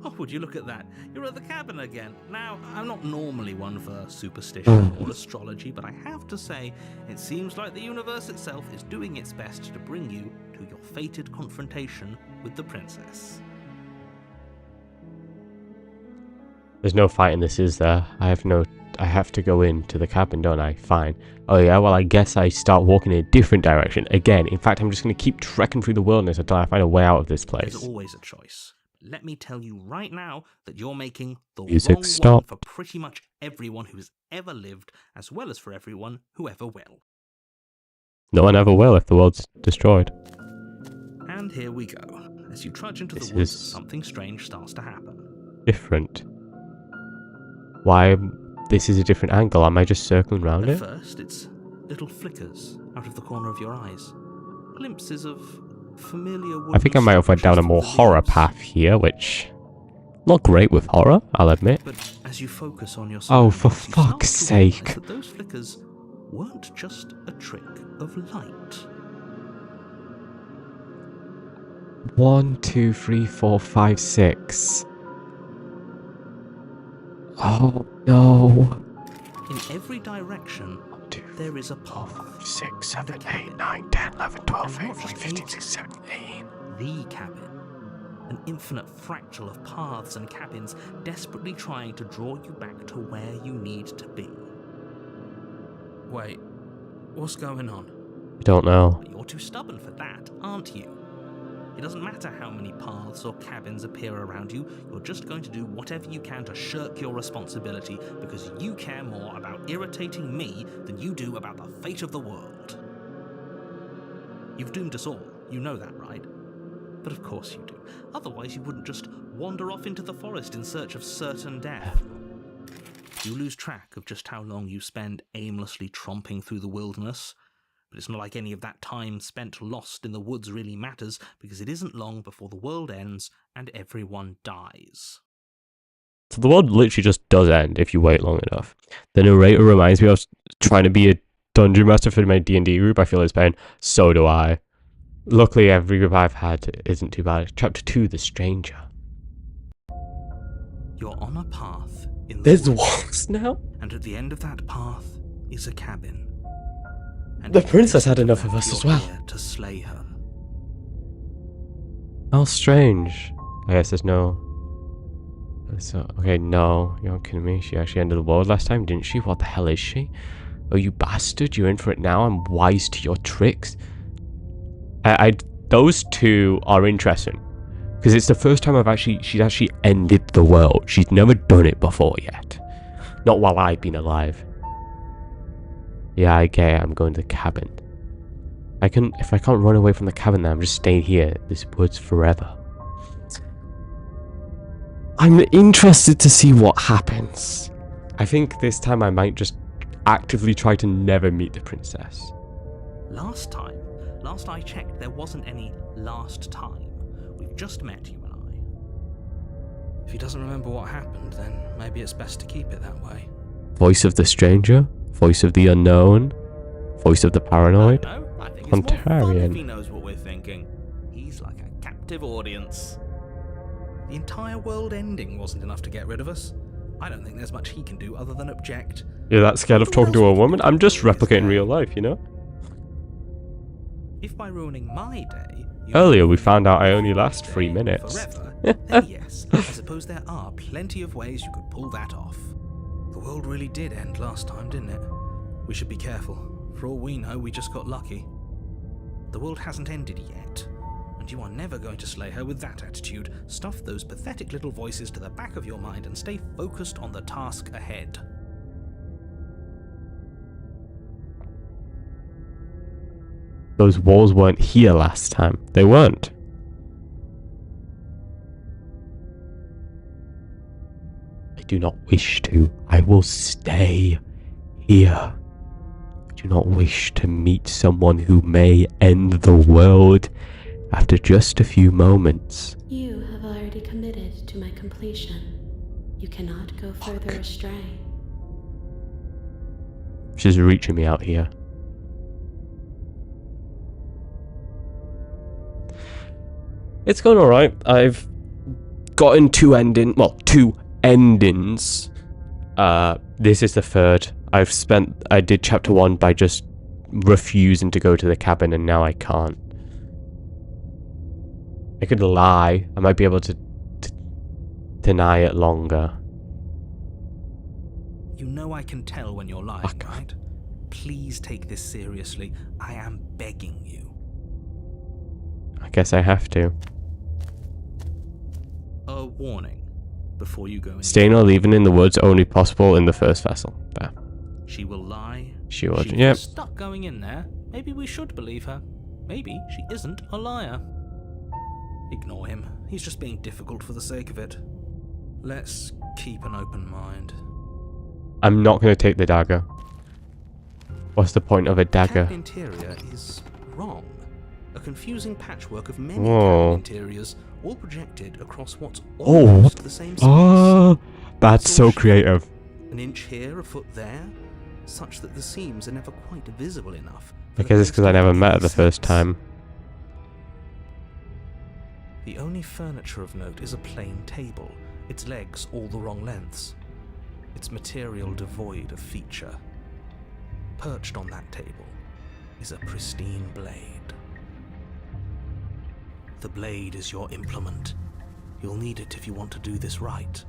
Oh, would you look at that? You're at the cabin again. Now, I'm not normally one for superstition or astrology, but I have to say, it seems like the universe itself is doing its best to bring you to your fated confrontation with the princess. There's no fighting this, is there? I have to go into the cabin, don't I? Fine. Oh yeah, well I guess I start walking in a different direction. Again, in fact, I'm just going to keep trekking through the wilderness until I find a way out of this place. There's always a choice. Let me tell you right now that you're making the Music wrong stop. one for pretty much everyone who's ever lived, as well as for everyone who ever will. No one ever will if the world's destroyed. And here we go. As you trudge into This the woods, is something strange starts to happen. different. Why? This is a different angle. Am I just circling around At it? first, it's little flickers out of the corner of your eyes. Glimpses of familiar I think I might have went down a more horror path here, which... not great with horror, I'll admit. But as you focus on your Oh, for surroundings, you start fuck's to sake. realize that those flickers weren't just a trick of light. 1, 2, 3, 4, 5, 6. Oh no. In every direction, 2, there is a path. 6, 7, 8, 9, 10, 11, 12, And not 13, just 15, eight. 16, 17, 18. The cabin. An infinite fractal of paths and cabins desperately trying to draw you back to where you need to be. Wait, what's going on? I don't know. You're too stubborn for that, aren't you? It doesn't matter how many paths or cabins appear around you, you're just going to do whatever you can to shirk your responsibility because you care more about irritating me than you do about the fate of the world. You've doomed us all, you know that, right? But of course you do. Otherwise you wouldn't just wander off into the forest in search of certain death. You lose track of just how long you spend aimlessly tromping through the wilderness. But it's not like any of that time spent lost in the woods really matters, because it isn't long before the world ends and everyone dies. So the world literally just does end if you wait long enough. The narrator reminds me of trying to be a dungeon master for my D&D group. I feel his pain. So do I. Luckily, every group I've had isn't too bad. Chapter 2, The Stranger. You're on a path in the There's woods, walls now? and at the end of that path is a cabin. And The in princess had addition to enough of that, us as you're well. here to slay her. How strange. I guess there's no... okay, no. You're not kidding me. She actually ended the world last time, didn't she? What the hell is she? Oh, you bastard. You're in for it now. I'm wise to your tricks. Those two are interesting. Because it's the first time she's actually ended the world. She's never done it before yet. Not while I've been alive. Yeah, I get it. I'm going to the cabin. If I can't run away from the cabin, then I'm just staying here. This woods forever. I'm interested to see what happens. I think this time I might just actively try to never meet the princess. Last I checked, there wasn't any last time. We've just met, you and I. If he doesn't remember what happened, then maybe it's best to keep it that way. Voice of the stranger? Voice of the unknown? Voice of the paranoid? No, I think it's more fun Contrarian. if he knows what we're thinking. He's like a captive audience. The entire world ending wasn't enough to get rid of us. I don't think there's much he can do other than object. You're that scared of talking to a woman? I'm just replicating real life, you know? If by ruining my day... you Earlier we ruin found out I your only last day 3 minutes. Forever, then yes, I suppose there are plenty of ways you could pull that off. The world really did end last time, didn't it? We should be careful. For all we know, we just got lucky. The world hasn't ended yet, and you are never going to slay her with that attitude. Stuff those pathetic little voices to the back of your mind and stay focused on the task ahead. Those walls weren't here last time. They weren't. I do not wish to. I will stay here. I do not wish to meet someone who may end the world after just a few moments. You have already committed to my completion. You cannot go further astray. She's reaching me out here. It's going alright. I've gotten two endings. This is the third. I did chapter 1 by just refusing to go to the cabin, and now I can't. I could lie. I might be able to deny it longer. You know I can tell when you're lying, right? Please take this seriously. I am begging you. I guess I have to. A warning before you go in. Staying or leaving in the woods only possible in the first vessel. There. She will lie. She would. She's Yep. stuck going in there. Maybe we should believe her. Maybe she isn't a liar. Ignore him. He's just being difficult for the sake of it. Let's keep an open mind. I'm not going to take the dagger. What's the point of a The dagger? cabin interior is wrong. A confusing patchwork of many Whoa. cabin interiors, all projected across what's Oh, almost the same space. Oh, that's so creative. An inch here, a foot there, such that the seams are never quite visible enough. I guess it's because I never met her the first time. The only furniture of note is a plain table, its legs all the wrong lengths, its material devoid of feature. Perched on that table is a pristine blade. The blade is your implement. You'll need it if you want to do this right.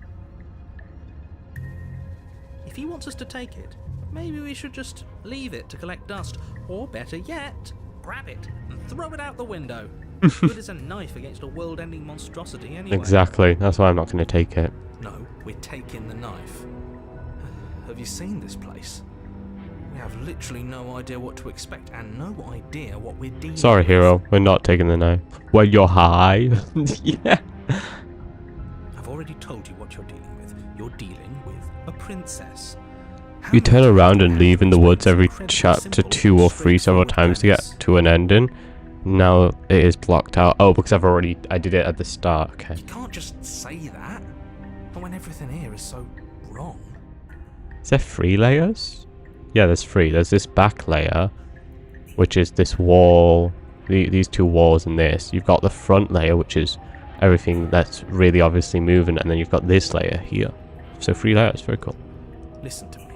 If he wants us to take it, maybe we should just leave it to collect dust, or better yet, grab it and throw it out the window. Good as a knife against a world-ending monstrosity anyway. Exactly. That's why I'm not going to take it. No, we're taking the knife. Have you seen this place? We have literally no idea what to expect and no idea what we're dealing Sorry, with. hero. We're not taking the knife. When you're high. Yeah. I've already told you what you're dealing with. You're dealing with a princess. How You turn much around do and have leave to in the explain woods this every incredibly chapter simple 2 or 3 several straightforward times to get premise? to an ending. Now it is blocked out. Oh, because I did it at the start. Okay. You can't just say that. But when everything here is so wrong. Is there 3 layers? Yeah, there's 3. There's this back layer, which is this wall, these 2 walls and this. You've got the front layer, which is everything that's really obviously moving, and then you've got this layer here. So 3 layers, very cool. Listen to me.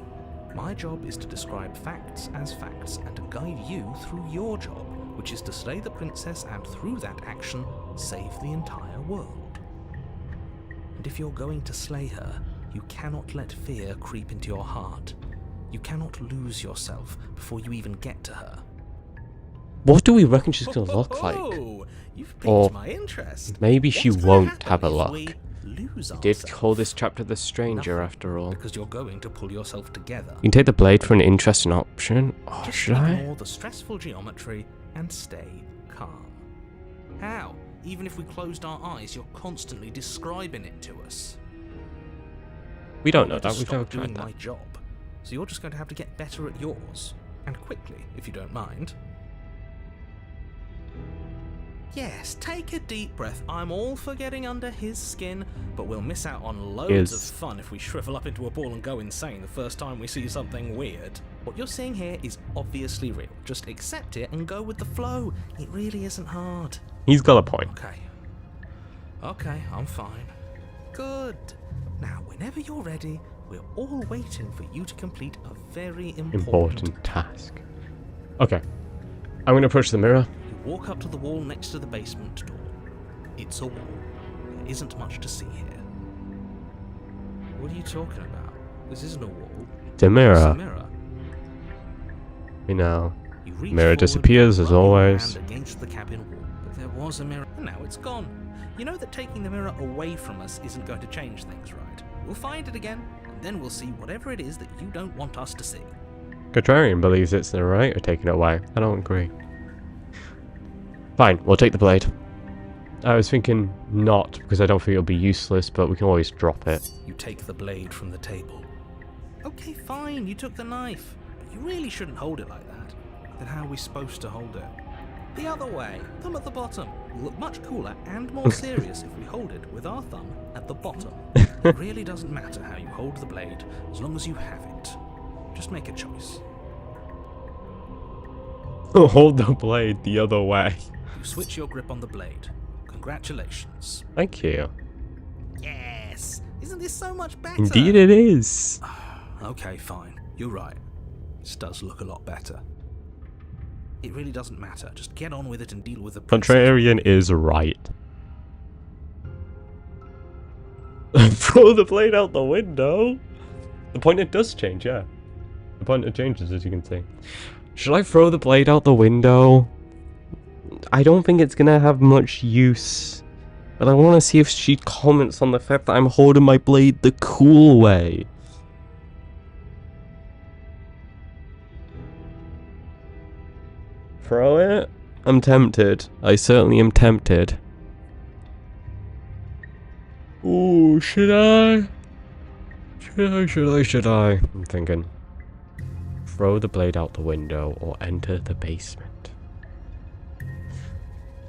My job is to describe facts as facts and to guide you through your job, which is to slay the princess and through that action, save the entire world. And if you're going to slay her, you cannot let fear creep into your heart. You cannot lose yourself before you even get to her. What do we reckon she's gonna look like? You've piqued Or my interest. maybe she What's gonna won't happen have a if look. we lose We did ourselves? call this chapter The Stranger, Nothing, after all. because you're going to pull yourself together. You can take the blade for an interesting option. Oh, Just should I? ignore the stressful geometry and stay calm. How? Even if we closed our eyes, you're constantly describing it to us. We don't I'm know going to that. We've stop never tried doing that. my job. So you're just going to have to get better at yours. And quickly, if you don't mind. Yes, take a deep breath. I'm all for getting under his skin, but we'll miss out on loads of fun if we shrivel up into a ball and go insane the first time we see something weird. What you're seeing here is obviously real. Just accept it and go with the flow. It really isn't hard. He's got a point. Okay, I'm fine. Good. Now, whenever you're ready, we're all waiting for you to complete a very Important task. Okay. I'm gonna push the mirror. You walk up to the wall next to the basement door. It's a wall. There isn't much to see here. What are you talking about? This isn't a wall. The It's a mirror. mirror. You know. You reach Mirror forward, disappears as rub your always. hand against the cabin wall, but there was a mirror, and now it's gone. You know that taking the mirror away from us isn't going to change things, right? We'll find it again, and then we'll see whatever it is that you don't want us to see. Contrarian believes it's the right of taking it away. I don't agree. Fine, we'll take the blade. I was thinking not, because I don't think it'll be useless, but we can always drop it. You take the blade from the table. Okay, fine, you took the knife, but you really shouldn't hold it like that. Then how are we supposed to hold it? The other way, thumb at the bottom. We'll look much cooler and more serious if we hold it with our thumb at the bottom. It really doesn't matter how you hold the blade, as long as you have it. Just make a choice. Hold the blade the other way. You switch your grip on the blade. Congratulations. Thank you. Yes! Isn't this so much better? Indeed it is. Okay, fine. You're right. This does look a lot better. It really doesn't matter. Just get on with it and deal with the princess. Contrarian is right. Throw the blade out the window. The pointer does change, yeah. The pointer changes, as you can see. Should I throw the blade out the window? I don't think it's gonna have much use. But I want to see if she comments on the fact that I'm holding my blade the cool way. Throw it? I'm tempted. I certainly am tempted. Ooh, should I? Should I? I'm thinking. Throw the blade out the window or enter the basement.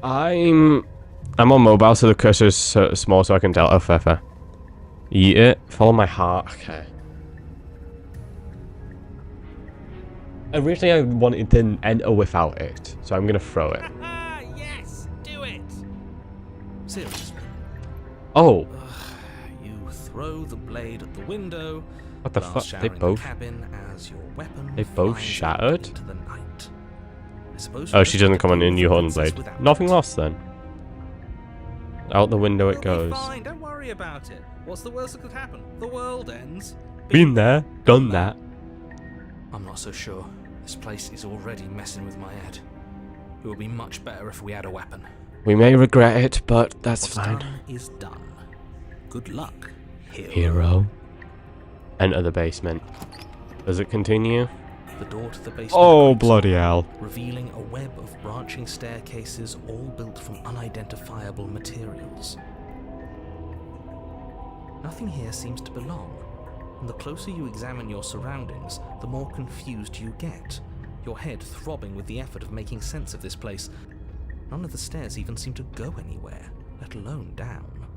I'm on mobile, so the cursor's so small so I can tell. Oh, fair. Eat it. Follow my heart. Okay. Originally, I wanted to enter without it, so I'm gonna throw it. Yes! Do it! Seriously. Oh, You throw the blade at the window. what the glass fuck? They showering both. The cabin as your weapon They both flies shattered? out into the night. I suppose Oh, you she just doesn't come on deal in with you the holding princess blade. without Nothing it. lost then. Out the window it We'll be goes. fine, don't worry about it. What's the worst that could happen? The world ends. Been there, done that. I'm not so sure. This place is already messing with my head. It would be much better if we had a weapon. We may regret it, but that's What's fine. done is done. Good luck, hero. Hero. Enter the basement. Does it continue? the door to the basement Oh, creaks bloody open, hell. revealing a web of branching staircases all built from unidentifiable materials. Nothing here seems to belong, and the closer you examine your surroundings, the more confused you get, your head throbbing with the effort of making sense of this place. None of the stairs even seem to go anywhere, let alone down.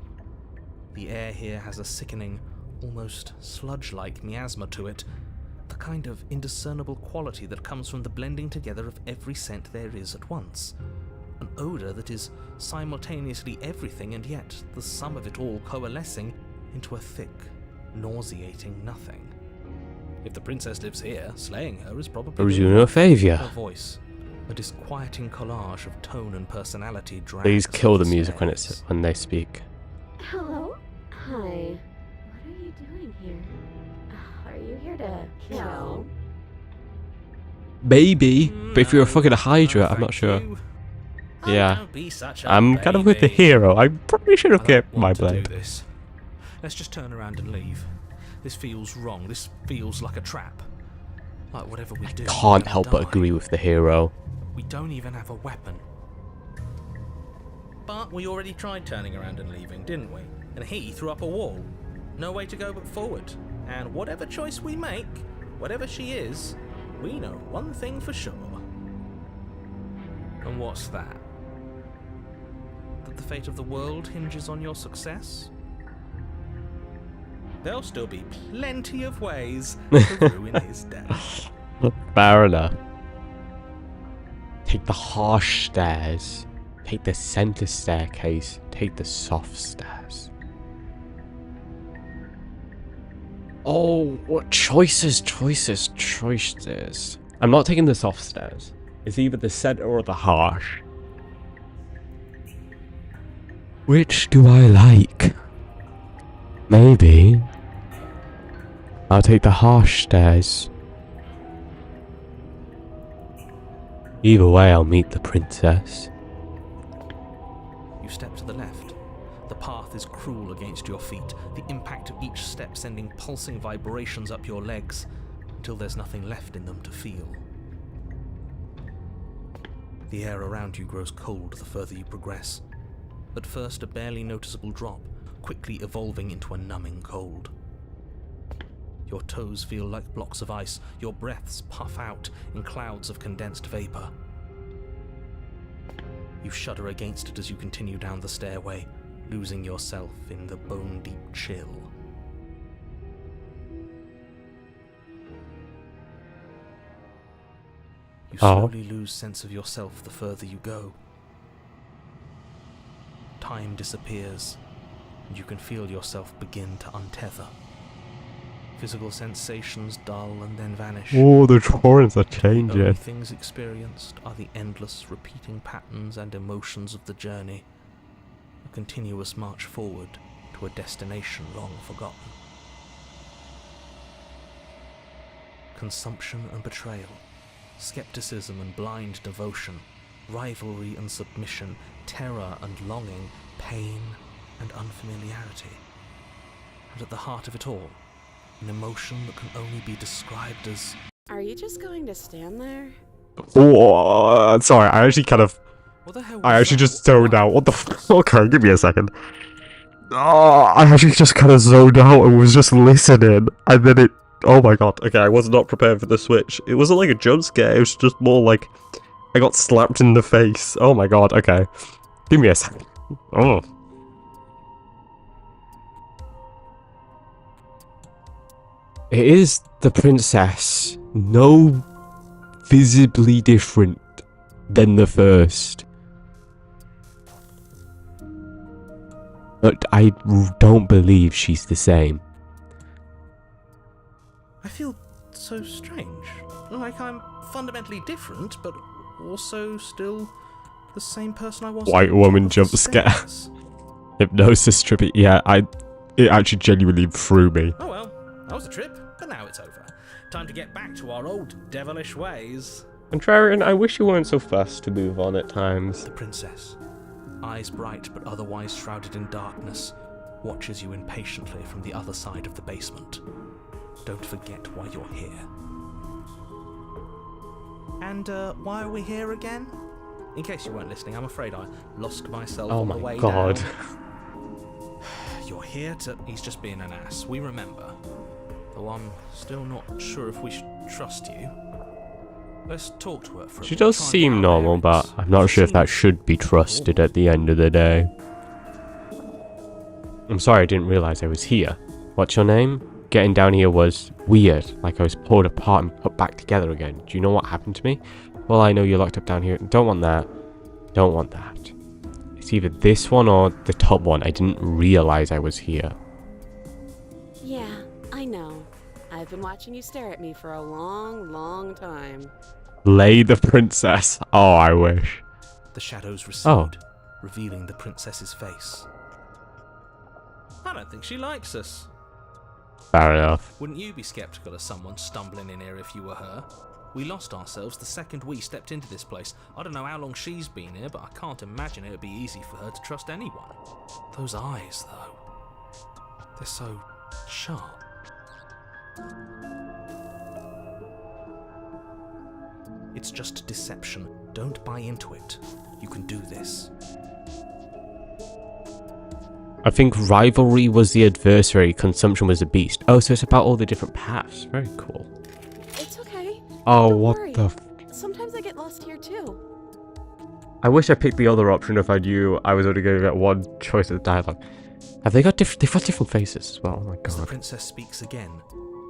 The air here has a sickening, almost sludge-like miasma to it, the kind of indiscernible quality that comes from the blending together of every scent there is at once. An odour that is simultaneously everything and yet the sum of it all coalescing into a thick, nauseating nothing. If the princess lives here, slaying her is probably... I was doing her a favour. Her voice, a disquieting collage of tone and personality drags... Please kill up the music stairs. when they speak. Hello? Hi. What are you doing here? Are you here to kill? Maybe, but if you're a fucking Hydra, I'm not Thank sure. you. Yeah. Don't be such a I'm kind of with the baby. hero. I probably should have I don't kept my want to do blade. this. Let's just turn around and leave. This feels wrong. This feels like a trap. Like whatever we do, Can't we're gonna help but die. agree with the hero. We don't even have a weapon. But we already tried turning around and leaving, didn't we? And he threw up a wall. No way to go but forward. And whatever choice we make, whatever she is, we know one thing for sure. And what's that? That the fate of the world hinges on your success? There'll still be plenty of ways to ruin his day. Fair enough. Take the harsh stairs. Take the center staircase. Take the soft stairs. Oh, what choices. I'm not taking the soft stairs. It's either the center or the harsh. Which do I like? Maybe I'll take the harsh stairs. Either way, I'll meet the princess. You step to the left. The path is cruel against your feet, the impact of each step sending pulsing vibrations up your legs, until there's nothing left in them to feel. The air around you grows cold the further you progress. At first a barely noticeable drop, quickly evolving into a numbing cold. Your toes feel like blocks of ice, your breaths puff out in clouds of condensed vapor. You shudder against it as you continue down the stairway, losing yourself in the bone-deep chill. You slowly lose sense of yourself the further you go. Time disappears, and you can feel yourself begin to untether. Physical sensations dull and then vanish. Oh, the drawings are The only changing. things experienced are the endless repeating patterns and emotions of the journey, a continuous march forward to a destination long forgotten. Consumption and betrayal, skepticism and blind devotion, rivalry and submission, terror and longing, pain and unfamiliarity. And at the heart of it all, an emotion that can only be described as... Are you just going to stand there? Oh, sorry, I actually kind of... What the hell I was actually that? just zoned out. What the f... Okay, give me a second. Oh, I actually just kind of zoned out and was just listening. And then it... Oh my god. Okay, I was not prepared for the switch. It wasn't like a jump scare. It was just more like... I got slapped in the face. Oh my god, okay. Give me a second. Oh. It is the princess. No visibly different than the first. But I don't believe she's the same. I feel so strange. Like I'm fundamentally different, but also still the same person I was. White at the woman top of jump the scare. stairs. Hypnosis trippy. Yeah, it actually genuinely threw me. Oh well, that was a trip, but now it's over. Time to get back to our old devilish ways. Contrarian, I wish you weren't so fast to move on at times. The princess, eyes bright but otherwise shrouded in darkness, watches you impatiently from the other side of the basement. Don't forget why you're here. And why are we here again? In case you weren't listening, I'm afraid I lost myself Oh on the my way god. down. You're here to... He's just being an ass, we remember. Though I'm still not sure if we should trust you. Let's talk to her for a She bit, does try and seem get our normal, but bearings. I'm not She sure if that seems- should be trusted at the end of the day. I'm sorry I didn't realise I was here. What's your name? Getting down here was weird, like I was pulled apart and put back together again. Do you know what happened to me? Well, I know you're locked up down here. Don't want that. Don't want that. It's either this one or the top one. I didn't realise I was here. Yeah, I know. I've been watching you stare at me for a long, long time. Lay the princess. Oh, I wish. The shadows recede, revealing the princess's face. I don't think she likes us. Fair enough. Wouldn't you be skeptical of someone stumbling in here if you were her? We lost ourselves the second we stepped into this place. I don't know how long she's been here, but I can't imagine it would be easy for her to trust anyone. Those eyes, though. They're so sharp. It's just deception. Don't buy into it. You can do this. I think rivalry was the adversary, consumption was the beast. Oh, so it's about all the different paths. Very cool. It's okay. Oh, Don't what worry. the Sometimes I get lost here too. I wish I picked the other option if I knew I was only going to get one choice of the dialogue. Have they got different? They've got different faces as well. Oh my As the god. princess speaks again,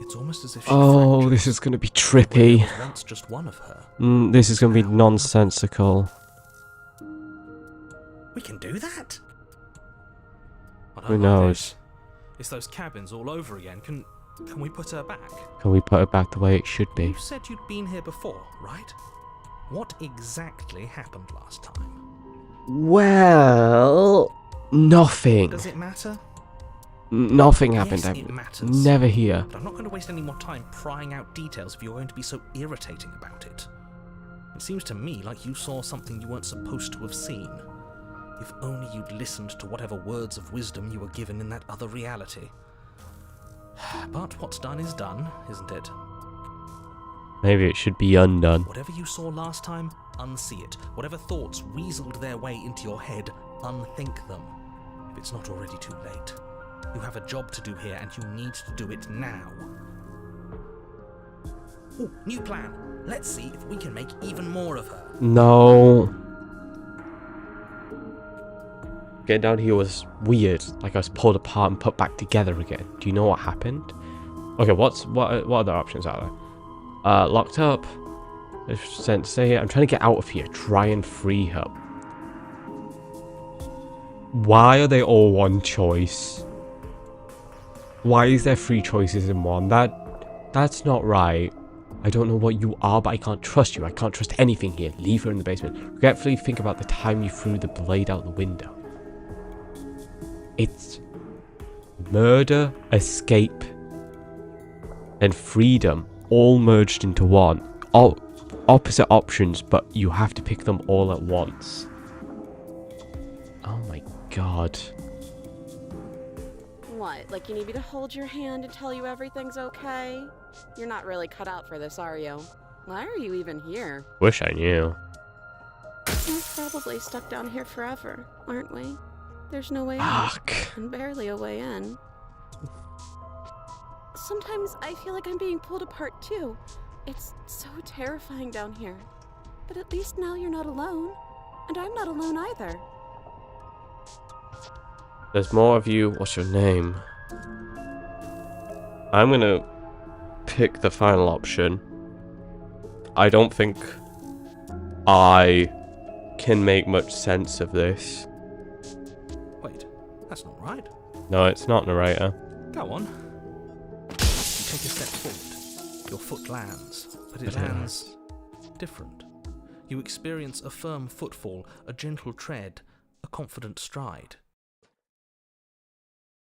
it's almost as if she Oh, fractured this is going to be where trippy. there was once just one of her. This is going to be nonsensical. We can do that? I don't Who know knows? this. It's those cabins all over again. Can we put her back? Can we put it back the way it should be? You said you'd been here before, right? What exactly happened last time? Well, nothing. Does it matter? Nothing happened. Yes, I'm it matters. never here. But I'm not going to waste any more time prying out details if you're going to be so irritating about it. It seems to me like you saw something you weren't supposed to have seen. If only you'd listened to whatever words of wisdom you were given in that other reality. But what's done is done, isn't it? Maybe it should be undone. Whatever you saw last time, unsee it. Whatever thoughts weaseled their way into your head, unthink them. If it's not already too late. You have a job to do here, and you need to do it now. Ooh, new plan. Let's see if we can make even more of her. No. Getting down here was weird. Like I was pulled apart and put back together again. Do you know what happened? Okay, what other options are there? Locked up. Sent to stay here. I'm trying to get out of here. Try and free her. Why are they all one choice? Why is there 3 choices in one? That's not right. I don't know what you are, but I can't trust you. I can't trust anything here. Leave her in the basement. Regretfully think about the time you threw the blade out the window. It's murder, escape, and freedom all merged into one. All opposite options, but you have to pick them all at once. Oh my god. What, like you need me to hold your hand and tell you everything's okay? You're not really cut out for this, are you? Why are you even here? Wish I knew. We're probably stuck down here forever, aren't we? There's no way out, Fuck. and barely a way in. Sometimes I feel like I'm being pulled apart too. It's so terrifying down here. But at least now you're not alone. And I'm not alone either. There's more of you. What's your name? I'm gonna pick the final option. I don't think I can make much sense of this. Wait, that's not right. No, it's not, narrator. Go on. You take a step forward. Your foot lands, but it lands different. You experience a firm footfall, a gentle tread, a confident stride.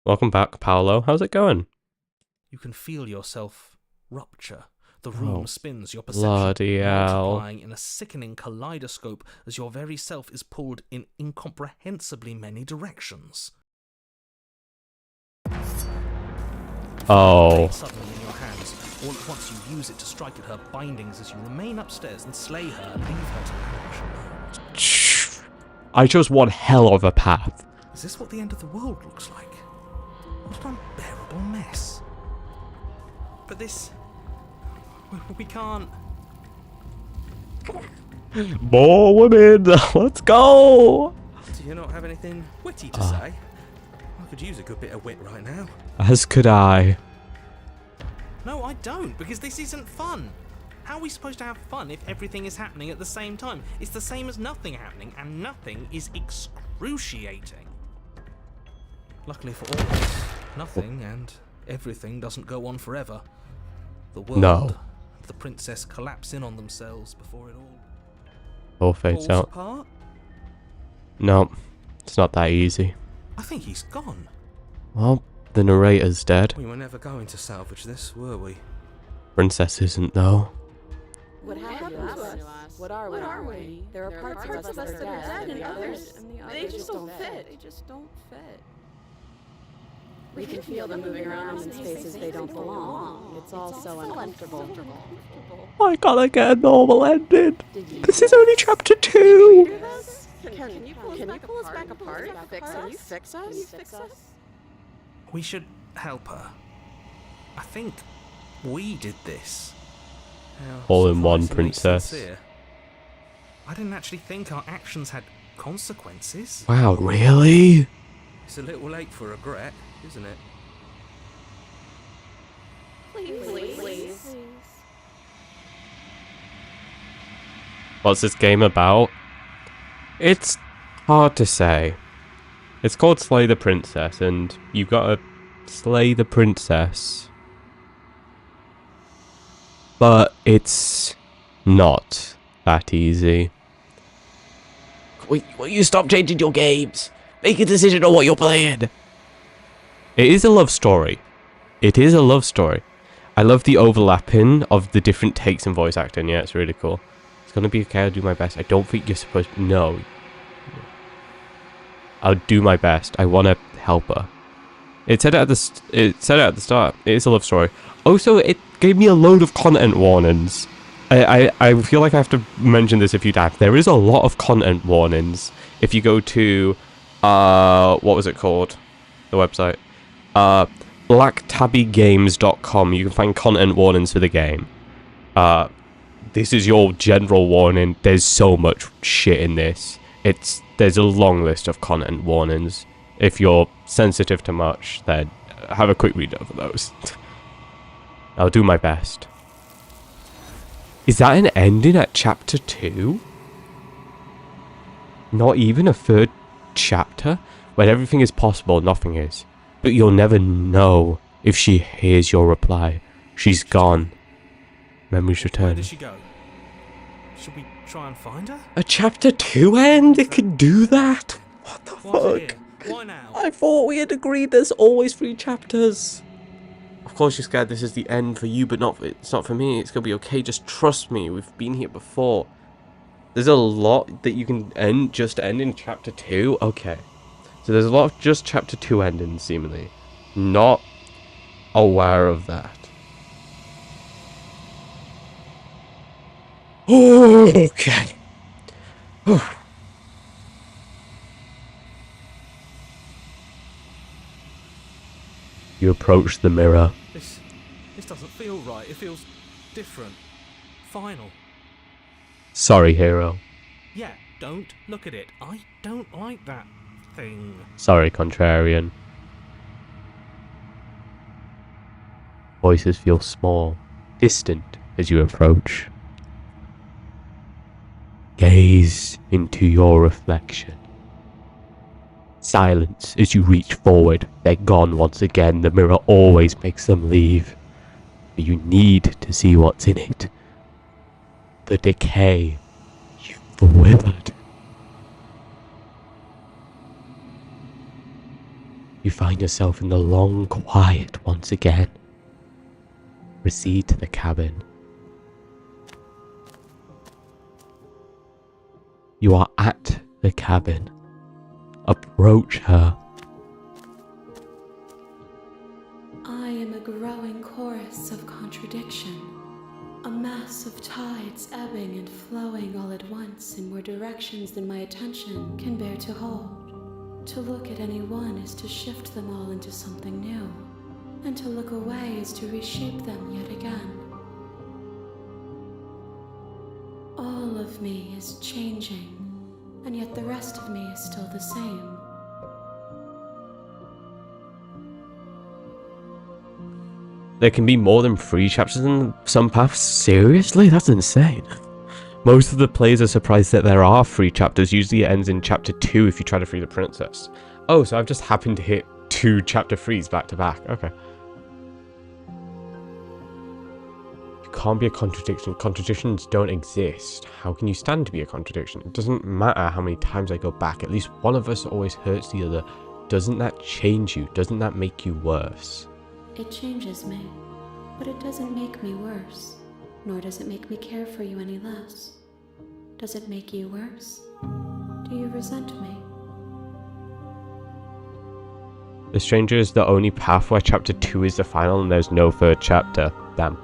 Welcome back, Paolo. How's it going? You can feel yourself rupture. The room Oh, spins, your perception bloody hell. multiplying in a sickening kaleidoscope as your very self is pulled in incomprehensibly many directions. Oh. Suddenly in your hands, all at Once you use it to strike at her bindings as you remain upstairs and slay her and leave her to perish alone. I chose one hell of a path. Is this what the end of the world looks like? What an unbearable mess. But this... We can't... More women! Let's go! Do you not have anything witty to say? I could use a good bit of wit right now. As could I. No, I don't, because this isn't fun. How are we supposed to have fun if everything is happening at the same time? It's the same as nothing happening, and nothing is excruciating. Luckily for all of us, nothing and everything doesn't go on forever. The world and the princess collapse in on themselves before it All fades falls out. apart. No, it's not that easy. I think he's gone. Well, the narrator's dead. We were never going to salvage this, were we? Princess isn't, though. What happened to us? What are we? There are parts of us that are dead, and the others, they just don't fit. They just don't fit. we can feel them moving around in spaces they don't belong. It's all so uncomfortable. I gotta get a normal ending. This is only chapter 2. Can you pull us back apart? Can you fix us? We should help her. I think we did this. How All in one, surprisingly princess. sincere. I didn't actually think our actions had consequences. Wow, really? It's a little late for regret, isn't it? Please. What's this game about? It's hard to say. It's called Slay the Princess, and you gotta slay the princess. But it's not that easy. Will you stop changing your games? Make a decision on what you're playing. It is a love story. It is a love story. I love the overlapping of the different takes in voice acting. Yeah, it's really cool. It's gonna be okay. I'll do my best. I don't think you're supposed to. No. I'll do my best. I want to help her. It said it at the start. It is a love story. Also, it gave me a load of content warnings. I feel like I have to mention this a few times. There is a lot of content warnings. If you go to what was it called? The website. blacktabbygames.com. You can find content warnings for the game. This is your general warning. There's so much shit in this. There's a long list of content warnings. If you're sensitive to much, then have a quick read over those. I'll do my best. Is that an ending at chapter 2? Not even a third chapter? When everything is possible, nothing is. But you'll never know if she hears your reply. She's gone. Memories Where return. did she go? Should we try and find her? A chapter 2 end? It could do that? What the Why is it fuck? here? Why now? I thought we had agreed there's always 3 chapters. Of course you're scared this is the end for you, but it's not for me. It's gonna be okay. Just trust me. We've been here before. There's a lot that you can end in chapter 2. Okay. So there's a lot of just chapter 2 endings, seemingly. Not aware of that. Oh, okay. You approach the mirror. This doesn't feel right. It feels different. Final. Sorry, hero. Yeah, don't look at it. I don't like that thing. Sorry, contrarian. Voices feel small, distant as you approach. Gaze into your reflection. Silence as you reach forward. They're gone once again. The mirror always makes them leave. But you need to see what's in it. The decay you've withered. You find yourself in the long quiet once again. Proceed to the cabin. You are at the cabin. Approach her. I am a growing chorus of contradiction. A mass of tides ebbing and flowing all at once in more directions than my attention can bear to hold. To look at any one is to shift them all into something new, and to look away is to reshape them yet again. All of me is changing, and yet the rest of me is still the same. There can be more than 3 chapters in some paths? Seriously? That's insane. Most of the players are surprised that there are 3 chapters. Usually it ends in chapter 2 if you try to free the princess. Oh, so I've just happened to hit 2 chapter 3s back to back. Okay. It can't be a contradiction. Contradictions don't exist. How can you stand to be a contradiction? It doesn't matter how many times I go back. At least one of us always hurts the other. Doesn't that change you? Doesn't that make you worse? It changes me, but it doesn't make me worse, nor does it make me care for you any less. Does it make you worse? Do you resent me? The Stranger is the only path where chapter 2 is the final and there's no 3rd chapter. Damn.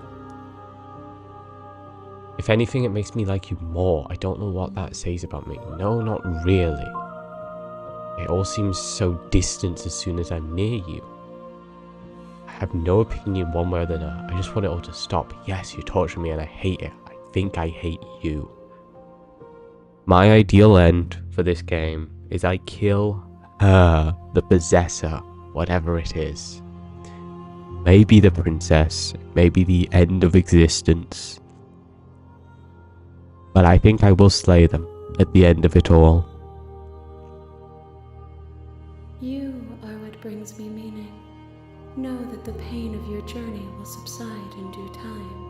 If anything, it makes me like you more. I don't know what that says about me. No, not really. It all seems so distant as soon as I'm near you. I have no opinion one way or the other. I just want it all to stop. Yes, you torture me and I hate it. I think I hate you. My ideal end for this game is I kill her, the possessor, whatever it is. Maybe the princess, maybe the end of existence. But I think I will slay them at the end of it all. You are what brings me meaning. Know that the pain of your journey will subside in due time.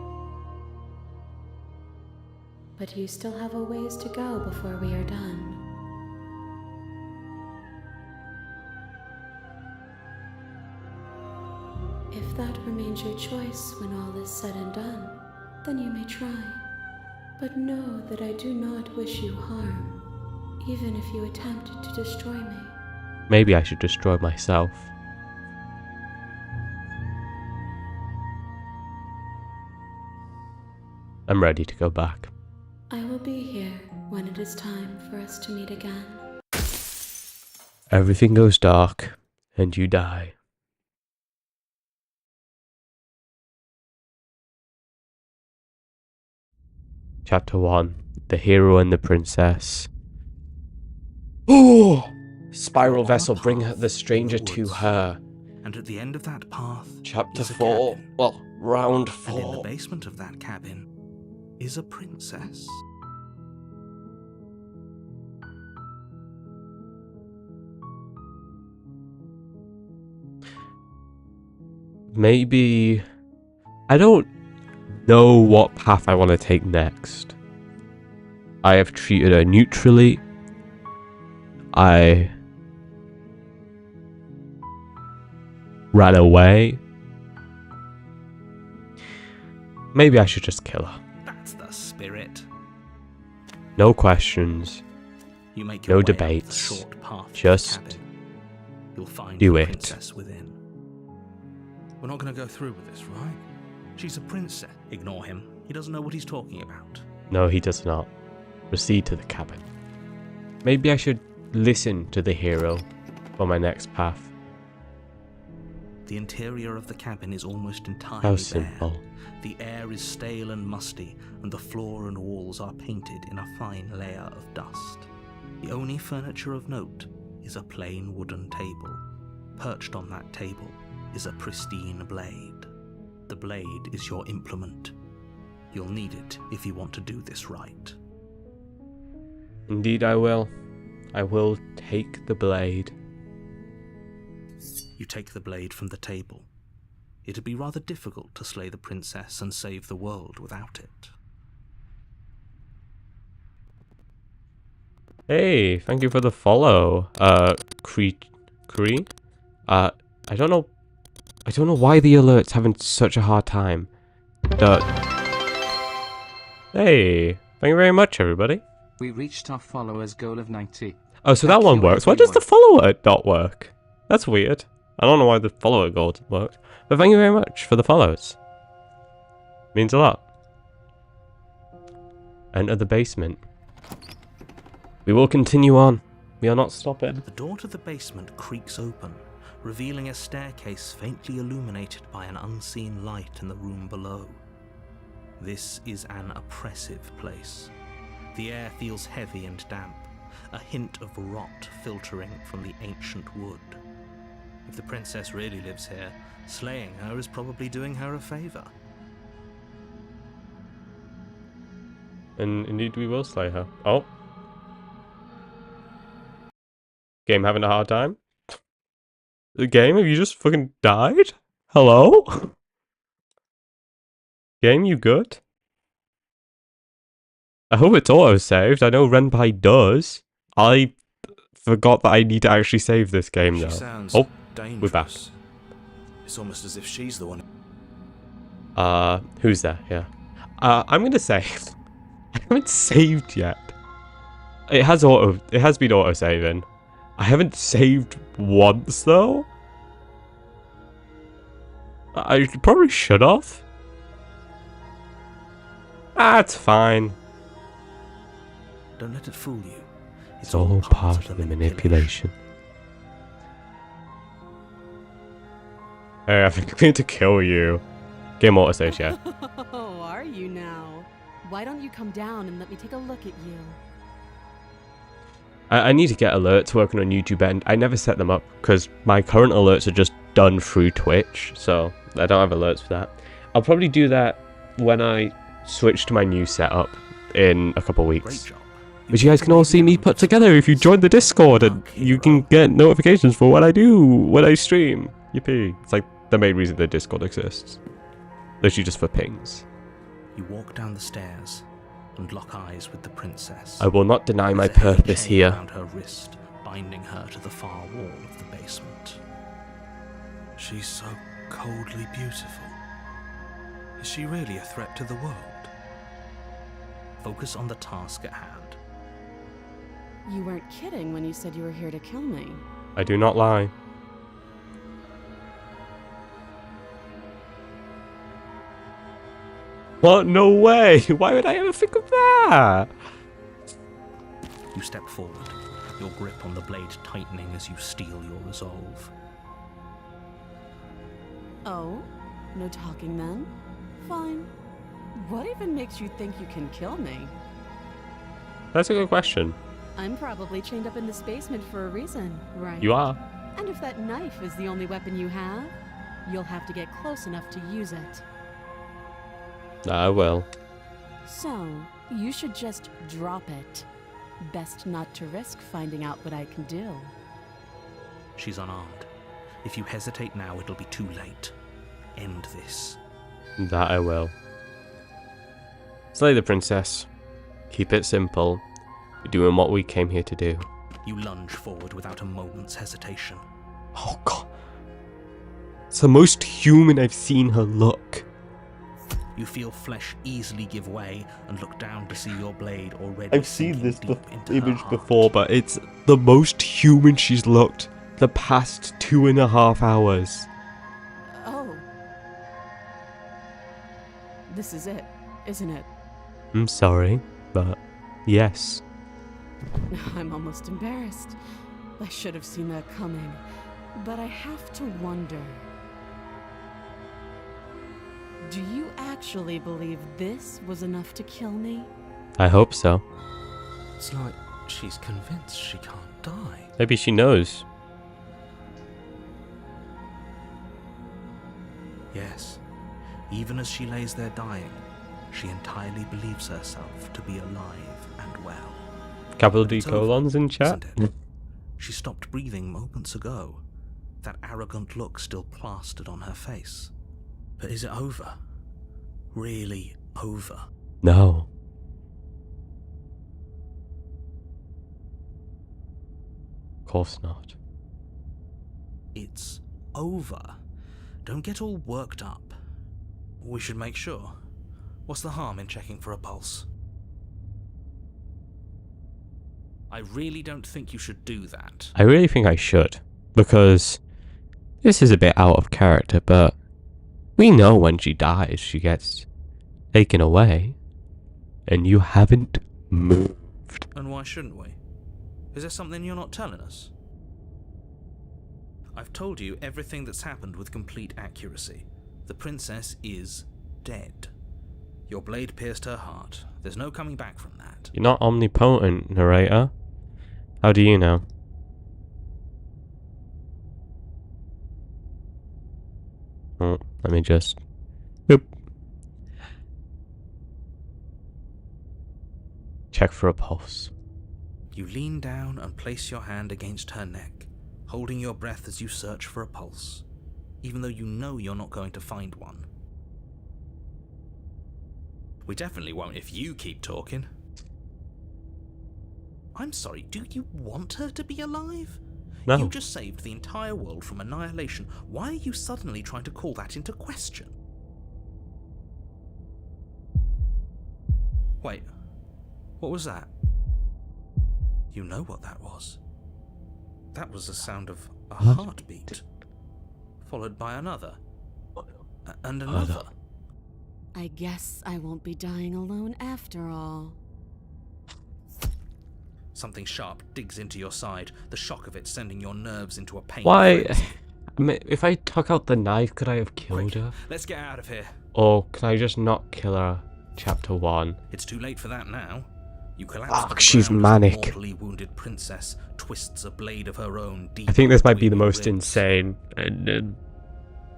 But you still have a ways to go before we are done. If that remains your choice when all is said and done, then you may try. But know that I do not wish you harm, even if you attempt to destroy me. Maybe I should destroy myself. I'm ready to go back. I will be here when it is time for us to meet again. Everything goes dark, and you die. Chapter 1. The Hero and the Princess. Oh! Spiral vessel, bring the stranger to her. And at the end of that path, Chapter is a 4. cabin. Well, round And in the 4. basement of that cabin is a princess. Maybe... I don't know what path I want to take next. I have treated her neutrally. I ran away. Maybe I should just kill her. That's the spirit. No questions. You make No your way up the debates. short path to the Just cabin. You'll find do the it. princess within. We're not going to go through with this, right? She's a princess. Ignore him. He doesn't know what he's talking about. No, he does not. Proceed to the cabin. Maybe I should listen to the hero for my next path. The interior of the cabin is almost entirely How bare. simple. The air is stale and musty, and the floor and walls are painted in a fine layer of dust. The only furniture of note is a plain wooden table. Perched on that table is a pristine blade. The blade is your implement. You'll need it if you want to do this right. Indeed I will. I will take the blade. You take the blade from the table. It'd be rather difficult to slay the princess and save the world without it. Hey, thank you for the follow. Cree? I don't know why the alert's having such a hard time. Hey, thank you very much, everybody. We reached our followers' goal of 90. Oh, so that Thank one you, works. Why does the everyone. follower not work? That's weird. I don't know why the follower gold worked, but thank you very much for the follows. Means a lot. Enter the basement. We will continue on. We are not stopping. The door to the basement creaks open, revealing a staircase faintly illuminated by an unseen light in the room below. This is an oppressive place. The air feels heavy and damp, a hint of rot filtering from the ancient wood. If the princess really lives here, slaying her is probably doing her a favor. And indeed we will slay her. Oh. Game having a hard time? The game? Have you just fucking died? Hello? Game, you good? I hope it's auto-saved. I know Renpai does. I forgot that I need to actually save this game She now. sounds Oh, dangerous. we're back. It's almost as if she's the one. Who's there? Yeah. I'm gonna save. I haven't saved yet. It has been auto-saving. I haven't saved once though. I probably should have. It's fine. Don't let it fool you. It's all part of the manipulation. Hey, I think I need to kill you. Game auto-save, yeah. Oh, are you now? Why don't you come down and let me take a look at you? I need to get alerts working on YouTube, and I never set them up because my current alerts are just done through Twitch, so I don't have alerts for that. I'll probably do that when I switch to my new setup in a couple Great weeks. job. Which you guys can all see me put together if you join the Discord, and you can get notifications for what I do when I stream. Yippee. It's like the main reason the Discord exists. Literally just for pings. You walk down the stairs and lock eyes with the princess. I will not deny my There's a heavy purpose chain here. around her wrist, binding her to the far wall of the basement. She's so coldly beautiful. Is she really a threat to the world? Focus on the task at hand. You weren't kidding when you said you were here to kill me. I do not lie. What? No way! Why would I ever think of that? You step forward, your grip on the blade tightening as you steel your resolve. Oh? No talking then? Fine. What even makes you think you can kill me? That's a good question. I'm probably chained up in this basement for a reason, right? You are. And if that knife is the only weapon you have, you'll have to get close enough to use it. I will. So, you should just drop it. Best not to risk finding out what I can do. She's unarmed. If you hesitate now, it'll be too late. End this. That I will. Slay the princess. Keep it simple. We're doing what we came here to do. You lunge forward without a moment's hesitation. Oh god. It's the most human I've seen her look. You feel flesh easily give way and look down to see your blade already. I've seen sinking this deep into her image heart. before, but it's the most human she's looked the past 2.5 hours. Oh. This is it, isn't it? I'm sorry, but yes. I'm almost embarrassed. I should have seen that coming. But I have to wonder. Do you actually believe this was enough to kill me? I hope so. It's like she's convinced she can't die. Maybe she knows. Yes. Even as she lays there dying, she entirely believes herself to be alive and well. Capital But D it's colons in chat. Isn't it? She stopped breathing moments ago, that arrogant look still plastered on her face. But is it over? Really over? No. Of course not. It's over. Don't get all worked up. We should make sure. What's the harm in checking for a pulse? I really don't think you should do that. I really think I should. Because This is a bit out of character, but we know when she dies, she gets taken away. And you haven't moved. And why shouldn't we? Is there something you're not telling us? I've told you everything that's happened with complete accuracy. The princess is dead. Your blade pierced her heart. There's no coming back from that. You're not omnipotent, narrator. How do you know? Oh, let me just... Boop. Check for a pulse. You lean down and place your hand against her neck, holding your breath as you search for a pulse, even though you know you're not going to find one. We definitely won't if you keep talking. I'm sorry, do you want her to be alive? No. You just saved the entire world from annihilation. Why are you suddenly trying to call that into question? Wait, what was that? You know what that was. That was the sound of a heartbeat, followed by another, and another. I guess I won't be dying alone after all. Something sharp digs into your side, the shock of it sending your nerves into a pain. Why? I mean, if I took out the knife, could I have killed her? Let's get out of here. Or can I just not kill her? Chapter 1. It's too late for that now. You collapse. Fuck, she's manic. The mortally wounded princess twists a blade of her own deep. I think this might be the between your most ribs. insane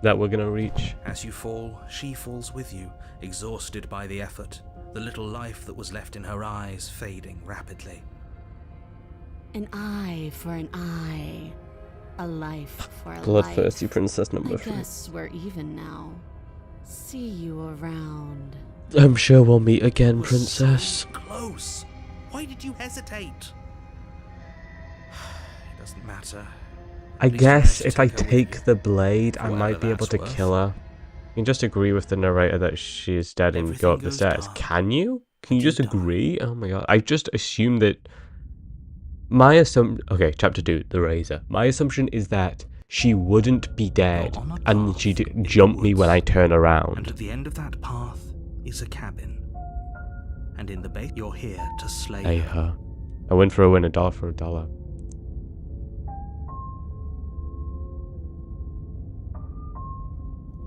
that we're gonna reach. As you fall, she falls with you, exhausted by the effort, the little life that was left in her eyes fading rapidly. An eye for an eye. A life for a life. Bloodthirsty princess number I 3. guess we're even now. See you around. I'm sure we'll meet again, We're princess. so close. Why did you hesitate? It doesn't matter. I At least you guess managed to if I take her with take you. the blade, I For might whatever be able that's to worth. kill her. You can just agree with the narrator that she is dead and Everything go up the goes stairs. dark. Can you? Can you You just die. agree? Oh my god. I just assumed that... My assumption... Okay, chapter 2, the razor. My assumption is that she wouldn't be dead on a and path she'd in the jump me when I woods. turn And around. at the end of that path is a cabin. And in the base, you're here to slay Hey, her. her. I went for a win, $1 for $1.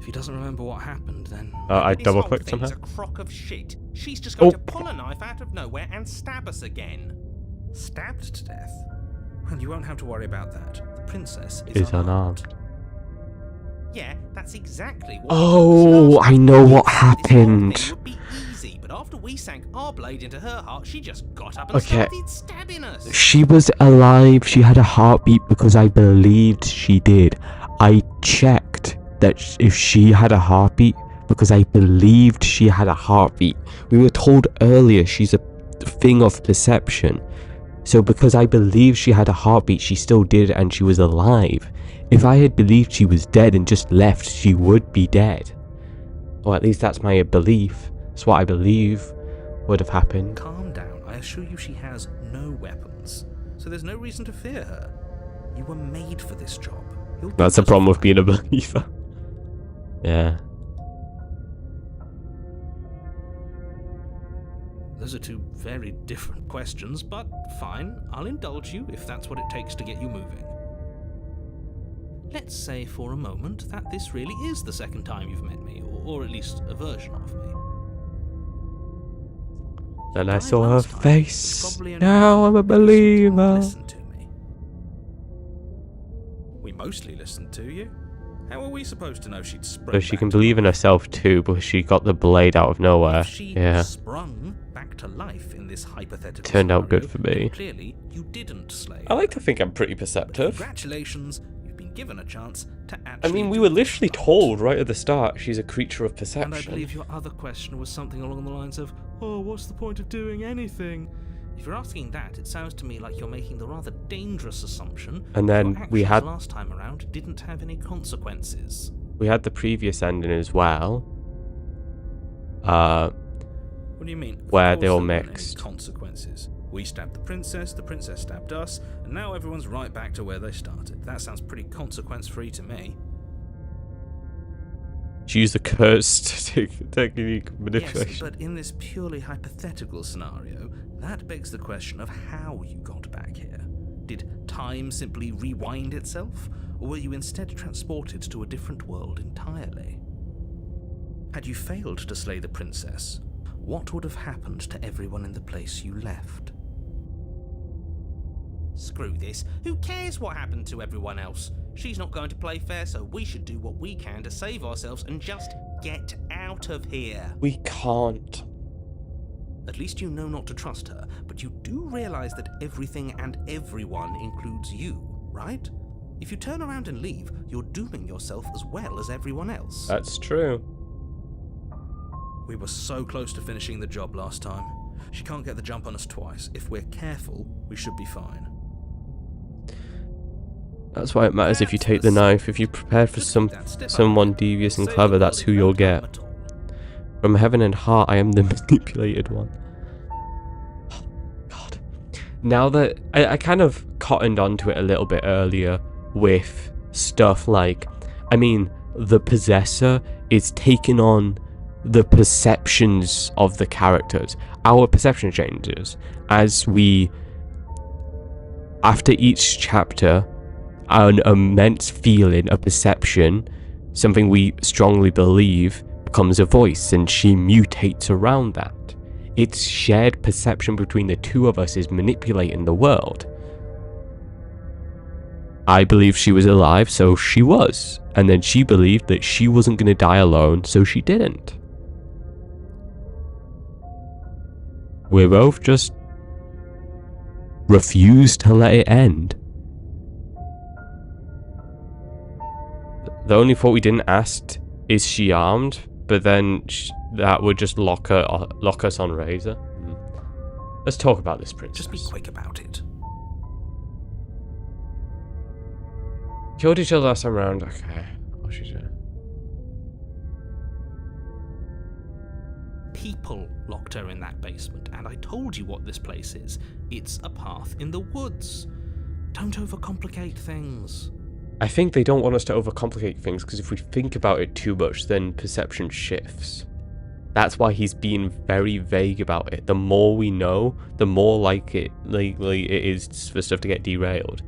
If he doesn't remember what happened, then I This double whole clicked thing's somehow. a crock of shit. She's just going Oh. to pull a knife out of nowhere and stab us again. stabbed to death. Well, you won't have to worry about that. The princess Is unarmed. Yeah, that's exactly what. Oh, I know what happened. This whole thing would be easy, but after we sank our blade into her heart, she just got up and Okay. started stabbing us. She was alive. She had a heartbeat because I believed she did. I checked that if she had a heartbeat because I believed she had a heartbeat. We were told earlier she's a thing of perception. So because I believed she had a heartbeat, she still did and she was alive. If I had believed she was dead and just left, she would be dead. Or at least that's my belief. That's what I believe would have happened. Calm down. I assure you she has no weapons. So there's no reason to fear her. You were made for this job. You'll do That's the just problem with fine. being a believer. Yeah. Those are two very different questions, but fine. I'll indulge you if that's what it takes to get you moving. Let's say for a moment that this really is the second time you've met me, or at least a version of me. And I Died saw her last time. It's face. probably Now I'm a because you didn't believer. listen to me. We mostly listened to you. How were we supposed to know she'd sprung So she back can to believe in life? herself too, but she got the blade out of nowhere. If she Yeah. sprung back to life in this hypothetical Turned out good scenario, for me. then clearly, you didn't slay her. I like to think I'm pretty But perceptive. congratulations, you've been given a chance to I actually. mean, we do were this literally right. told right at the start she's a creature of And I perception. believe your other question was something along the lines of, "Oh, what's the point of doing anything?" If you're asking that, it sounds to me like you're making the rather dangerous assumption And that then your we actions had- last time around didn't have any consequences. We had the previous ending as well. What do you mean? Of Where course they all there weren't any mixed. consequences. We stabbed the princess stabbed us, and now everyone's right back to where they started. That sounds pretty consequence-free to me. She used the cursed technique of manipulation. Yes, but in this purely hypothetical scenario, that begs the question of how you got back here. Did time simply rewind itself, or were you instead transported to a different world entirely? Had you failed to slay the princess, what would have happened to everyone in the place you left? Screw this. Who cares what happened to everyone else? She's not going to play fair, so we should do what we can to save ourselves and just get out of here. We can't. At least you know not to trust her, but you do realize that everything and everyone includes you, right? If you turn around and leave, you're dooming yourself as well as everyone else. That's true. We were so close to finishing the job last time. She can't get the jump on us twice. If we're careful, we should be fine. That's why it matters if you take the knife. If you prepare for someone devious and clever, that's who you'll get. From heaven and heart, I am the manipulated one. Oh, God. Now that I kind of cottoned onto it a little bit earlier with stuff like, I mean, the possessor is taking on the perceptions of the characters. Our perception changes as we, after each chapter, an immense feeling, a perception, something we strongly believe, becomes a voice, and she mutates around that. It's shared perception between the two of us is manipulating the world. I believed she was alive, so she was. And then she believed that she wasn't going to die alone, so she didn't. We both just refused to let it end. The only thought we didn't ask is she armed, but then that would just lock us on Razor. Let's talk about this princess. Just be quick about it. Killed each other last time around. Okay. What's she doing? People locked her in that basement, and I told you what this place is. It's a path in the woods. Don't overcomplicate things. I think they don't want us to overcomplicate things, because if we think about it too much, then perception shifts. That's why he's being very vague about it. The more we know, the more likely it is for stuff to get derailed.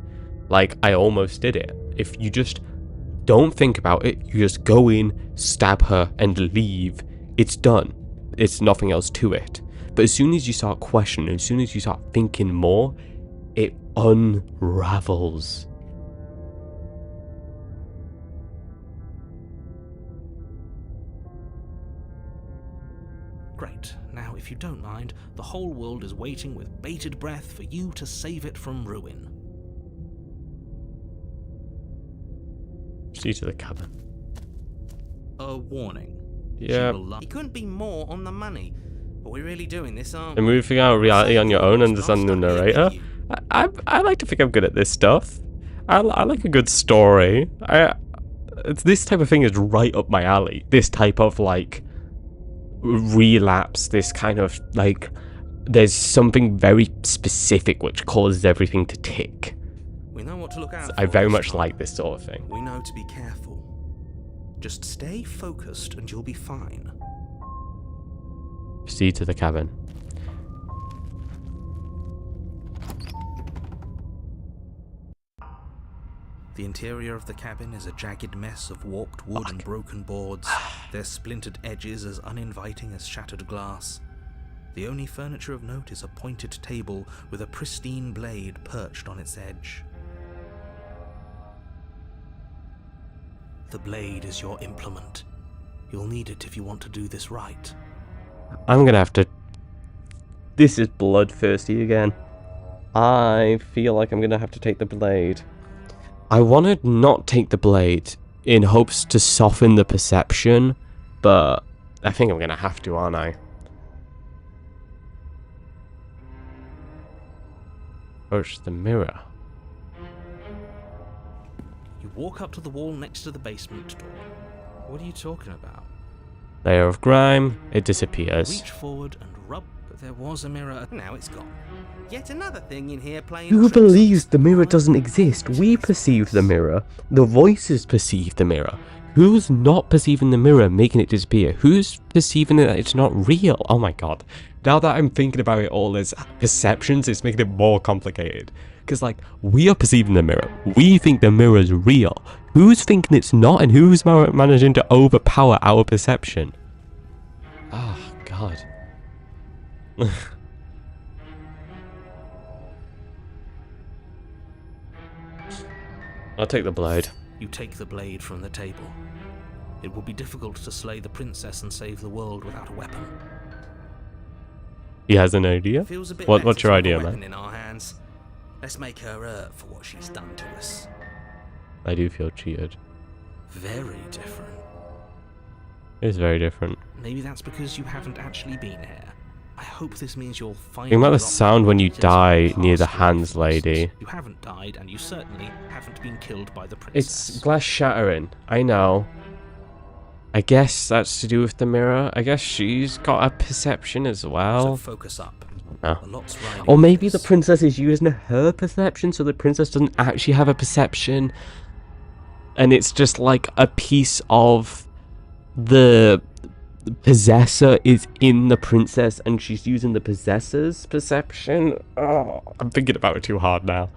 Like, I almost did it. If you just don't think about it, you just go in, stab her, and leave, it's done. It's nothing else to it. But as soon as you start questioning, as soon as you start thinking more, it unravels. Great. Now, if you don't mind, the whole world is waiting with bated breath for you to save it from ruin. See to the cabin. A warning. Yeah. He couldn't be more on the money. But we're really doing this, aren't And we? moving out reality on your own, understanding the narrator. I like to think I'm good at this stuff. I like a good story. This type of thing is right up my alley. This type of, like, relapse, this kind of, like, there's something very specific which causes everything to tick. We know what to look out for. I very much like this sort of thing. We know to be careful. Just stay focused and you'll be fine. Proceed to the cabin. The interior of the cabin is a jagged mess of warped wood and broken boards, their splintered edges as uninviting as shattered glass. The only furniture of note is a pointed table with a pristine blade perched on its edge. The blade is your implement. You'll need it if you want to do this right. I'm gonna have to... This is bloodthirsty again. I feel like I'm gonna have to take the blade. I want to not take the blade in hopes to soften the perception, but I think I'm gonna have to, aren't I? Approach the mirror. You walk up to the wall next to the basement door. What are you talking about? Layer of grime, it disappears. Reach forward and rub But there was a mirror. Now it's gone. Yet another thing in here playing Who tricks believes on the us. mirror doesn't exist? We perceive the mirror. The voices perceive the mirror. Who's not perceiving the mirror, making it disappear? Who's perceiving it that it's not real? Oh my god. Now that I'm thinking about it all as perceptions, it's making it more complicated. Because, like, we are perceiving the mirror. We think the mirror is real. Who's thinking it's not, and who's managing to overpower our perception? Oh, god. I'll take the blade. You take the blade from the table. It will be difficult to slay the princess and save the world without a weapon. He has an idea? Feels a bit What's better your to have a idea, weapon man? in our hands. Let's make her hurt for what she's done to us. I do feel cheated. Very different. It's very different. Maybe that's because you haven't actually been here. I hope this means you'll finally Think about the drop sound when you past die your near the past hands life lady. choices. You haven't died, and you certainly haven't been killed by the princess. It's glass shattering. I know. I guess that's to do with the mirror. I guess she's got a perception as So well. focus up. No. A lot's riding Or on maybe the this. princess is using her perception, so the princess doesn't actually have a perception. And it's just like a piece of the possessor is in the princess, and she's using the possessor's perception. Oh, I'm thinking about it too hard now.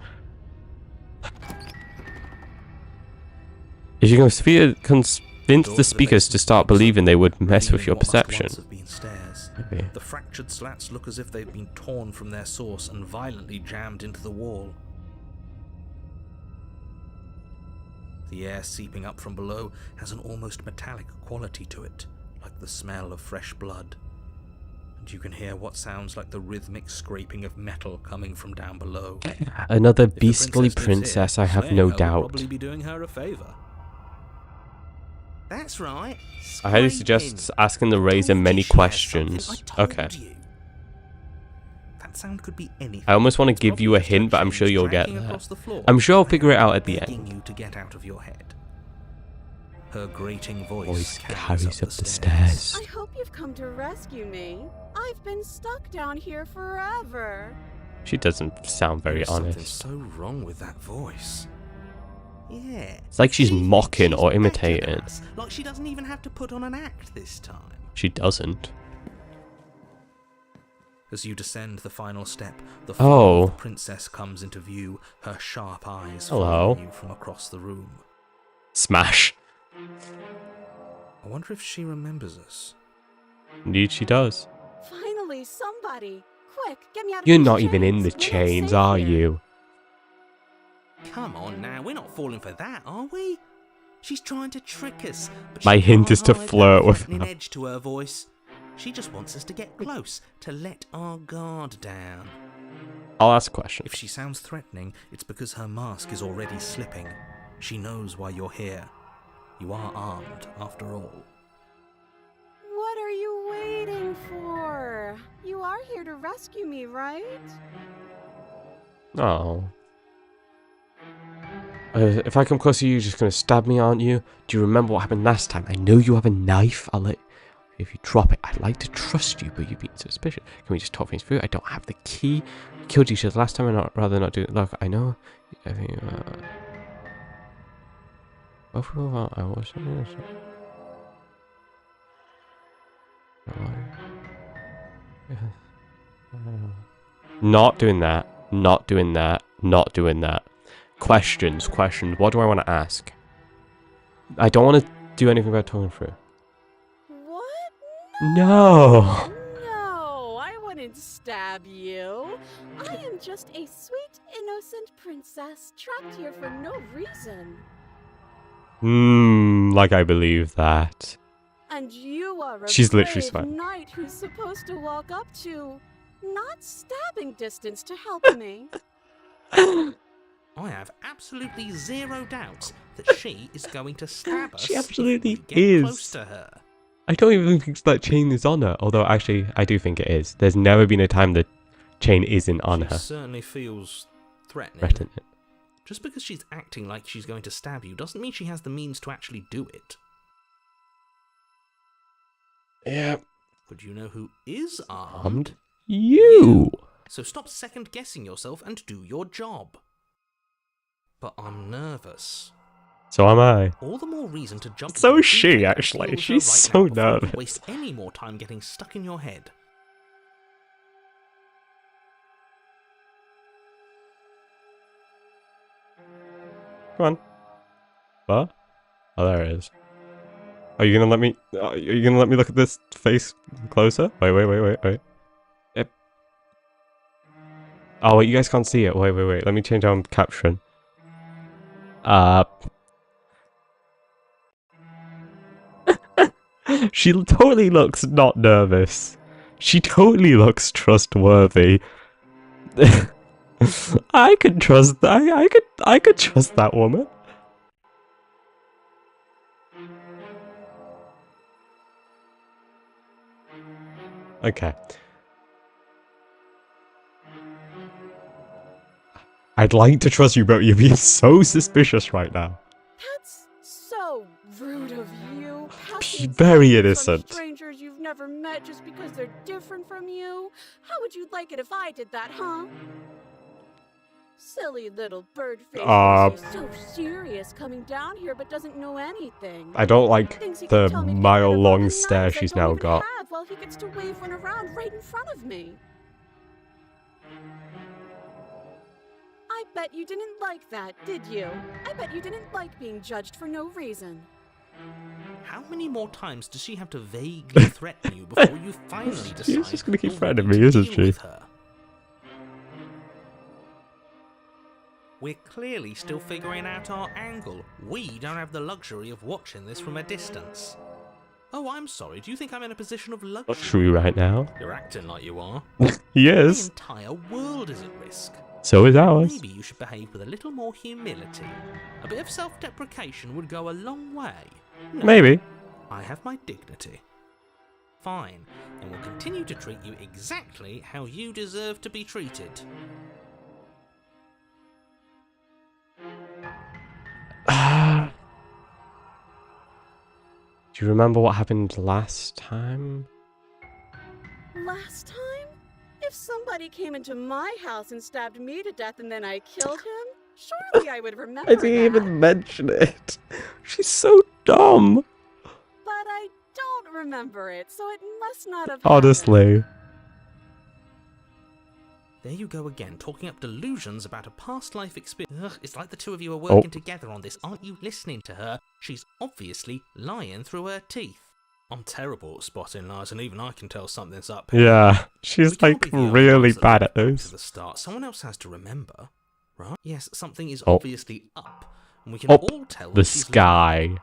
If you can convince the speakers to start believing, they would mess with your What must perception. once have been stairs. Maybe. The fractured slats look as if they've been torn from their source and violently jammed into the wall. The air seeping up from below has an almost metallic quality to it, like the smell of fresh blood. And you can hear what sounds like the rhythmic scraping of metal coming from down below. Another If the beastly lives here, princess, I have slaying no her would doubt. probably be doing her a favor. That's right. I highly Scraping. suggest asking the Razor Told you many she has something. questions. I told Okay. you. That sound could be anything. I almost want to It's give you probably a just her hint, but I'm sure chains you'll get dragging there. across the floor, I'm sure I'll figure it out at the begging end. you to get out of your head. Her grating Voice voice carries up the stairs. stairs. I hope you've come to rescue me. I've been stuck down here forever. She doesn't sound very There's something honest. so wrong with that voice. Yeah. It's like she's She thinks mocking she's or better than imitating. us, like she doesn't even have to put on an act this time. She doesn't. As you descend the final step, the Oh. form of the princess comes into view, her sharp eyes Hello. following you from across the room. Smash. I wonder if she remembers us. Indeed she does. Finally, somebody! Quick, get me out of You're these not even in chains. the We're not chains, safe are here. you? Come on now, we're not falling for that, are we? She's trying to trick us. But My she hint can't is to hide that flirt with threatening her. edge to her voice. She just wants us to get close, to let our guard down. I'll ask a question. If she sounds threatening, it's because her mask is already slipping. She knows why you're here. You are armed, after all. What are you waiting for? You are here to rescue me, right? Oh. If I come close to you, you're just gonna stab me, aren't you? Do you remember what happened last time? I know you have a knife. I'll let. If you drop it, I'd like to trust you, but you've been suspicious. Can we just talk things through? I don't have the key. We killed each other last time, and I'd rather not do it. Look, I know. I think. Both of them are. I was. Not doing that. Not doing that. Not doing that. Questions. What do I want to ask? I don't want to do anything about talking through. What? No. No, I wouldn't stab you. I am just a sweet, innocent princess trapped here for no reason. Like I believe that. And you are a She's literally brave smiling. knight who's supposed to walk up to, not stabbing distance to help me. I have absolutely zero doubts that she is going to stab us. She if absolutely we get is. close to her. I don't even think that chain is on her. Although actually, I do think it is. There's never been a time the chain isn't on She her. certainly feels threatening. Threaten it. Just because she's acting like she's going to stab you doesn't mean she has the means to actually do it. Yeah. But you know who is armed? Armed? You! So stop second guessing yourself and do your job. But I'm nervous. So am I. All the more reason to jump. So into is she, the deep end and actually. deal with She's her so right now before you nervous. waste any more time getting stuck in your head. Come on. What? Oh, there it is. Are you gonna let me? Are you gonna let me look at this face closer? Wait. Yep. Oh wait, you guys can't see it. Wait. Let me change on caption. She totally looks not nervous. She totally looks trustworthy. I could trust. I could trust that woman. Okay. I'd like to trust you, but you're being so suspicious right now. That's so rude of you. Very innocent. From strangers you've never met just because they're different from you. How would you like it if I did that, huh? Silly little bird face. He's so serious coming down here but doesn't know anything. I don't like Thinks he the can tell me to get rid of all mile-long the stare knives I she's don't now even got. have while he gets to wave one around right in front of me. I bet you didn't like that, did you? I bet you didn't like being judged for no reason. How many more times does she have to vaguely threaten you before you finally decide? She's just gonna keep you're threatening ready me, to isn't deal she? with her? We're clearly still figuring out our angle. We don't have the luxury of watching this from a distance. Oh, I'm sorry. Do you think I'm in a position of luxury? Luxury right now. You're acting like you are. He The is. entire world is at risk. So is ours. Maybe you should behave with a little more humility. A bit of self-deprecation would go a long way. No, Maybe. I have my dignity. Fine, and we'll continue to treat you exactly how you deserve to be treated. Do you remember what happened last time? Last time? If somebody came into my house and stabbed me to death and then I killed him, surely I would remember I didn't that. even mention it. She's so dumb. But I don't remember it, so it must not have Honestly. happened. There you go again, talking up delusions about a past life experience. Ugh, it's like the two of you are working together on this. Aren't you listening to her? She's obviously lying through her teeth. I'm terrible at spotting lies, and even I can tell something's up here. Yeah, she's We can't like be the only really ones that bad went at back those. To the start. Someone else has to remember, right? Yes, something is Oh. obviously up, and we can Up all tell the that she's sky. lying.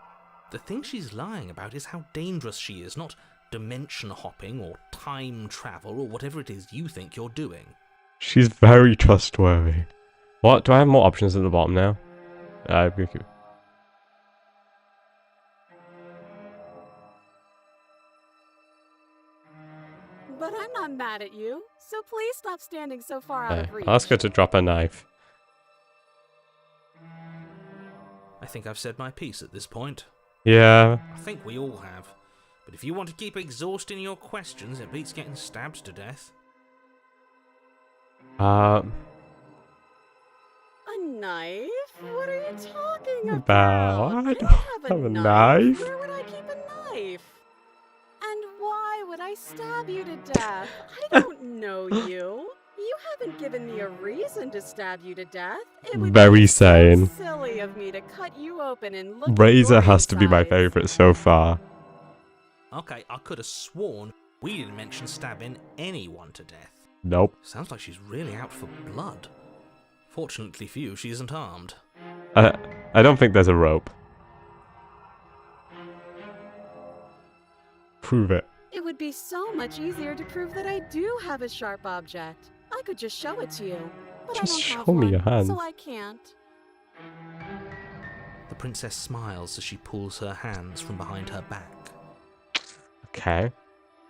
The thing she's lying about is how dangerous she is, not dimension hopping or time travel or whatever it is you think you're doing. She's very trustworthy. What? Do I have more options at the bottom now? Okay. But I'm not mad at you, so please stop standing so far out of reach. Ask her to drop a knife. I think I've said my piece at this point. Yeah. I think we all have. But if you want to keep exhausting your questions, it beats getting stabbed to death. A knife? What are you talking about? I I don't don't have a knife. Where would I keep a knife? And why would I stab you to death? I don't know you. You haven't given me a reason to stab you to death. It would Very be sane. so silly of me to cut you open and look at Razor your has to be my insides. favorite so far. Okay, I could have sworn we didn't mention stabbing anyone to death. Nope. Sounds like she's really out for blood. Fortunately for you, she isn't armed. I don't think there's a rope. Prove it. It would be so much easier to prove that I do have a sharp object. I could just show it to you. But Just I don't show have me one, your hands. so I can't. The princess smiles as she pulls her hands from behind her back. Okay.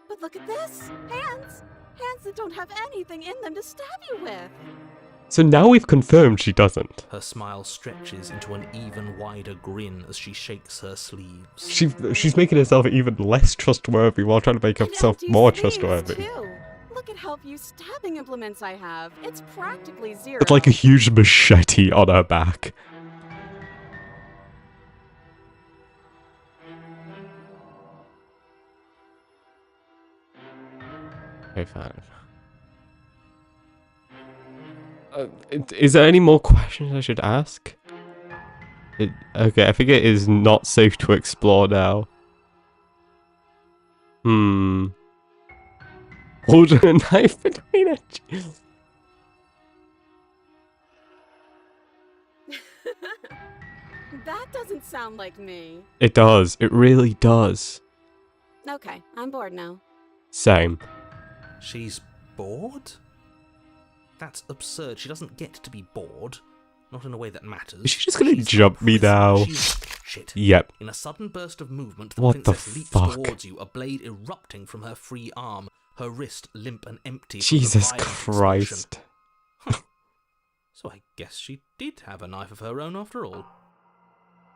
But look at this! Hands! Hands that don't have anything in them to stab you with! So now we've confirmed she doesn't. Her smile stretches into an even wider grin as she shakes her sleeves. She's making herself even less trustworthy while trying to make And herself empty more sleeves, trustworthy. Too. Look could help you stabbing implements I have. It's practically zero. It's like a huge machete on her back. Okay, fine. Is there any more questions I should ask? Okay, I think it is not safe to explore now. Holding a knife between it. That doesn't sound like me. It does. It really does. Okay, I'm bored now. Same. She's bored? That's absurd. She doesn't get to be bored. Not in a way that matters. Is she just gonna She's jump me now? Shit. Yep. In a sudden burst of movement, the What the princess leaps fuck? towards you, a blade erupting from her free arm, her wrist limp and empty. Jesus from the violent Christ. explosion. So I guess she did have a knife of her own after all.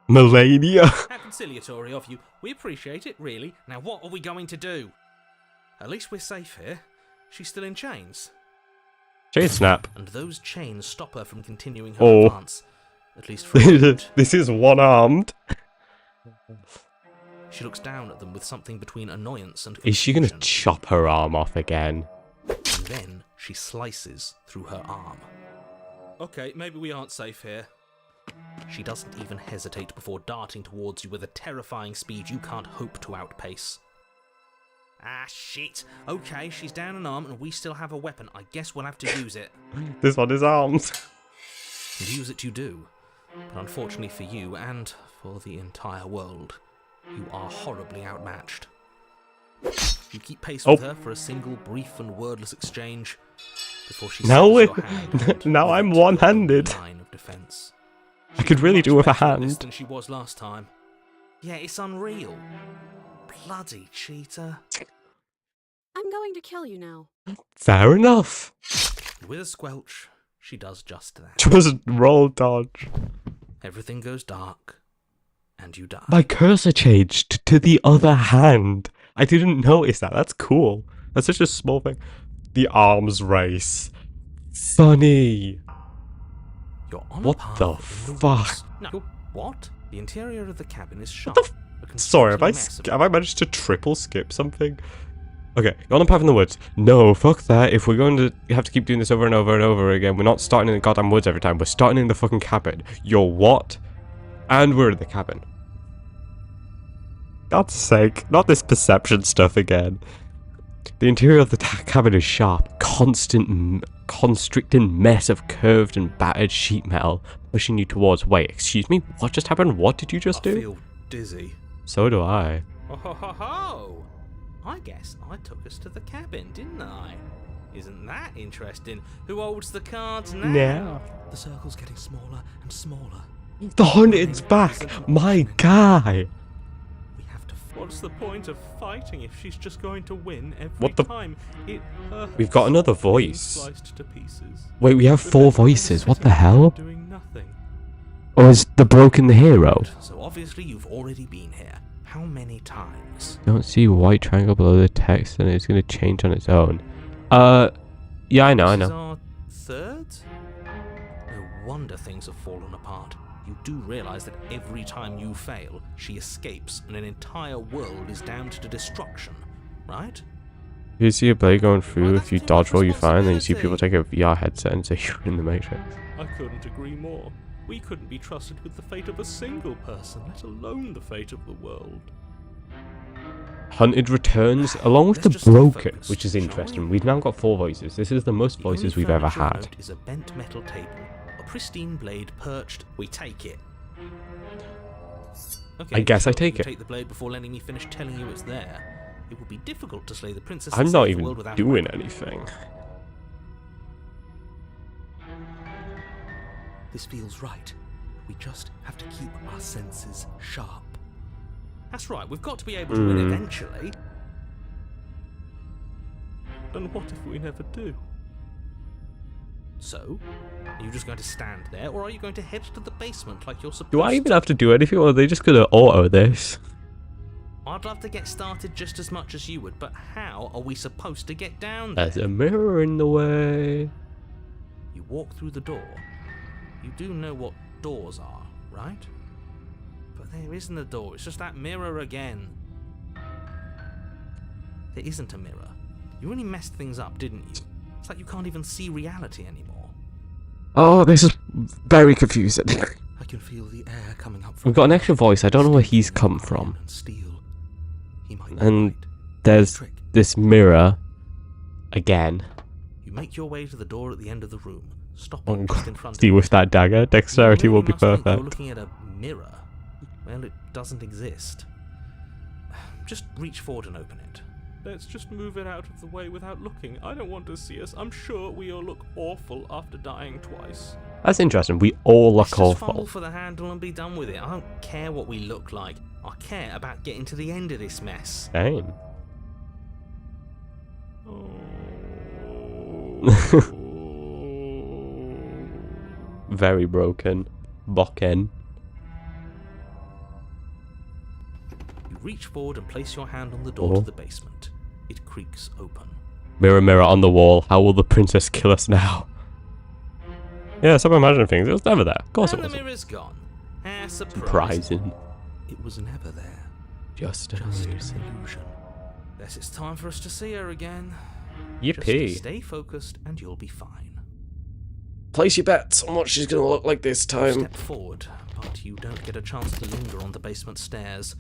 Melania. How conciliatory of you. We appreciate it, really. Now what are we going to do? At least we're safe here. She's still in chains. Chain snap. And those chains stop her from continuing her Oh. advance. At least for a moment. This is one-armed. She looks down at them with something between annoyance and Is she gonna confusion. chop her arm off again? And then she slices through her arm. Okay, maybe we aren't safe here. She doesn't even hesitate before darting towards you with a terrifying speed you can't hope to outpace. Ah, shit. Okay, she's down an arm and we still have a weapon. I guess we'll have to use it. This one is armed. And use it you do. But unfortunately for you, and for the entire world, you are horribly outmatched. You keep pace with her for a single brief and wordless exchange before she Now seizes we're- your hand and now with I'm it, one-handed. opens a line of defense. I could really do with a Much better at this hand. than she was last time. Yeah, it's unreal. Bloody cheater. I'm going to kill you now. Fair enough. And with a squelch, she does just that. Just roll dodge. Everything goes dark, and you die. My cursor changed to the other hand. I didn't notice that. That's cool. That's such a small thing. The arms race. Funny. You're on What a path the in the fuck? woods. No, what? The interior of the cabin is sharp. What a Sorry, have I, confusing mess of have I managed to triple skip something? Okay, you're on a path in the woods. No, fuck that. If we're going to have to keep doing this over and over and over again, we're not starting in the goddamn woods every time. We're starting in the fucking cabin. You're what? And we're in the cabin. God's sake, not this perception stuff again. The interior of the cabin is sharp, constricting mess of curved and battered sheet metal, pushing you towards. Wait, excuse me? What just happened? What did you just I do? feel dizzy. So do I. Oh ho ho ho! I guess I took us to the cabin, didn't I? Isn't that interesting? Who holds the cards now? Now. The circle's getting smaller and smaller. The Hunted's back! My guy! We have to. What's the point of fighting if she's just going to win every What the- time? It hurts. We've got another being voice. Sliced to pieces. Wait, we have But 4 then I'm voices. What the sitting hell? there doing nothing. Or is the broken the hero? So obviously you've already been here. How many times? Don't see white triangle below the text and it's gonna change on its own. Yeah, I know. This is our third? No wonder things have fallen apart. You do realize that every time you fail, she escapes and an entire world is damned to destruction, right? You see a blade going Well, through, that's if you too dodge much roll you fine, then you see people responsibility. take a VR headset and say you're in the Matrix. I couldn't agree more. We couldn't be trusted with the fate of a single person, let alone the fate of the world. Hunted returns, along with Let's the just stay broken, focused, which is shall we? interesting. We've now got 4 voices. This is the most The only voices we've ever furniture of had. note is a bent metal table, a pristine blade perched. We take it. Okay, I guess I sure, take you it. Take the blade before letting me finish telling you it's there. It would be difficult to slay the princess. I'm and not save the even world without a doing weapon. anything. This feels right. We just have to keep our senses sharp. That's right, we've got to be able to win Hmm. eventually. And what if we never do? So, are you just going to stand there, or are you going to head to the basement like you're supposed Do I to? even have to do anything, or are they just gonna auto this? I'd love to get started just as much as you would, but how are we supposed to get down There's there? a mirror in the way. You walk through the door. You do know what doors are, right? But there isn't a door, it's just that mirror again. There isn't a mirror. You really messed things up, didn't you? It's like you can't even see reality anymore. Oh, this is very confusing. I can feel the air coming up from We've got an extra voice. I don't know where he's come from. and steel. He might be And right. there's Trick. this mirror again. You make your way to the door at the end of the room, Oh, stopping just in front of see, you. with that dagger, dexterity You will really be must think you're perfect. looking at a mirror. Well, it doesn't exist. Just reach forward and open it. Let's just move it out of the way without looking. I don't want to see us. I'm sure we all look awful after dying twice. That's interesting. We all Let's look just fumble awful. for the handle and be done with it. I don't care what we look like. I care about getting to the end of this mess. Same. Very broken. Bokken. You reach forward and place your hand on the door Oh. to the basement. It creaks open. Mirror, mirror on the wall. How will the princess kill us now? Yeah, stop imagining things. It was never there. Of course it And the wasn't. mirror's gone. Ah, surprise. Surprising. It was never there. Just an Just an illusion. illusion. Guess it's time for us to see her again. Yippee. Just stay focused and you'll be fine. Place your bets on what she's gonna look like this time. Step forward, but you don't get a chance to linger on the basement stairs.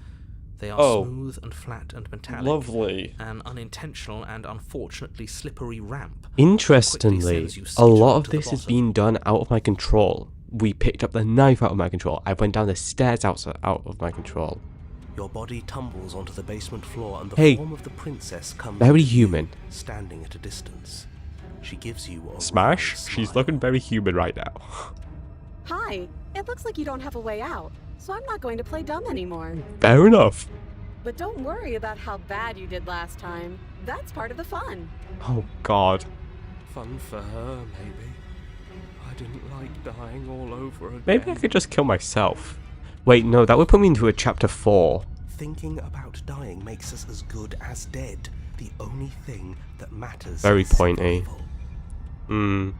They are Oh. smooth and flat and metallic. Lovely. An unintentional and unfortunately slippery ramp. Interestingly, sends you a straight lot to of the this is bottom. being done out of my control. We picked up the knife out of my control. I went down the stairs out of my control. Your body tumbles onto the basement floor and the Hey, form of the princess comes very to you, human. standing at a distance. She gives you a Smash? wry She's smile. looking very human right now. Hi, it looks like you don't have a way out, so I'm not going to play dumb anymore. Fair enough. But don't worry about how bad you did last time. That's part of the fun. Oh god. Fun for her, maybe. I didn't like dying all over again. Maybe I could just kill myself. Wait, no, that would put me into a chapter 4. Thinking about dying makes us as good as dead. The only thing that matters Very is pointy. survival.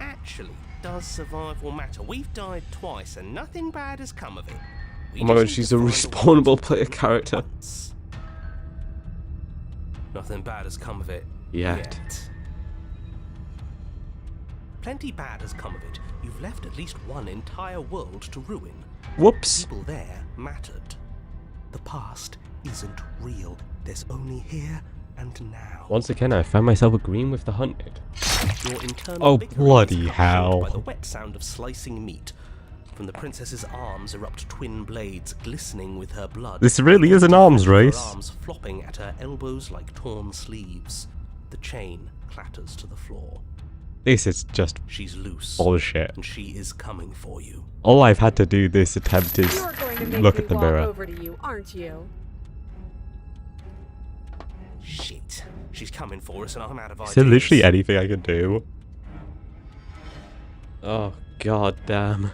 Actually, does survival matter? We've died twice and nothing bad has come of it. We Oh my just god, need she's to a find respawnable way to player do it character. once. Nothing bad has come of it. Yet. Plenty bad has come of it. You've left at least one entire world to ruin. Whoops. People there mattered. The past isn't real. There's only here and now. Once again, I found myself agreeing with the hunted. Your internal Oh, bickering bloody is cut short by hell. the wet sound of slicing meat. From the princess's arms erupt twin blades glistening with her blood. This really is an The arms her race. arms flopping at her elbows like torn sleeves. The chain clatters to the floor. This is just She's loose. bullshit. And she is coming for you. All I've had to do this attempt is You're going to make look me at the walk mirror. over to you, aren't you? Shit. She's coming for us and I'm out of Is ideas. there literally anything I can do? Oh, god damn.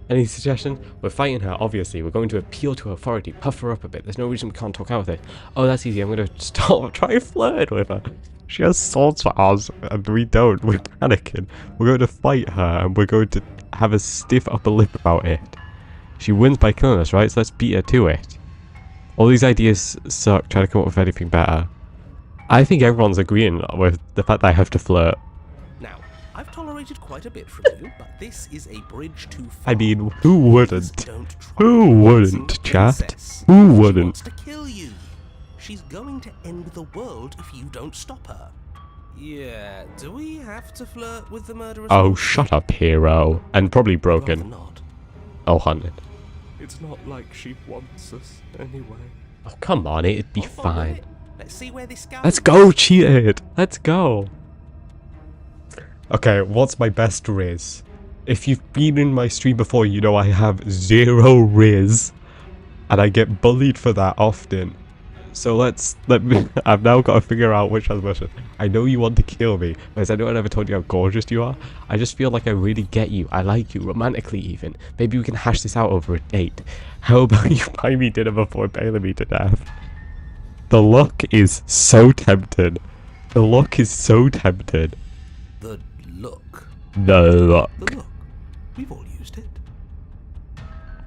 Any suggestion? We're fighting her, obviously. We're going to appeal to authority, puff her up a bit. There's no reason we can't talk out with it. Oh, that's easy. I'm going to start trying flirting with her. She has swords for us, and we don't. We're panicking. We're going to fight her, and we're going to have a stiff upper lip about it. She wins by killing us, right? So let's beat her to it. All these ideas suck. Trying to come up with anything better. I think everyone's agreeing with the fact that I have to flirt. Now, I've tolerated quite a bit from you, but this is a bridge too far. I mean, who wouldn't? Don't try Who convincing wouldn't, the chat? princess. Who She wouldn't? wants to kill you. She's going to end the world if you don't stop her. Yeah, do we have to flirt with the murderous? Oh, monster? shut up, hero. And probably Rather broken. not. Oh, hunted. It's not like she wants us anyway. Oh, come on, it'd be Off on with fine. it. Let's see where this goes. Let's go, cheated. Let's go. Okay, what's my best riz? If you've been in my stream before, you know I have 0 riz. And I get bullied for that often. let me. I've now got to figure out which transmission. I know you want to kill me, but has anyone ever told you how gorgeous you are? I just feel like I really get you. I like you, romantically even. Maybe we can hash this out over a date. How about you buy me dinner before bailing me to death? The look is so tempting. The look is so tempting. The look. The look. The look. We've all used it.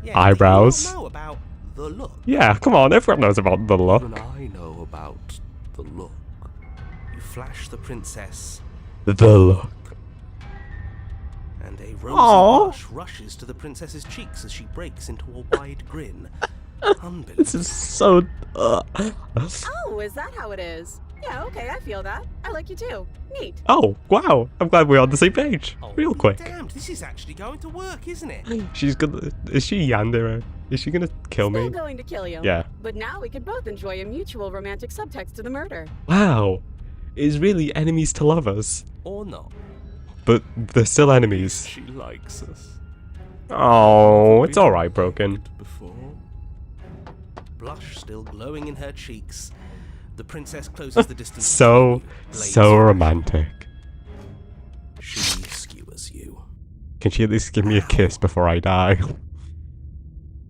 Yeah, Eyebrows. Do you not know about the look? Yeah, come on, everyone knows about the look. Even I know about the look. You flash the princess, The look. and a rosy Aww. blush rushes to the princess's cheeks as she breaks into a wide grin. Unbelievable. This is so. Oh, is that how it is? Yeah, okay, I feel that. I like you too. Neat. Oh, wow. I'm glad we're on the same page. Oh, Real quick. Damn, this is actually going to work, isn't it? She's gonna. Is she Yandere? Is she gonna kill Still me? going to kill you. Yeah. But now we can both enjoy a mutual romantic subtext to the murder. Wow. It's really enemies to lovers. Or not. But they're still enemies. She likes us. Oh, it's alright, Broken. Before. Blush still glowing in her cheeks. The princess closes the distance. So Blades romantic. She skewers you. Can she at least give me a kiss before I die?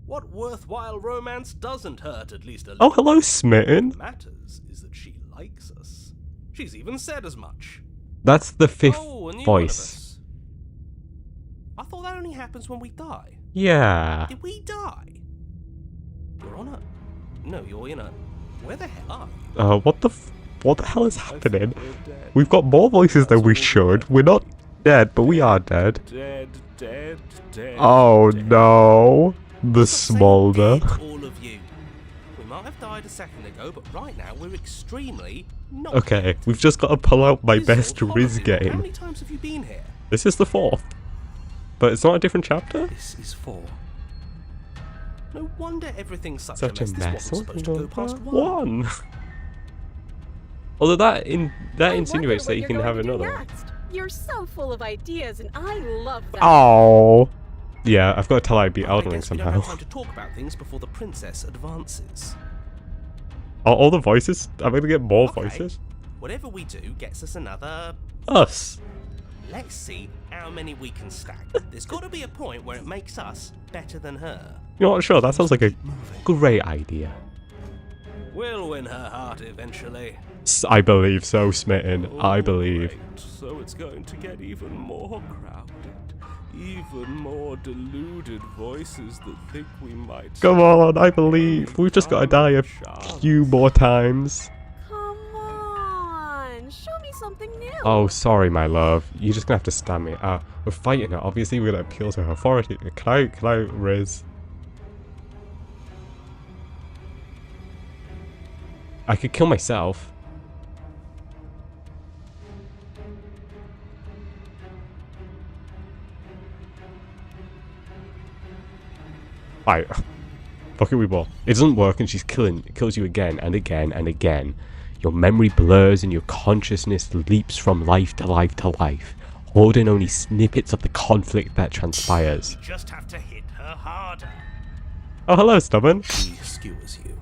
What worthwhile romance doesn't hurt at least a Oh, little? hello, Smitten. What matters is that she likes us. She's even said as much. That's the fifth Oh, a new one of voice. us. I thought that only happens when we die. Yeah. Did we die? You're on a... No, you're in a... Where the hell are you? What the hell is happening? We've got more voices than we should. We're not dead, but we are dead. Dead. Oh no. The smolder. Dead, all of you. We might have died a second ago, but right now we're extremely not Okay, dead. we've just got to pull out my best This is Riz horrible. How game. many times have you been here? This is the fourth. But it's not a different chapter? This is 4. No wonder everything's such, Such a a mess. mess. This wasn't supposed to go past 1. One. Although that I insinuates wonder that you what can you're have going to do another. next. You're so full of ideas, and I love that. Oh. Yeah, I've got to tell I beat Elden I Ring guess we don't somehow. have time to talk about things before the princess advances. All the voices? I'm gonna get more Okay. voices? Whatever we do gets us another... Us. Let's see how many we can stack. There's got to be a point where it makes us better than her. You know what? Sure, that sounds like a great idea. We'll win her heart eventually. I believe so, Smitten. I believe. Great. So it's going to get even more crowded. Even more deluded voices that think we might... Come on, I believe. We've just got to die a few more times. Come on, show me something new. Oh, sorry, my love. You're just gonna have to stand me. We're fighting her. Obviously, we're gonna appeal to her authority. Can I, Riz? I could kill myself. Right. Fuck it, we ball. It doesn't work, and she's kills you again and again and again. Your memory blurs and your consciousness leaps from life to life to life, holding only snippets of the conflict that transpires. We just have to hit her harder. Oh, hello, Stubborn. She skewers you.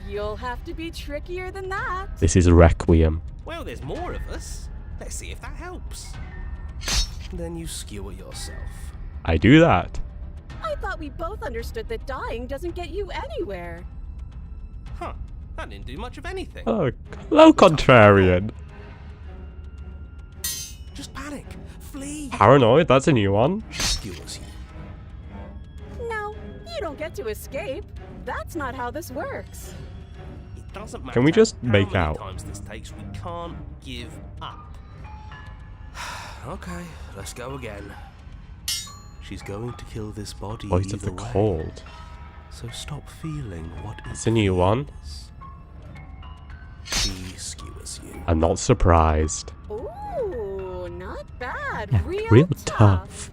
You'll have to be trickier than that. This is Requiem. Well, there's more of us. Let's see if that helps. Then you skewer yourself. I do that. I thought we both understood that dying doesn't get you anywhere. Huh. That didn't do much of anything. Oh, hello, Contrarian. Just panic. Flee. Paranoid, that's a new one. She skewers you. No, you don't get to escape. That's not how this works. It doesn't matter. Can we just how make many out? times this takes, we can't give up. Okay, let's go again. She's going to kill this body Voice of the either way. Cold. So stop feeling what It's a new one. She skewers you. I'm not surprised. Ooh, not bad. Yeah, Real tough.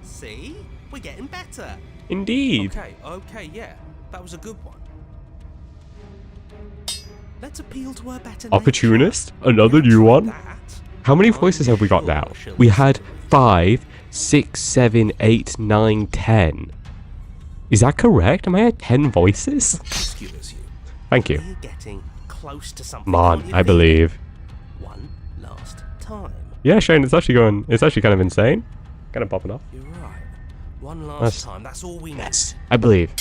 See? We're getting better. Indeed. Okay, yeah. That was a good one. Let's appeal to her better Opportunist? nature. Another You're new trying one? that. How many I'm voices have we got sure now? she'll We had listen. 5, 6, 7, 8, 9, 10. Is that correct? Am I at 10 voices? Excuse you. Thank you. We're getting close to something. Come on, Can't you I feel it? believe. One last time. Yeah, Shane, it's actually kind of insane. Kind of popping off. You're right. One last That's- time. That's all we need. Yes, I believe.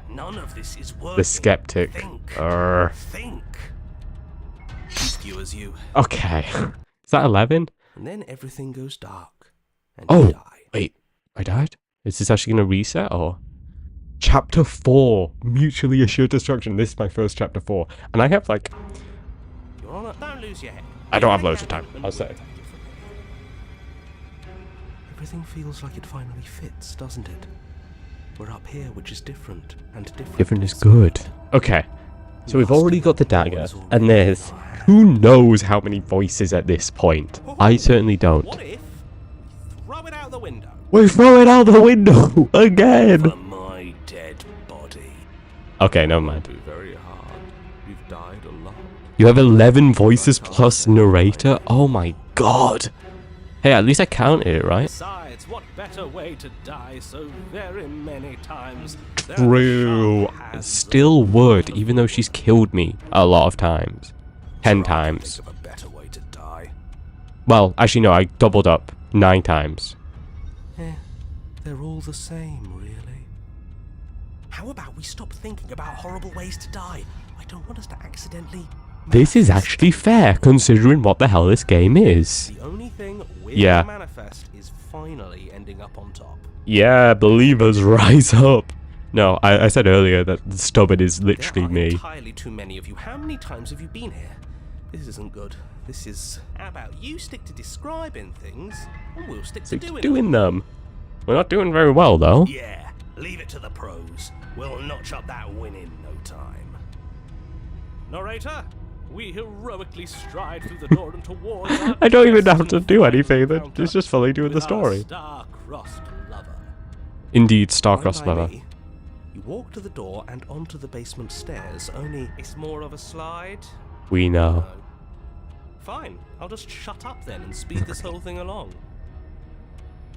None of this is working. The skeptic. Think. Urgh. Think. Skewers you. Okay. Is that 11? And then everything goes dark. And Oh, you die. wait. I died? Is this actually going to reset or? Chapter 4. Mutually Assured Destruction. This is my first chapter 4. And I have like... Your Honor, don't lose your head. I don't have loads of time, I'll say. Everything feels like it finally fits, doesn't it? We're up here, which is different, and different. Different is good. Okay. So we've already got the dagger. And there's... Who knows how many voices at this point? I certainly don't. What if we throw it out the window? We throw it out the window again. For my dead body. Okay, never mind. Be very hard. You've died a lot. You have 11 voices plus narrator? Oh my god. Hey, at least I counted it, right? Besides, what better way to die so very many times? True. Still would, even though she's killed me a lot of times. 10 times. Think of a better way to die. Well, actually no, I doubled up 9 times. They're all the same, really. How about we stop thinking about horrible ways to die? I don't want us to accidentally... This is actually fair, considering what the hell this game is. The only thing we're Yeah. gonna manifest is finally ending up on top. Yeah, believers, rise up. No, I said earlier that the stubborn is literally There are me. entirely too many of you. How many times have you been here? This isn't good. This is... How about you stick to describing things, and we'll stick to Doing them. We're not doing very well, though. Yeah, leave it to the pros. We'll notch up that win in no time. Narrator, we heroically stride through the door and towards our I don't even have to destined do final anything. encounter It's just fully doing the with our story. star-crossed lover. Indeed, Line star-crossed by lover. me, you walk to the door and onto the basement stairs, only it's more of a slide. We know. No. Fine, I'll just shut up then and speed this whole thing along.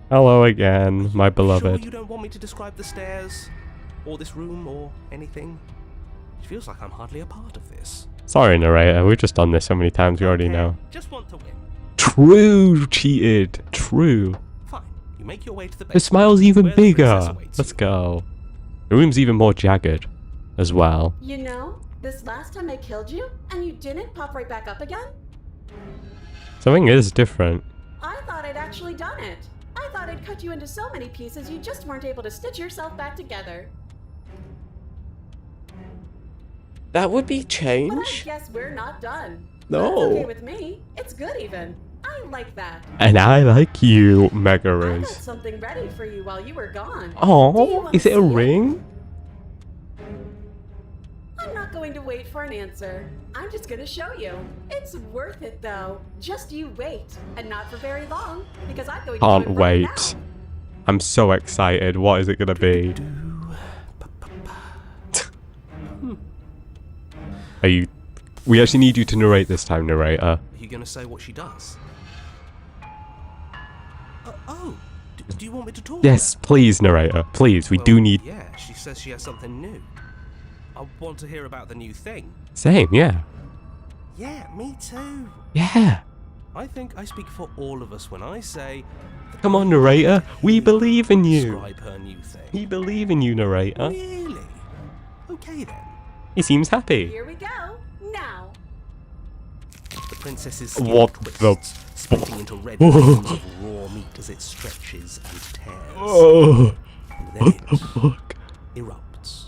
Hello again, my Sure beloved. you don't want me to describe the stairs, or this room, or anything? It feels like I'm hardly a part of this. Sorry, narrator. We've just done this so many times. We already Okay, know. Just want to win. True, cheated. True. Fine, you make your way to the basement. The smile's even where the princess bigger. awaits Let's you. go. The room's even more jagged as well. You know, this last time I killed you, and you didn't pop right back up again? Something is different. I thought I'd actually done it. I thought I'd cut you into so many pieces you just weren't able to stitch yourself back together. That would be But I change. guess we're not done. No. That's okay with me. It's good even. I like that. And I like you, Mega I got Riz. something ready for you while you were gone. Do you Oh, wanna is it a see ring? I'm not going to wait for an answer. I'm just going to show you. It's worth it though. Just you wait, and not for very long, because I'm going to Can't do it right wait. now. I'm so excited. What is it gonna be? Are you... We actually need you to narrate this time, narrator. Are you going to say what she does? Do you want me to talk? Yes, please, narrator. Please, we do Well, need... Yeah, she says she has something new. I want to hear about the new thing. Same, yeah. Yeah, me too. Yeah. I think I speak for all of us when I say... that Come on, we narrator. can We believe in you. Describe her new thing. We believe in you, narrator. Really? Okay then. He seems happy. Here we go. Now. The princess's What skin the twists, splitting into red veins of raw meat as it stretches and tears. Oh, And then what it the fuck? erupts.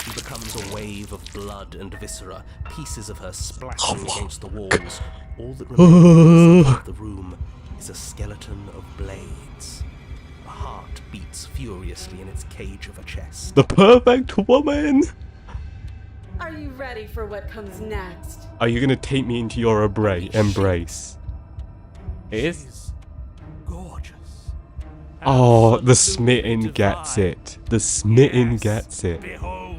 She becomes a wave of blood and viscera, pieces of her splashing against the walls. All that remains of the room is a skeleton of blades. A heart beats furiously in its cage of a chest. The perfect woman. Are you ready for what comes next? Are you gonna take me into your embrace? It is. She's gorgeous. Oh, the Absolutely smitten gets divine. it. The smitten Yes, gets it. Behold,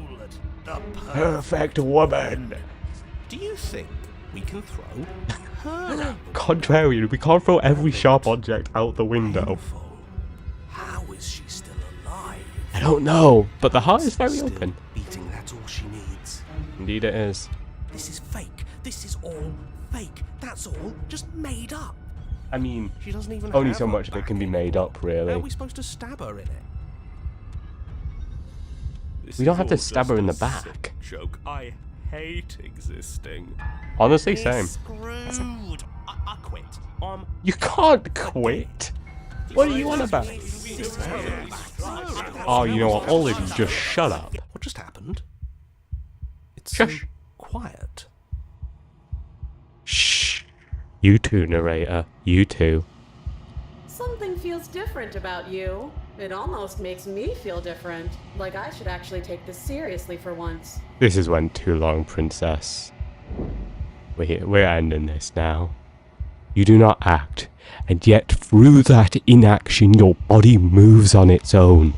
the Perfect woman. Do you think we can throw her out? Contrarian, we can't throw every sharp object out the window. Painful. How is she still alive? I don't know, but the heart is very Still open. beating, that's all she needs. Indeed it is. This is fake. This is all fake. That's all just made up. I mean, She doesn't even only have so her much of it back can be made anymore. up, How are really. we supposed to stab her in it? This We don't is have to all stab just her in a the back. sick joke. I hate existing. Honestly, We're same. screwed. I quit. You can't quit. What are you on about? Oh, you know what? All of you just shut up. What just happened? It's so Shush. quiet. Shh. You too, narrator. You too. Something feels different about you. It almost makes me feel different. Like I should actually take this seriously for once. This has went too long, princess. We're ending this now. You do not act, and yet through that inaction your body moves on its own.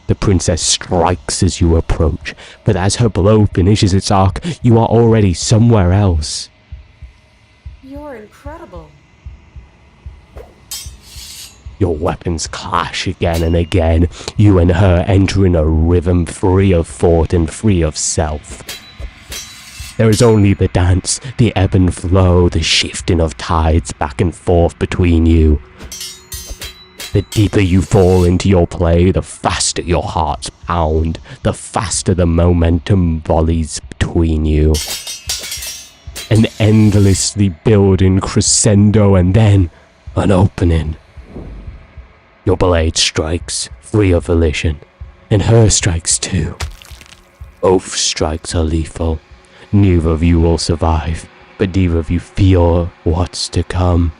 The princess strikes as you approach, but as her blow finishes its arc, you are already somewhere else. You're incredible. Your weapons clash again and again, you and her entering a rhythm free of thought and free of self. There is only the dance, the ebb and flow, the shifting of tides back and forth between you. The deeper you fall into your play, the faster your hearts pound, the faster the momentum volleys between you. An endlessly building crescendo and then an opening. Your blade strikes, free of volition, and her strikes too. Both strikes are lethal. Neither of you will survive, but neither of you feel what's to come.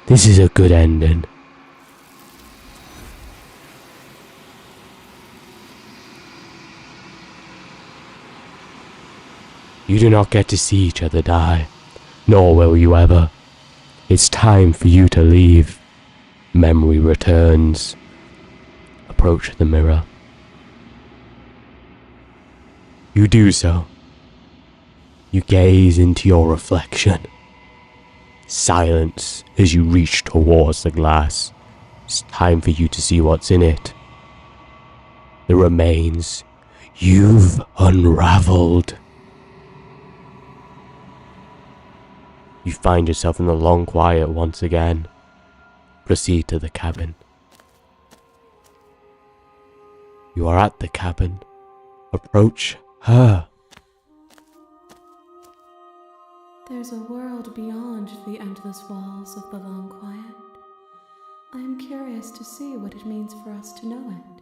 This is a good ending. You do not get to see each other die, nor will you ever. It's time for you to leave. Memory returns. Approach the mirror. You do so. You gaze into your reflection. Silence as you reach towards the glass. It's time for you to see what's in it. The remains you've unraveled. You find yourself in the long quiet once again. Proceed to the cabin. You are at the cabin. Approach her. There's a world beyond the endless walls of the long quiet. I am curious to see what it means for us to know it.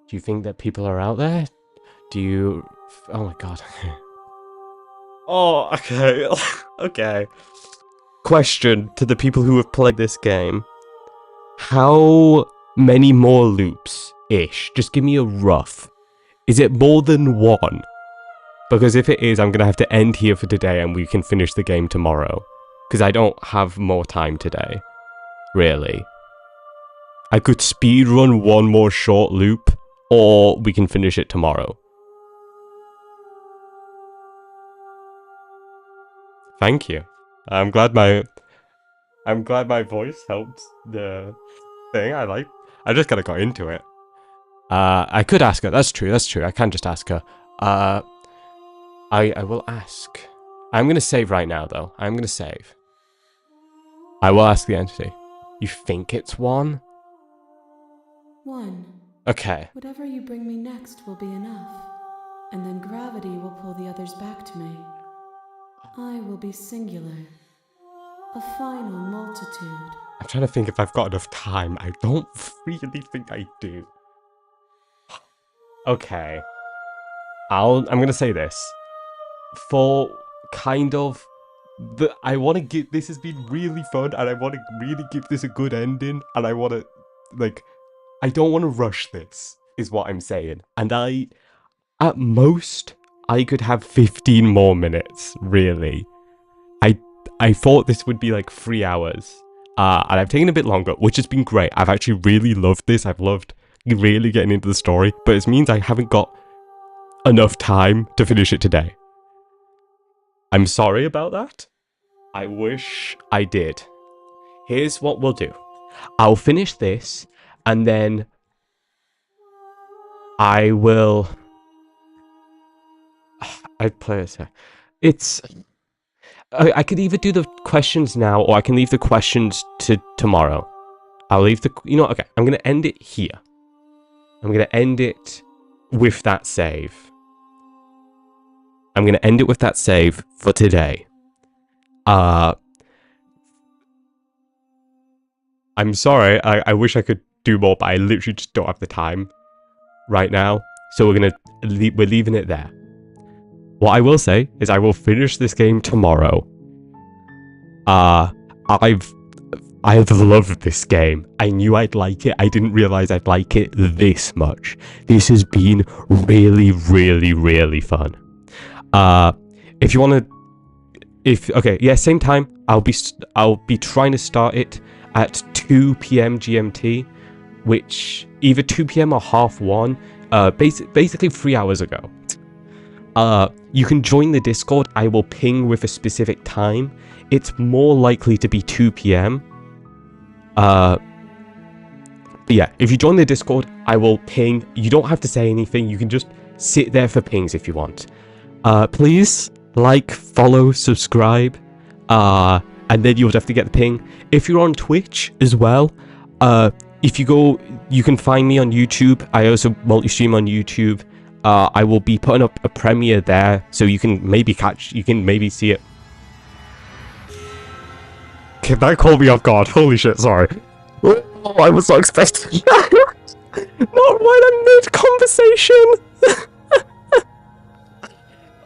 Do you think that people are out there? Do you... Oh my god. Oh, okay. Okay. Question to the people who have played this game. How many more loops-ish? Just give me a rough. Is it more than one? Because if it is, I'm going to have to end here for today and we can finish the game tomorrow. Because I don't have more time today. Really. I could speedrun one more short loop, or we can finish it tomorrow. Thank you. I'm glad my voice helped the thing. I just kind of got into it. I could ask her. That's true. I can just ask her. I will ask. I'm going to save right now, though. I'm going to save. I will ask the entity. You think it's one? One. Okay. Whatever you bring me next will be enough. And then gravity will pull the others back to me. I will be singular. A final multitude. I'm trying to think if I've got enough time. I don't really think I do. Okay. I'm going to say this. For kind of... I want to give... This has been really fun, and I want to really give this a good ending, and I want to... Like... I don't want to rush this, is what I'm saying. And at most, I could have 15 more minutes, really. I thought this would be like 3 hours. And I've taken a bit longer, which has been great. I've actually really loved this. I've loved really getting into the story. But it means I haven't got enough time to finish it today. I'm sorry about that. I wish I did. Here's what we'll do. I'll finish this, and then I will... I'd play it. It's... I could either do the questions now, or I can leave the questions to tomorrow. I'll leave the... You know, okay, I'm going to end it here. I'm going to end it with that save. I'm going to end it with that save for today. I'm sorry, I wish I could do more, but I literally just don't have the time right now. So we're leaving it there. What I will say is I will finish this game tomorrow. I've loved this game. I knew I'd like it. I didn't realize I'd like it this much. This has been really, really, really fun. If you want to, okay, yeah, same time. I'll be trying to start it at 2 p.m. GMT, which either 2 p.m. or 1:30. Basically 3 hours ago. You can join the Discord. I will ping with a specific time. It's more likely to be 2 p.m. But yeah, if you join the Discord, I will ping. You don't have to say anything. You can just sit there for pings if you want. Please like, follow, subscribe, and then you'll definitely get the ping. If you're on Twitch as well, if you go, you can find me on YouTube. I also multi-stream on YouTube. I will be putting up a premiere there, so you can maybe see it. Okay, that caught me off guard. Holy shit, sorry. Oh, I was not expecting that. Not when I'm mid-conversation.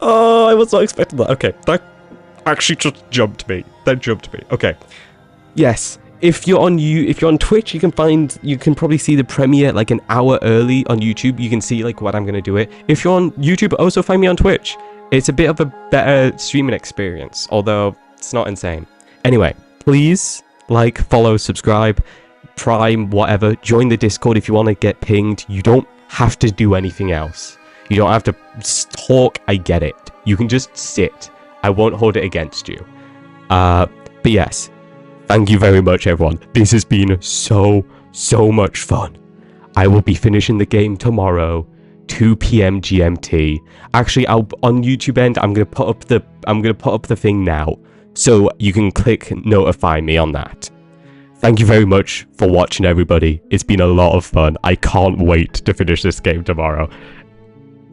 Oh, I was not expecting that. Okay, that actually just jumped me. That jumped me. Okay. Yes. If you're on Twitch, you can probably see the premiere like an hour early on YouTube. You can see like what I'm gonna do it. If you're on YouTube, also find me on Twitch. It's a bit of a better streaming experience, although it's not insane. Anyway, please like, follow, subscribe, Prime, whatever. Join the Discord if you want to get pinged. You don't have to do anything else. You don't have to talk. I get it. You can just sit. I won't hold it against you. But yes. Thank you very much, everyone. This has been so much fun. I will be finishing the game tomorrow, 2 p.m. GMT. Actually, on YouTube end, I'm gonna put up the thing now, so you can click notify me on that. Thank you very much for watching, everybody. It's been a lot of fun. I can't wait to finish this game tomorrow.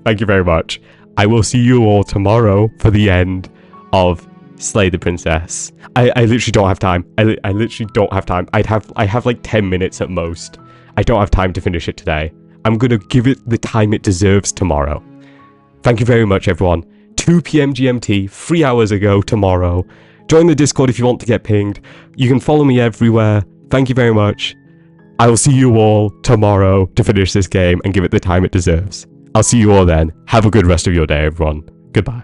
Thank you very much. I will see you all tomorrow for the end of Slay the Princess. I literally don't have time. I literally don't have time. I have like 10 minutes at most. I don't have time to finish it today. I'm gonna give it the time it deserves tomorrow. Thank you very much, everyone. 2 p.m. GMT, 3 hours ago tomorrow. Join the Discord if you want to get pinged. You can follow me everywhere. Thank you very much. I will see you all tomorrow to finish this game and give it the time it deserves. I'll see you all then. Have a good rest of your day, everyone. Goodbye.